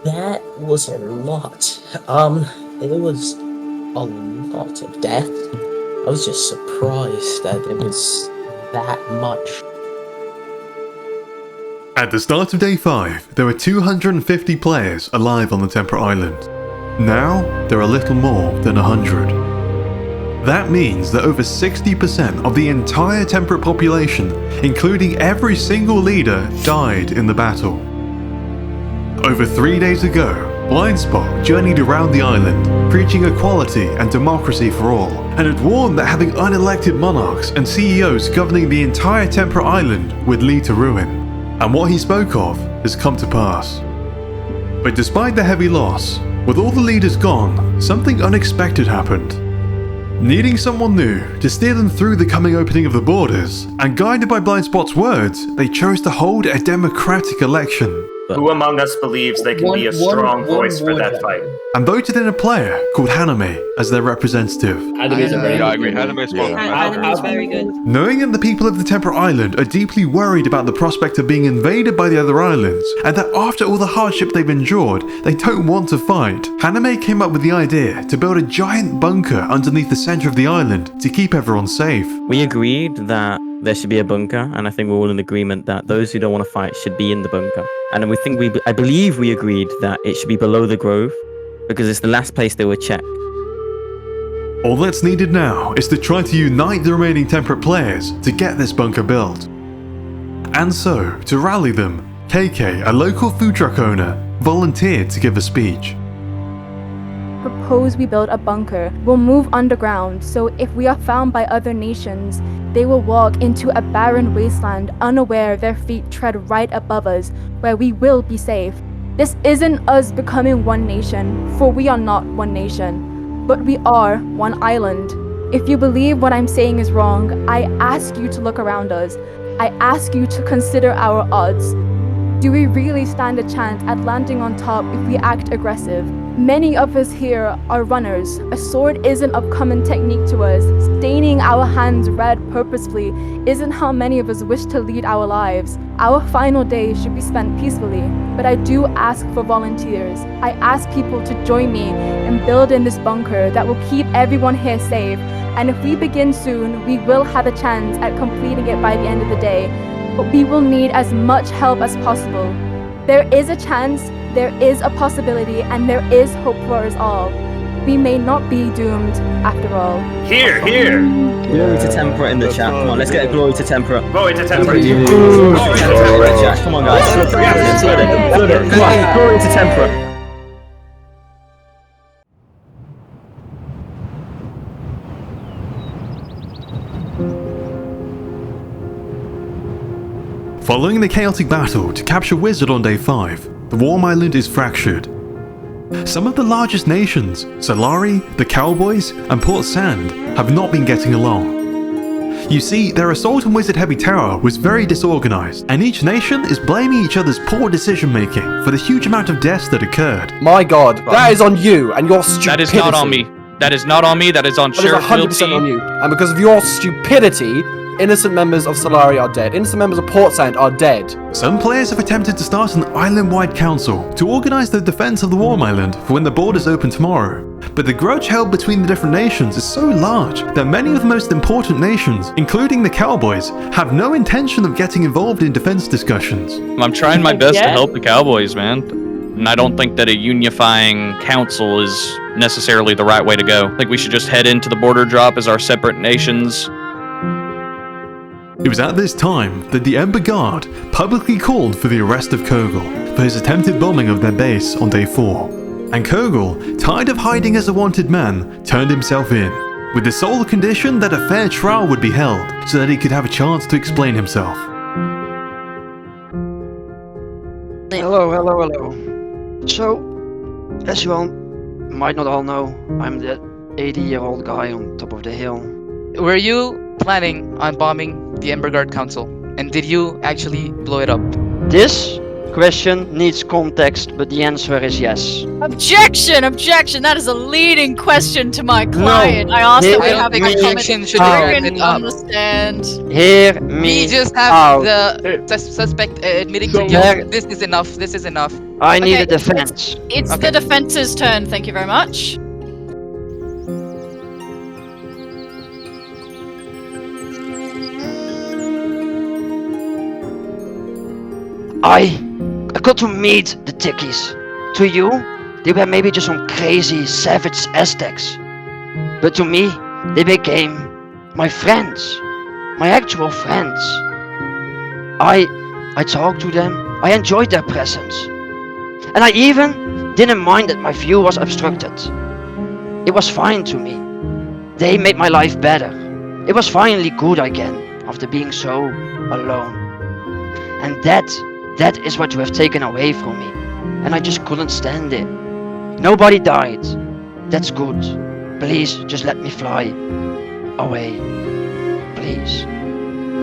That was a lot. It was a lot of death. I was just surprised that it was that much. At the start of day 5, there were 250 players alive on the Temperate Island. Now, there are a little more than 100. That means that over 60% of the entire Temperate population, including every single leader, died in the battle. Over 3 days ago, Blindspot journeyed around the island, preaching equality and democracy for all, and had warned that having unelected monarchs and CEOs governing the entire Temperate Island would lead to ruin. And what he spoke of has come to pass. But despite the heavy loss, with all the leaders gone, something unexpected happened. Needing someone new to steer them through the coming opening of the borders, and guided by Blindspot's words, they chose to hold a democratic election. Who among us believes they can be a strong voice for that fight? And voted in a player called Haname as their representative. Haname's a very good. I agree. Haname's very good. Knowing that the people of the Temperate Island are deeply worried about the prospect of being invaded by the other islands, and that after all the hardship they've endured, they don't want to fight, Haname came up with the idea to build a giant bunker underneath the center of the island to keep everyone safe. We agreed that there should be a bunker, and I think we're all in agreement that those who don't want to fight should be in the bunker. And I believe we agreed that it should be below the grove, because it's the last place they would check. All that's needed now is to try to unite the remaining Temperate players to get this bunker built. And so, to rally them, KK, a local food truck owner, volunteered to give a speech. Propose we build a bunker. We'll move underground, so if we are found by other nations, they will walk into a barren wasteland, unaware their feet tread right above us, where we will be safe. This isn't us becoming one nation, for we are not one nation, but we are one island. If you believe what I'm saying is wrong, I ask you to look around us. I ask you to consider our odds. Do we really stand a chance at landing on top if we act aggressive? Many of us here are runners. A sword isn't a common technique to us. Staining our hands red purposefully isn't how many of us wish to lead our lives. Our final day should be spent peacefully, but I do ask for volunteers. I ask people to join me in building this bunker that will keep everyone here safe. And if we begin soon, we will have a chance at completing it by the end of the day. But we will need as much help as possible. There is a chance, there is a possibility, and there is hope for us all. We may not be doomed after all. Here! Glory to Temperate in the chat. Come on, let's get a glory to Temperate. Glory to Temperate. Glory to Temperate in the chat. Come on, guys. Flood it. Come on, glory to Temperate. Following the chaotic battle to capture Wizard on day 5, the Warm Island is fractured. Some of the largest nations, Solari, the Cowboys, and Port Sand, have not been getting along. You see, their assault on Wizard Heavy Tower was very disorganized, and each nation is blaming each other's poor decision making for the huge amount of deaths that occurred. My god, that is on you and your stupidity. That is not on me. That is not on me, that is on Sheriff 100% on you. And because of your stupidity, innocent members of Solari are dead. Innocent members of Port Sand are dead. Some players have attempted to start an island-wide council to organize the defense of the Warm Island for when the borders open tomorrow. But the grudge held between the different nations is so large that many of the most important nations, including the Cowboys, have no intention of getting involved in defense discussions. I'm trying my best to help the Cowboys, man. And I don't think that a unifying council is necessarily the right way to go. I think we should just head into the border drop as our separate nations. It was at this time that the Ember Guard publicly called for the arrest of Kogel for his attempted bombing of their base on day 4. And Kogel, tired of hiding as a wanted man, turned himself in, with the sole condition that a fair trial would be held so that he could have a chance to explain himself. Hello. So, as you all might not all know, I'm the 80-year-old guy on top of the hill. Were you planning on bombing the Ember Guard Council? And did you actually blow it up? This question needs context, but the answer is yes. Objection! That is a leading question to my client. I asked that we have a objection should didn't understand. Hear me We just out. have the suspect admitting to guilt. This is enough. I need a defense. It's the defense's turn, thank you very much. I got to meet the Tikis. To you, they were maybe just some crazy, savage Aztecs. But to me, they became my friends. My actual friends. I talked to them. I enjoyed their presence. And I even didn't mind that my view was obstructed. It was fine to me. They made my life better. It was finally good again, after being so alone. And that is what you have taken away from me. And I just couldn't stand it. Nobody died. That's good. Please, just let me fly away. Please.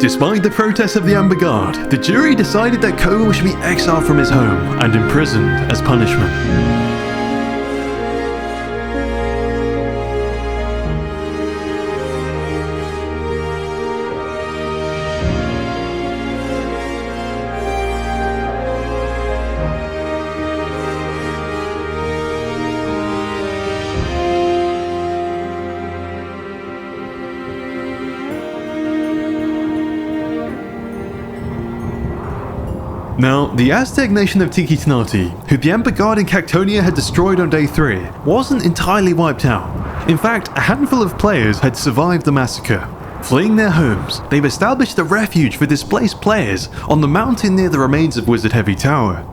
Despite the protests of the Ember Guard, the jury decided that Kogel should be exiled from his home and imprisoned as punishment. Now, the Aztec nation of Tikitinati, who the Ember Guard in Cactonia had destroyed on day 3, wasn't entirely wiped out. In fact, a handful of players had survived the massacre. Fleeing their homes, they've established a refuge for displaced players on the mountain near the remains of Wizard Heavy Tower.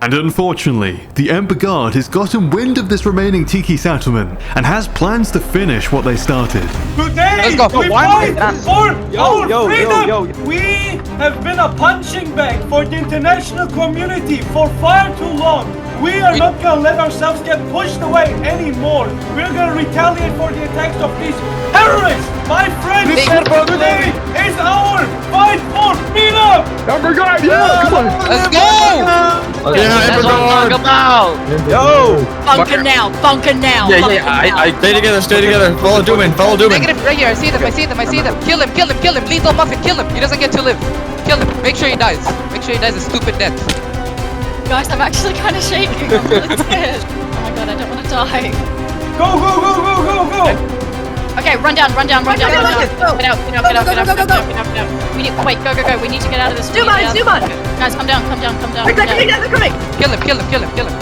And unfortunately, the Ember Guard has gotten wind of this remaining Tiki settlement and has plans to finish what they started. Today, we fight for our freedom! We have been a punching bag for the international community for far too long. We are not gonna let ourselves get pushed away anymore. We're gonna retaliate for the attacks of these terrorists! My friends, today is our fight for freedom! Ember Guard, yeah! Come on! Let's go! Ember Guard! Yo! Bunker now! Stay together. Follow Dooman. Negative, right here. I see them. Kill him. Lethal muffin, kill him. He doesn't get to live. Kill him. Make sure he dies. A stupid death. Guys, I'm actually kind of shaking. I'm really scared. Oh my god, I don't want to die. Go! Okay, run down. Get out. We need, wait, go. We need to get out of this. Zoom on. Guys, come down. They're coming. Kill him.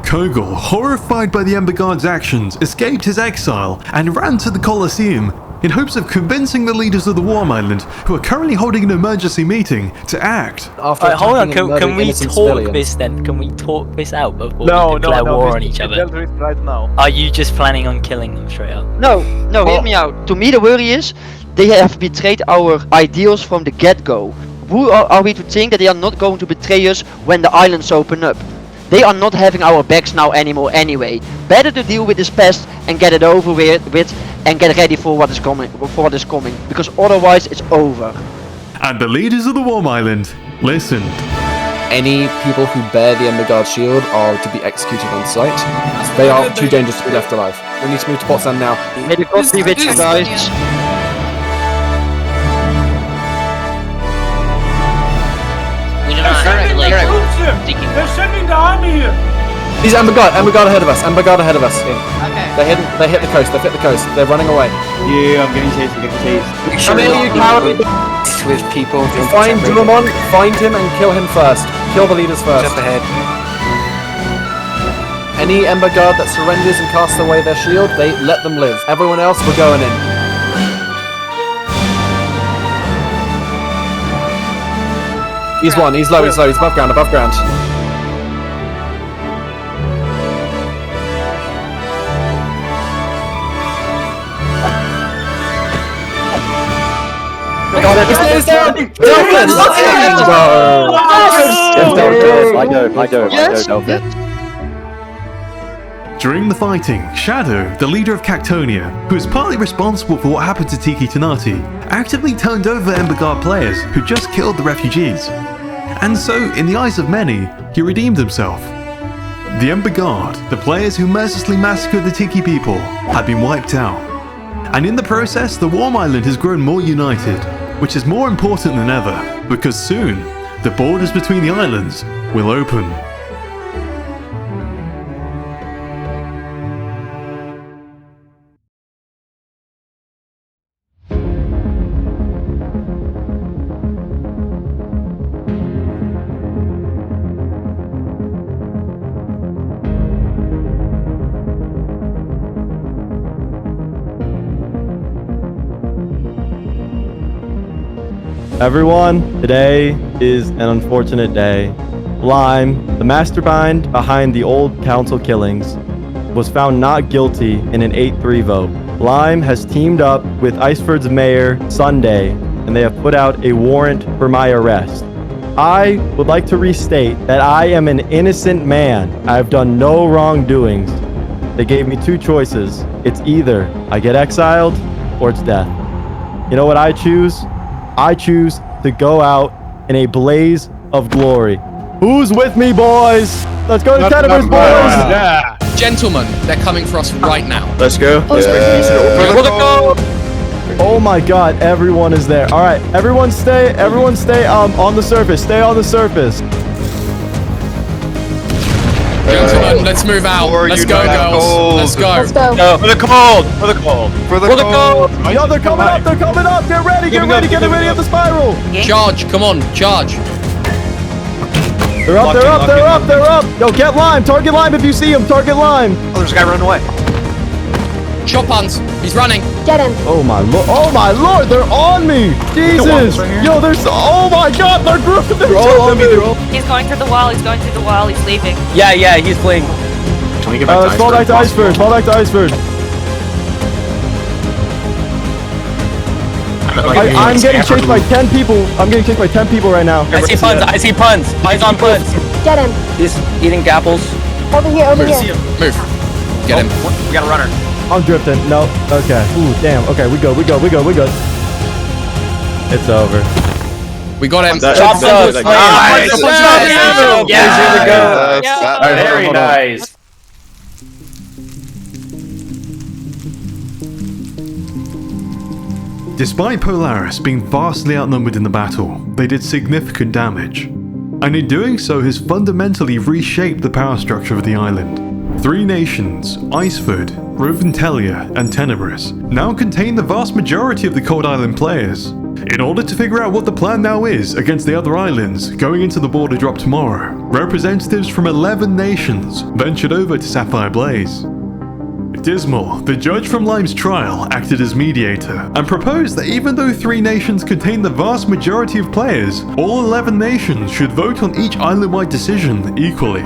Kogel, horrified by the Ember Guard's actions, escaped his exile and ran to the Colosseum in hopes of convincing the leaders of the Warm Island, who are currently holding an emergency meeting, to act. Hold on, can we talk this then? Can we talk this out before we declare war on each other? Right now. Are you just planning on killing them straight up? No, hear me out. To me, the worry is they have betrayed our ideals from the get-go. Who are we to think that they are not going to betray us when the islands open up? They are not having our backs now anymore anyway. Better to deal with this pest and get it over with and get ready for what is coming, because otherwise it's over. And the leaders of the Warm Island listened. Any people who bear the Ember Guard shield are to be executed on sight. They are too dangerous to be left alive. We need to move to Potsdam now. May the gods be with you guys. They're sending the army here. These Ember Guard ahead of us. Okay. They hit the coast. They're running away. Yeah, I'm getting chased. Come here, you cowardly with people. Find Drumon, find him and kill him first. Kill the leaders first. Just ahead. Any Ember Guard that surrenders and casts away their shield, they let them live. Everyone else, we're going in. He's one, he's low, he's above ground, Got it. He's down. Dolphins. Yes, Dolphin. During the fighting, Shadow, the leader of Cactonia, who is partly responsible for what happened to Tiki Tanati, actively turned over Ember Guard players who just killed the refugees. And so, in the eyes of many, he redeemed himself. The Ember Guard, the players who mercilessly massacred the Tiki people, had been wiped out. And in the process, the Warm Island has grown more united, which is more important than ever, because soon, the borders between the islands will open. Everyone, today is an unfortunate day. Lime, the mastermind behind the old council killings, was found not guilty in an 8-3 vote. Lime has teamed up with Iceford's mayor, Sunday, and they have put out a warrant for my arrest. I would like to restate that I am an innocent man. I have done no wrongdoings. They gave me two choices. It's either I get exiled or it's death. You know what I choose? I choose to go out in a blaze of glory. Who's with me, boys? Let's go to Tenebris, boys! Yeah. Gentlemen, they're coming for us right now. Let's go. Oh my god, everyone is there. All right, everyone stay on the surface. Stay on the surface. Gentlemen, let's move out. Let's go, girls. Let's go. Let's go. No, for the cold. For the cold. For the cold. Yo, they're coming up. Get ready. Get ready at the spiral. Charge, come on, charge. They're up. Yo, get Lime. Target Lime if you see him. Target Lime. Oh, there's a guy running away. Chop hands. He's running. Get him. Oh my lord, they're on me. Jesus. Yo, oh my god, they're grouping. They're all on me. He's going through the wall. He's leaving. Yeah, he's fleeing. Can we get back to fall back to Iceford. I'm getting chased by 10 people. I'm getting chased by 10 people right now. I see puns. Eyes on puns. Get him. He's eating gapples. Over here. Move. Get him. We got a runner. I'm drifting. No. Okay. Ooh, damn. Okay, we good. It's over. We got him. Chop those. Nice. Very nice. Despite Polaris being vastly outnumbered in the battle, they did significant damage. And in doing so has fundamentally reshaped the power structure of the island. 3 nations, Iceford, Roventelia, and Tenebris, now contain the vast majority of the Cold Island players. In order to figure out what the plan now is against the other islands going into the border drop tomorrow, representatives from 11 nations ventured over to Sapphire Blaze. Dismal, the judge from Lime's trial, acted as mediator and proposed that even though 3 nations contain the vast majority of players, all 11 nations should vote on each island-wide decision equally.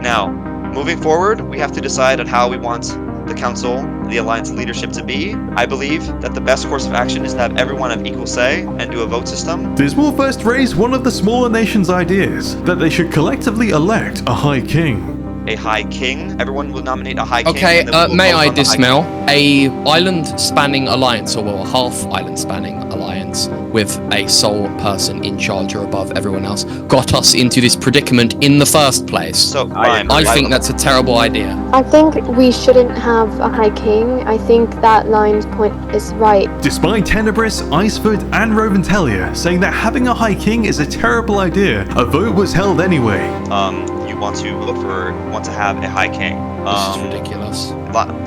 Now, moving forward, we have to decide on how we want the council, the alliance leadership to be. I believe that the best course of action is to have everyone have equal say and do a vote system. Dismal first raised one of the smaller nations' ideas, that they should collectively elect a High King. A High King? Everyone will nominate a High King. Okay, may I dismell? A island-spanning alliance, or a half-island-spanning alliance, with a sole person in charge or above everyone else, got us into this predicament in the first place. So, I think that's a terrible idea. I think we shouldn't have a High King. I think that Lime's point is right. Despite Tenebris, Iceford, and Roventelia saying that having a High King is a terrible idea, a vote was held anyway. You want to have a High King. This is ridiculous.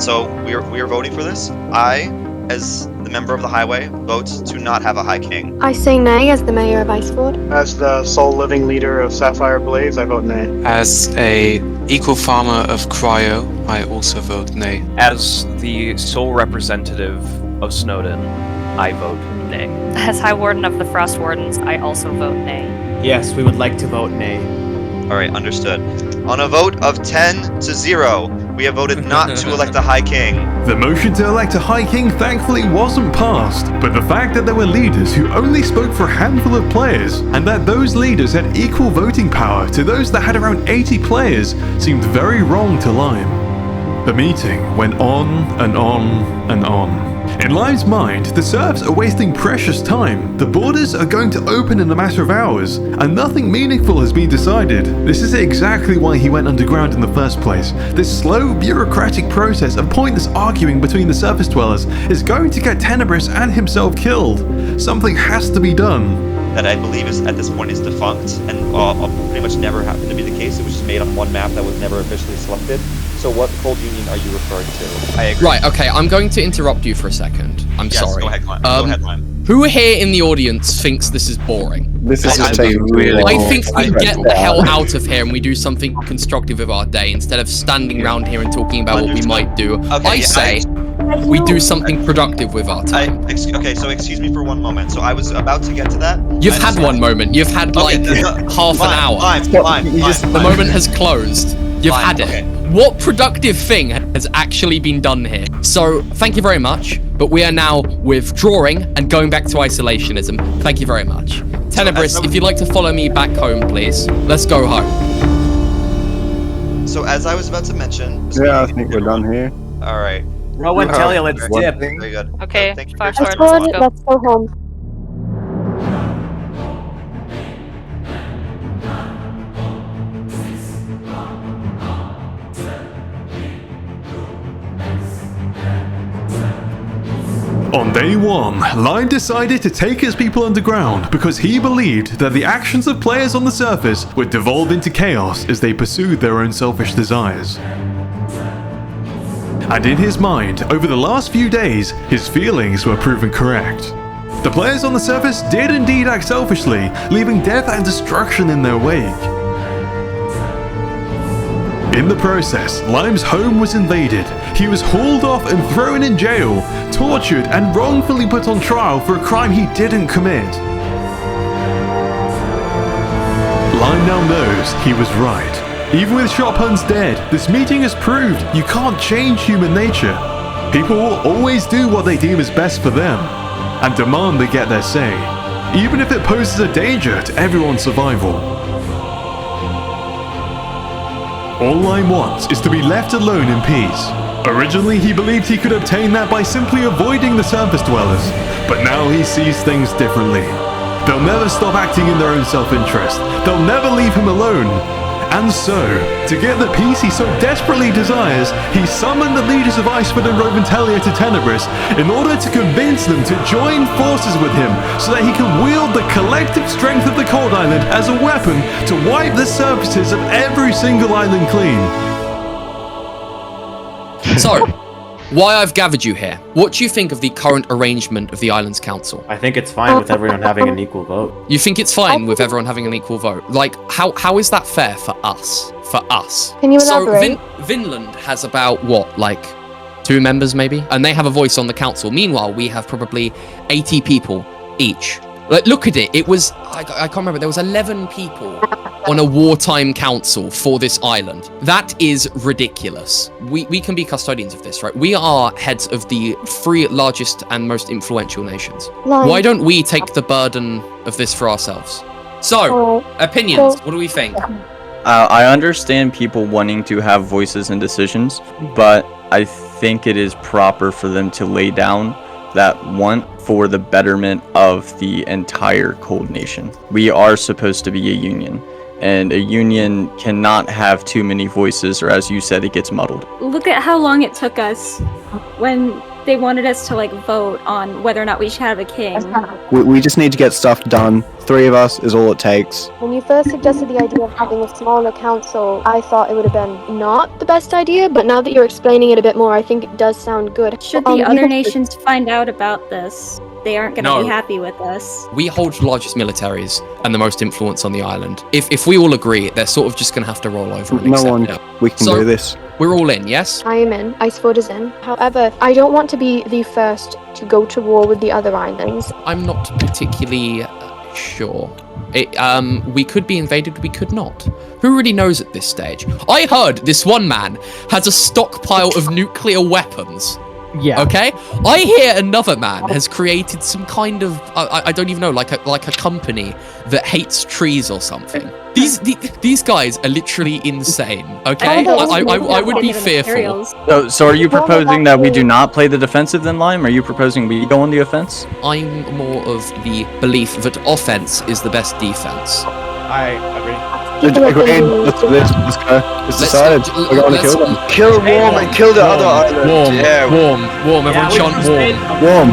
So we are voting for this. I, as the member of the highway, votes to not have a High King? I say nay as the mayor of Iceford. As the sole living leader of Sapphire Blaze, I vote nay. As a equal farmer of Cryo, I also vote nay. As the sole representative of Snowden, I vote nay. As High Warden of the Frost Wardens, I also vote nay. Yes, we would like to vote nay. Alright, understood. On a vote of 10-0, we have voted not to elect a High King. The motion to elect a High King thankfully wasn't passed, but the fact that there were leaders who only spoke for a handful of players, and that those leaders had equal voting power to those that had around 80 players, seemed very wrong to Lime. The meeting went on and on and on. In Lime's mind, the serfs are wasting precious time. The borders are going to open in a matter of hours, and nothing meaningful has been decided. This is exactly why he went underground in the first place. This slow, bureaucratic process of pointless arguing between the surface dwellers is going to get Tenebris and himself killed. Something has to be done. That I believe is at this point is defunct and pretty much never happened to be the case. It was just made on one map that was never officially selected. So what Cold Union are you referring to? I agree. Right, okay, I'm going to interrupt you for a second. I'm sorry. Go ahead, Lime. Go ahead, Lime. Who here in the audience thinks this is boring? This is just a really I think we get the hell out of here and we do something constructive with our day instead of standing around here and talking about what we might do. Okay, I say we do something productive with our time. Okay, so excuse me for one moment. So I was about to get to that. You've had one moment. You've had like half an hour. The moment has closed. You've had it. What productive thing has actually been done here? So, thank you very much, but we are now withdrawing and going back to isolationism. Thank you very much. Tenebris, if you'd like to follow me back home, please. Let's go home. So as I was about to mention... Yeah, I think we're done here. Alright. Rowan, tell you, let's dip. Very good. Okay, Thank you. Fast Wardens, Let's go home. On day one, Lime decided to take his people underground because he believed that the actions of players on the surface would devolve into chaos as they pursued their own selfish desires. And in his mind, over the last few days, his feelings were proven correct. The players on the surface did indeed act selfishly, leaving death and destruction in their wake. In the process, Lime's home was invaded. He was hauled off and thrown in jail, tortured and wrongfully put on trial for a crime he didn't commit. Lime now knows he was right. Even with Shophuns dead, this meeting has proved you can't change human nature. People will always do what they deem is best for them, and demand they get their say, even if it poses a danger to everyone's survival. All Lime wants is to be left alone in peace. Originally, he believed he could obtain that by simply avoiding the surface dwellers, but now he sees things differently. They'll never stop acting in their own self-interest. They'll never leave him alone. And so, to get the peace he so desperately desires, he summoned the leaders of Iceford and Roventelia to Tenebris in order to convince them to join forces with him so that he can wield the collective strength of the Cold Island as a weapon to wipe the surfaces of every single island clean. So, why I've gathered you here. What do you think of the current arrangement of the Islands Council? I think it's fine with everyone having an equal vote. You think it's fine with everyone having an equal vote? Like, how is that fair for us? For us. Can you elaborate? So, Vinland has about, what, like 2 members maybe? And they have a voice on the council. Meanwhile, we have probably 80 people each. Like, look at it. It was, I can't remember, there was 11 people on a wartime council for this island. That is ridiculous. We can be custodians of this, right? We are heads of the 3 largest and most influential nations. Why don't we take the burden of this for ourselves? So, opinions, what do we think? I understand people wanting to have voices and decisions, but I think it is proper for them to lay down that want for the betterment of the entire Cold Nation. We are supposed to be a union, and a union cannot have too many voices, or as you said, it gets muddled. Look at how long it took us when they wanted us to like vote on whether or not we should have a king. We just need to get stuff done. 3 of us is all it takes. When you first suggested the idea of having a smaller council, I thought it would have been not the best idea, but now that you're explaining it a bit more, I think it does sound good. Should the other nations find out about this, they aren't going to be happy with us. We hold the largest militaries and the most influence on the island. If we all agree, they're sort of just going to have to roll over and accept it. We can do this. We're all in, yes? I am in. Icefoot is in. However, I don't want to be the first to go to war with the other islands. I'm not particularly sure. We could be invaded, we could not. Who really knows at this stage? I heard this one man has a stockpile of nuclear weapons. Yeah. Okay. I hear another man has created some kind of I don't even know, like a company that hates trees or something. These guys are literally insane. Okay. I would be fearful. So are you proposing that we do not play the defensive then, Lime? Are you proposing we go on the offense? I'm more of the belief that offense is the best defense. I agree. Let's do this. Let's go. It's decided. We're going to kill them. Kill Warm and kill the other island. Warm. Everyone chant warm.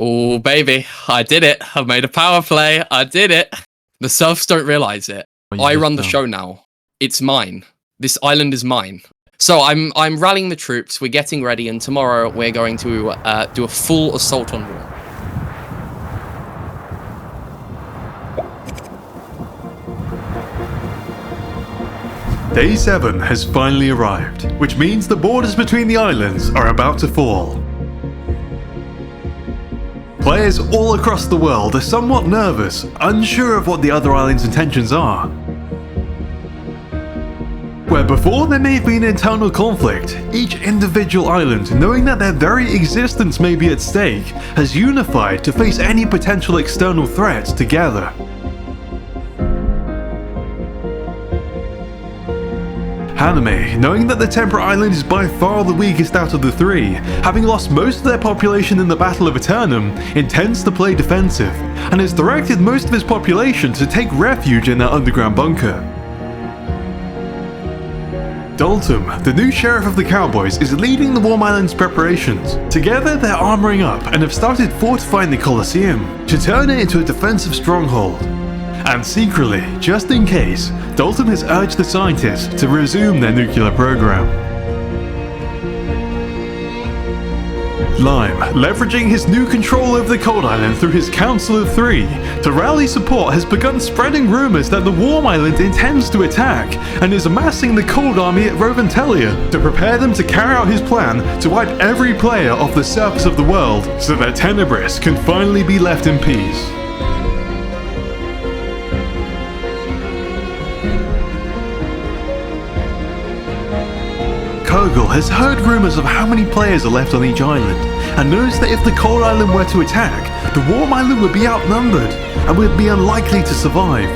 Oh, baby. I did it. I made a power play. I did it. The serfs don't realize it. I run the show now. It's mine. This island is mine. So I'm rallying the troops. We're getting ready. And tomorrow we're going to do a full assault on war. Day 7 has finally arrived, which means the borders between the islands are about to fall. Players all across the world are somewhat nervous, unsure of what the other islands' intentions are. Where before there may have been internal conflict, each individual island, knowing that their very existence may be at stake, has unified to face any potential external threats together. Haname, knowing that the Temperate Island is by far the weakest out of the 3, having lost most of their population in the Battle of Eternum, intends to play defensive, and has directed most of his population to take refuge in their underground bunker. Daltum, the new sheriff of the Cowboys, is leading the Warm Islands preparations. Together they're armoring up and have started fortifying the Colosseum to turn it into a defensive stronghold. And secretly, just in case, Dalton has urged the scientists to resume their nuclear program. Lime, leveraging his new control over the Cold Island through his Council of 3, to rally support has begun spreading rumors that the Warm Island intends to attack, and is amassing the Cold Army at Rovantelia to prepare them to carry out his plan to wipe every player off the surface of the world so that Tenebris can finally be left in peace. Kogel has heard rumors of how many players are left on each island, and knows that if the Cold Island were to attack, the Warm Island would be outnumbered, and would be unlikely to survive.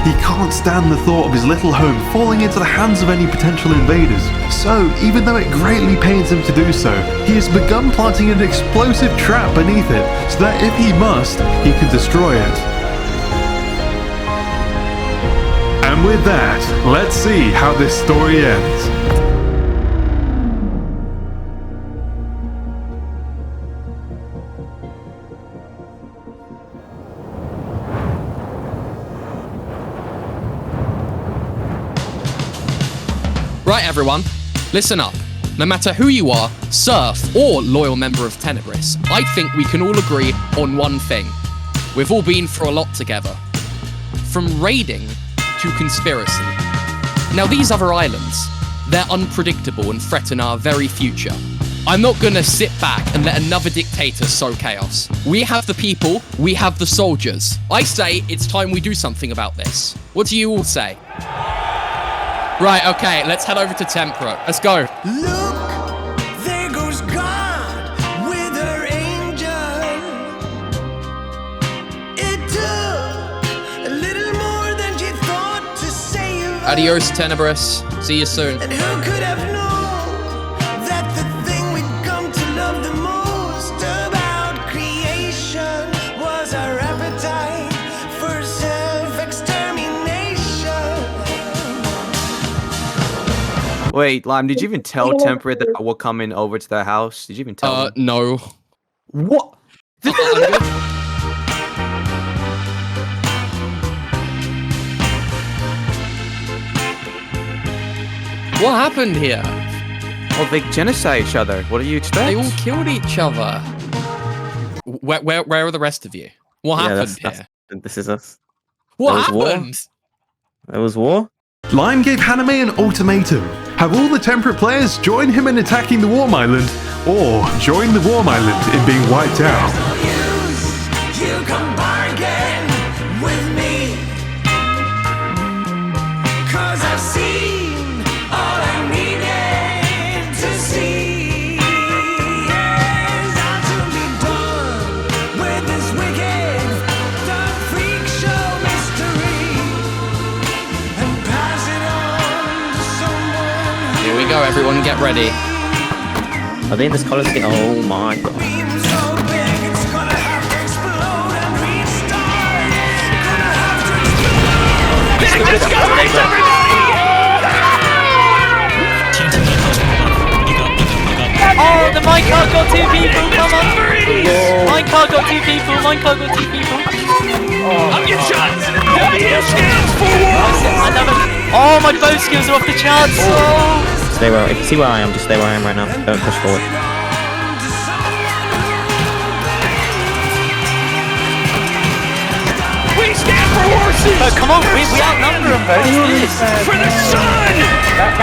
He can't stand the thought of his little home falling into the hands of any potential invaders, so even though it greatly pains him to do so, he has begun planting an explosive trap beneath it, so that if he must, he can destroy it. And with that, let's see how this story ends. Right, everyone, listen up. No matter who you are, serf or loyal member of Tenebris, I think we can all agree on one thing. We've all been through a lot together. From raiding to conspiracy. Now these other islands, they're unpredictable and threaten our very future. I'm not gonna sit back and let another dictator sow chaos. We have the people, we have the soldiers. I say it's time we do something about this. What do you all say? Right, okay, let's head over to Temperate. Let's go. There goes God with her angel. It took a little more than she thought to save. Adios, Tenebris. See you soon. And who could have known that the thing we'd come to love the most about creation was our appetite for self-extermination? Wait, Lime, did you even tell Temperate that we're coming over to their house? Did you even tell them? No. What? What happened here? Well, they genocide each other. What do you expect? They all killed each other. Where are the rest of you? What happened here? This is us. What happened? There was war. Lime gave Haname an ultimatum. Have all the Temperate players join him in attacking the Warm Island, or join the Warm Island in being wiped out. You can bargain with me, 'cause I've seen all I needed to see. Yes, I'm to be done with this wicked, dark freak show mystery, and pass it on to someone. Here we go, everyone, get ready. Are they in this Colosseum? Oh my god. Let's go, race everybody! Oh, the minecart got 2 people, come on! Minecart got 2 people, minecart got 2 people. I'm getting shot! W stands for war! Oh, my bow skills are off the charts! Oh. Stay where. If you see where I am, just stay where I am right now. Don't push forward. We stand for horses! Oh, come on, we outnumber them, bro. For the sun!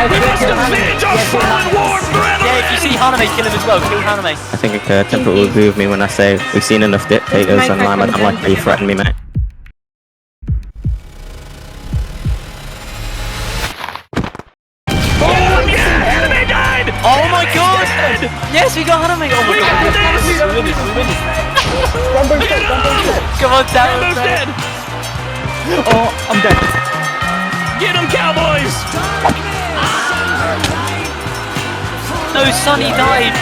We must avenge our fallen war forever! Yeah, if you see Haname, kill him as well. Kill Haname. I think Temperate will agree with me when I say we've seen enough dictators and Lime. I don't like how you threaten me, mate. Oh my god! Yes, we got Haname! Oh my god! We win this, we win this. Come on, Darren's dead! Oh, I'm dead. Get him, Cowboys! No, Sonny died!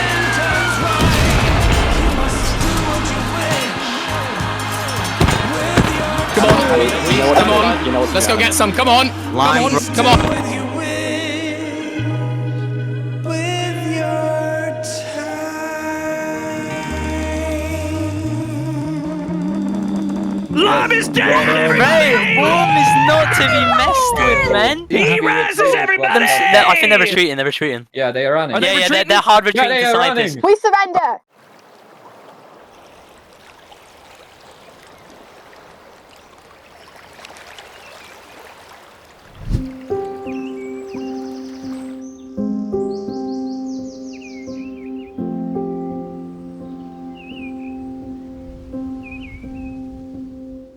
Come on, come on. Let's go get some, come on! Come on! Love is dead! Right, Warm is not to be messed with, man. He rises everybody! I think they're retreating, Yeah, they are running. Yeah, they're hard retreating to scientists. We surrender!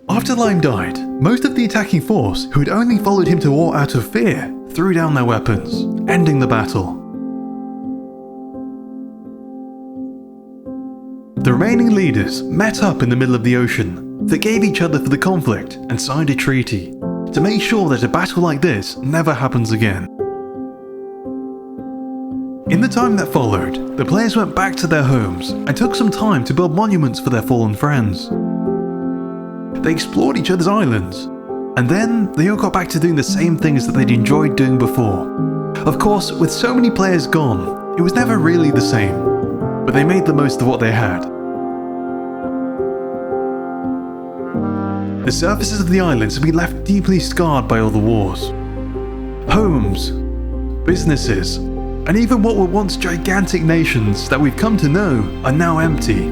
After Lime died, most of the attacking force, who had only followed him to war out of fear, threw down their weapons, ending the battle. The remaining leaders met up in the middle of the ocean, forgave each other for the conflict, and signed a treaty to make sure that a battle like this never happens again. In the time that followed, the players went back to their homes and took some time to build monuments for their fallen friends. They explored each other's islands, and then they all got back to doing the same things that they'd enjoyed doing before. Of course, with so many players gone, it was never really the same, but they made the most of what they had. The surfaces of the islands have been left deeply scarred by all the wars. Homes, businesses, and even what were once gigantic nations that we've come to know are now empty.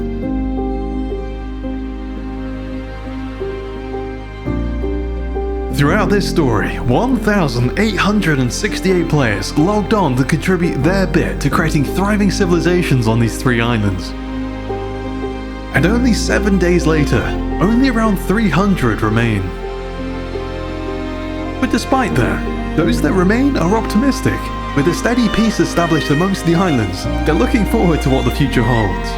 Throughout this story, 1,868 players logged on to contribute their bit to creating thriving civilizations on these 3 islands. And only 7 days later, only around 300 remain. But despite that, those that remain are optimistic. With a steady peace established amongst the islands, they're looking forward to what the future holds.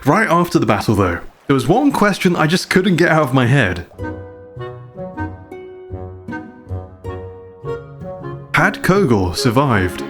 Right after the battle though, there was one question I just couldn't get out of my head. Had Kogel survived?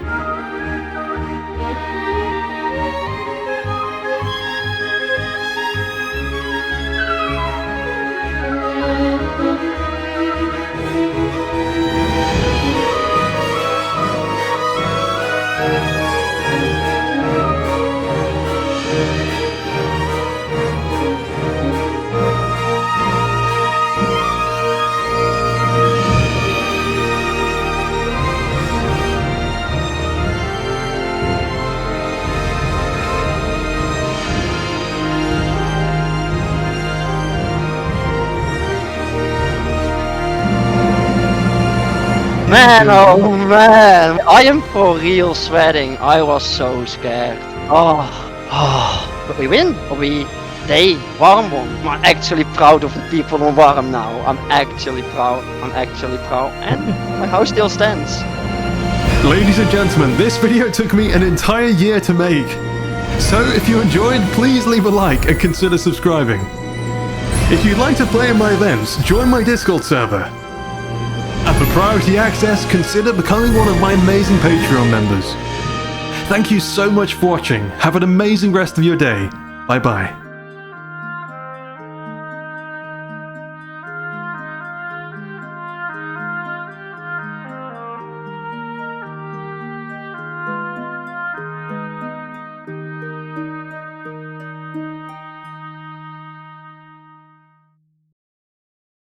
Man, oh man. I am for real sweating. I was so scared. But we win. They, Warm won. I'm actually proud of the people on Warm now. I'm actually proud. And my house still stands. Ladies and gentlemen, this video took me an entire year to make. So if you enjoyed, please leave a like and consider subscribing. If you'd like to play in my events, join my Discord server. And for priority access, consider becoming one of my amazing Patreon members. Thank you so much for watching. Have an amazing rest of your day. Bye bye.